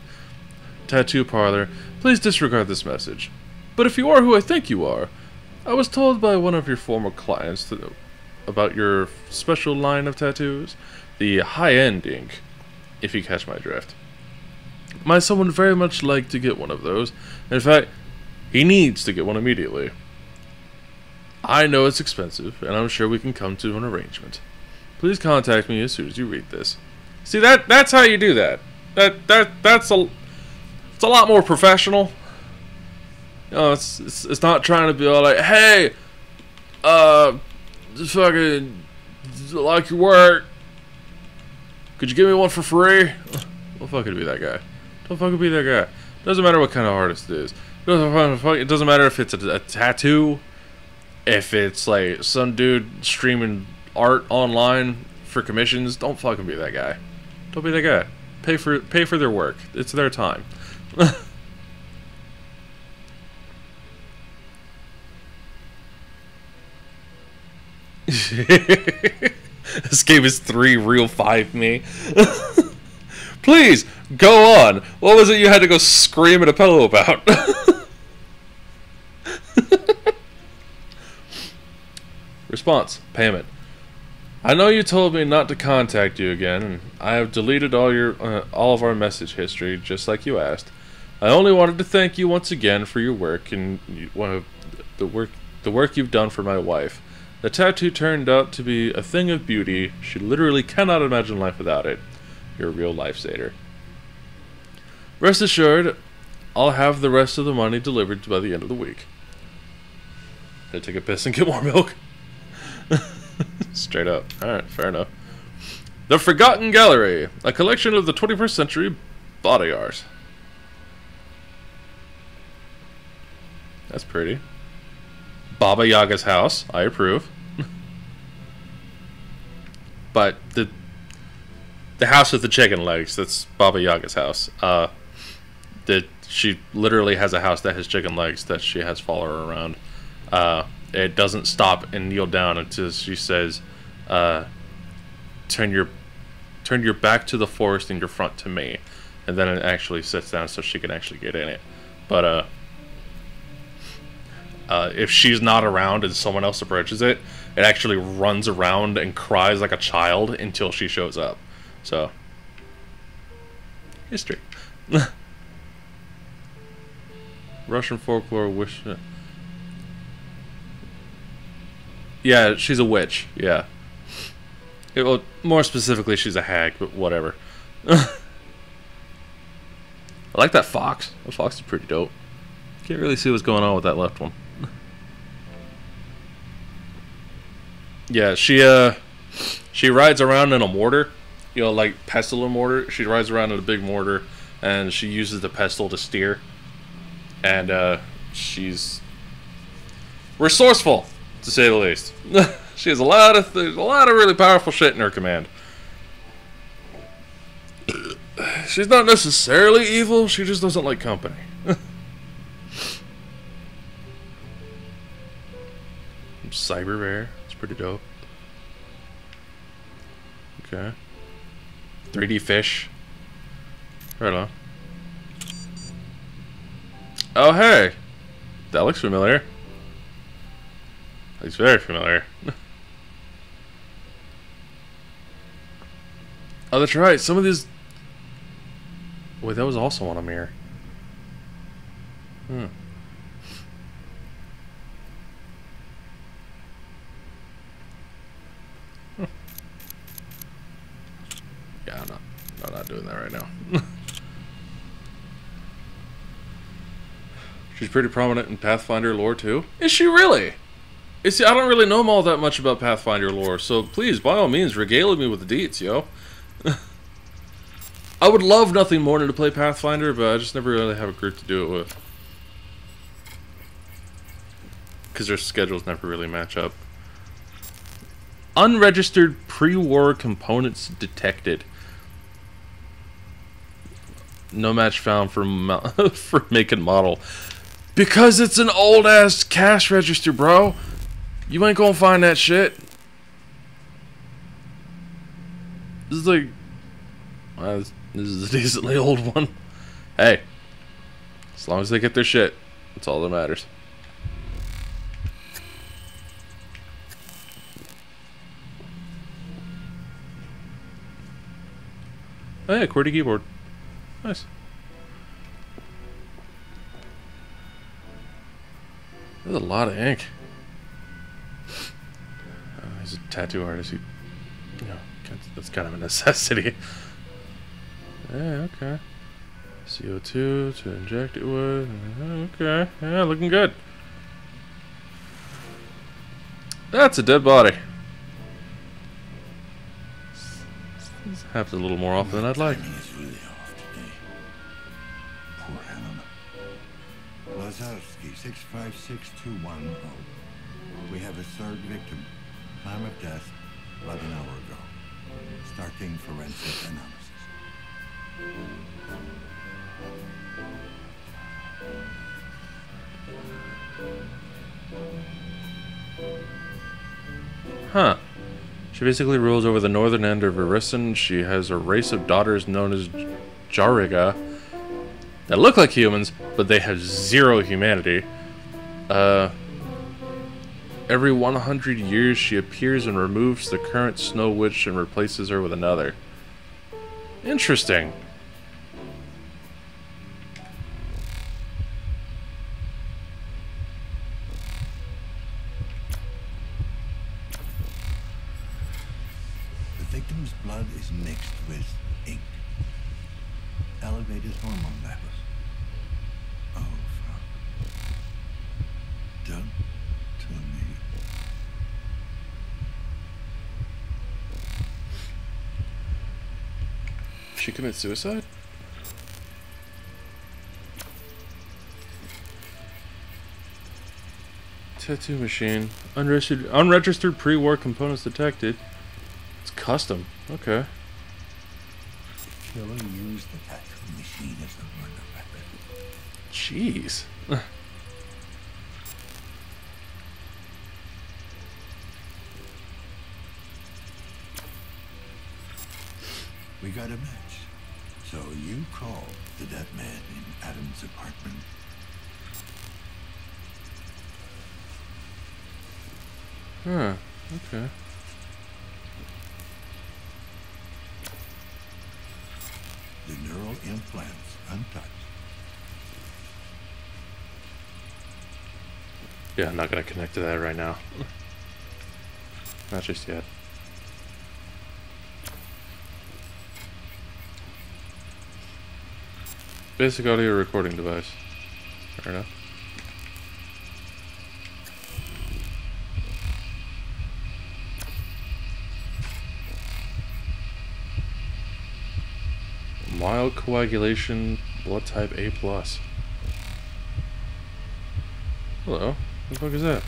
[SPEAKER 1] tattoo parlor, please disregard this message. But if you are who I think you are, I was told by one of your former clients about your special line of tattoos, the high-end ink, if you catch my drift. My son would very much like to get one of those. In fact, he needs to get one immediately. I know it's expensive, and I'm sure we can come to an arrangement. Please contact me as soon as you read this. See, that's how you do that. It's a lot more professional. You know, it's not trying to be all like, hey, just fucking like your work. Could you give me one for free? Don't fucking be that guy. Don't fucking be that guy. Doesn't matter what kind of artist it is. It doesn't matter if it's a tattoo, if it's like some dude streaming art online for commissions. Don't fucking be that guy. Don't be that guy. Pay for their work. It's their time. This game is 3 real 5 me. Please go on. What was it you had to go scream at a pillow about? Response. Payment. I know you told me not to contact you again, and I have deleted all of our message history, just like you asked. I only wanted to thank you once again for your work and the work you've done for my wife. The tattoo turned out to be a thing of beauty. She literally cannot imagine life without it. You're a real lifesaver. Rest assured, I'll have the rest of the money delivered by the end of the week. Did I take a piss and get more milk? Straight up. Alright, fair enough. The Forgotten Gallery, a collection of the 21st century body art. That's pretty. Baba Yaga's house, I approve. But the house with the chicken legs, that's Baba Yaga's house. She literally has a house that has chicken legs that she has follow her around. It doesn't stop and kneel down until she says, turn your turn your back to the forest and your front to me. And then it actually sits down so she can actually get in it. But, if she's not around and someone else approaches it, it actually runs around and cries like a child until she shows up. So, history. Russian folklore wish. Yeah, she's a witch. Yeah. Well, more specifically, she's a hag, but whatever. I like that fox. That fox is pretty dope. Can't really see what's going on with that left one. Yeah, she rides around in a mortar, you know, like pestle and mortar. She rides around in a big mortar, and she uses the pestle to steer. And she's resourceful, to say the least. She has a lot of really powerful shit in her command. She's not necessarily evil. She just doesn't like company. Cyber bear. It's pretty dope. Okay. 3D fish. Right on. Oh, hey. That looks familiar. Looks very familiar. Oh, that's right. Some of these... Wait, that was also on a mirror. Hmm. Yeah, I'm not doing that right now. She's pretty prominent in Pathfinder lore too. Is she really? See, I don't really know all that much about Pathfinder lore, so please, by all means, regale me with the deets, yo. I would love nothing more than to play Pathfinder, but I just never really have a group to do it with. Because their schedules never really match up. Unregistered pre-war components detected. No match found for for make and model. Because it's an old-ass cash register, bro. You ain't gonna find that shit. This is like... this is a decently old one. Hey. As long as they get their shit. That's all that matters. Oh yeah, QWERTY keyboard. Nice. There's a lot of ink. He's a tattoo artist. He, you know, that's kind of a necessity. Yeah, okay. CO2 to inject it with. Okay, yeah, looking good. That's a dead body. This happens a little more often than I'd like.
[SPEAKER 2] Is really off today. Poor Helen. Lazarski, 656210. We have a third victim. Time of death, about an hour ago. Starting forensic analysis.
[SPEAKER 1] Huh. She basically rules over the northern end of Erisson. She has a race of daughters known as Jariga that look like humans, but they have zero humanity. Every 100 years she appears and removes the current Snow Witch and replaces her with another. Interesting.
[SPEAKER 2] The victim's blood is mixed with ink. Elevated hormone levels. Oh, fuck. Don't tell me.
[SPEAKER 1] She commit suicide? Tattoo machine. Unregistered pre-war components detected. It's custom. Okay.
[SPEAKER 2] The killer used the tattoo machine as a murder weapon.
[SPEAKER 1] Jeez.
[SPEAKER 2] We got a match. So you called to that man in Adam's apartment.
[SPEAKER 1] Huh, okay.
[SPEAKER 2] The neural implants untouched.
[SPEAKER 1] Yeah, I'm not gonna connect to that right now. Not just yet. Basic audio recording device. Fair enough. Mild coagulation, blood type A+. Hello. What the fuck is that?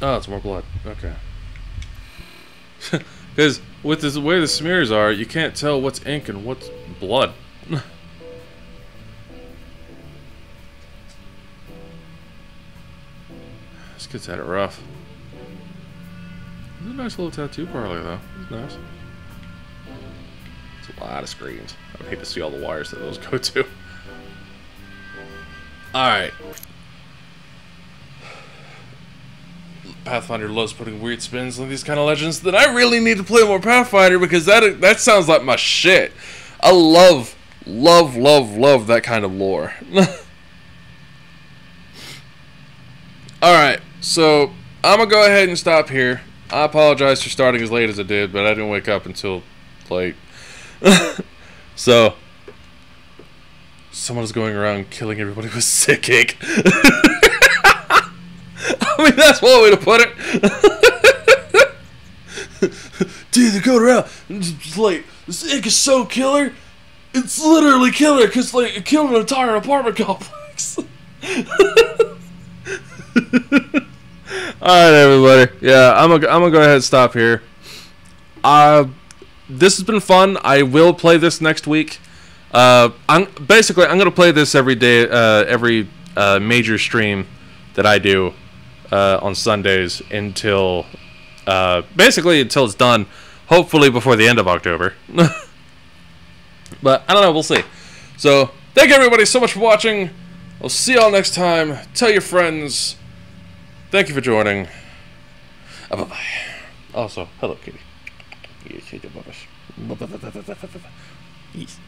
[SPEAKER 1] Oh, it's more blood. Okay. Because with the way the smears are, you can't tell what's ink and what's blood. This kid's had it rough. It's a nice little tattoo parlor, though. It's nice. It's a lot of screens. I would hate to see all the wires that those go to. Alright. Pathfinder loves putting weird spins on these kind of legends. Then I really need to play more Pathfinder because that sounds like my shit. I love that kind of lore. Alright, so I'm gonna go ahead and stop here. I apologize for starting as late as I did, but I didn't wake up until late. So, someone's going around killing everybody with sick. I mean, that's one way to put it. Dude, they're going around. It's like, this ink is so killer. It's literally killer because, like, it killed an entire apartment complex. Alright, everybody. Yeah, I'm gonna go ahead and stop here. This has been fun. I will play this next week. I'm gonna play this every day, every major stream that I do on Sundays until basically until it's done. Hopefully before the end of October. But I don't know. We'll see. So thank you everybody so much for watching. I'll see y'all next time. Tell your friends. Thank you for joining. Bye bye. Also, hello, kitty. Yes.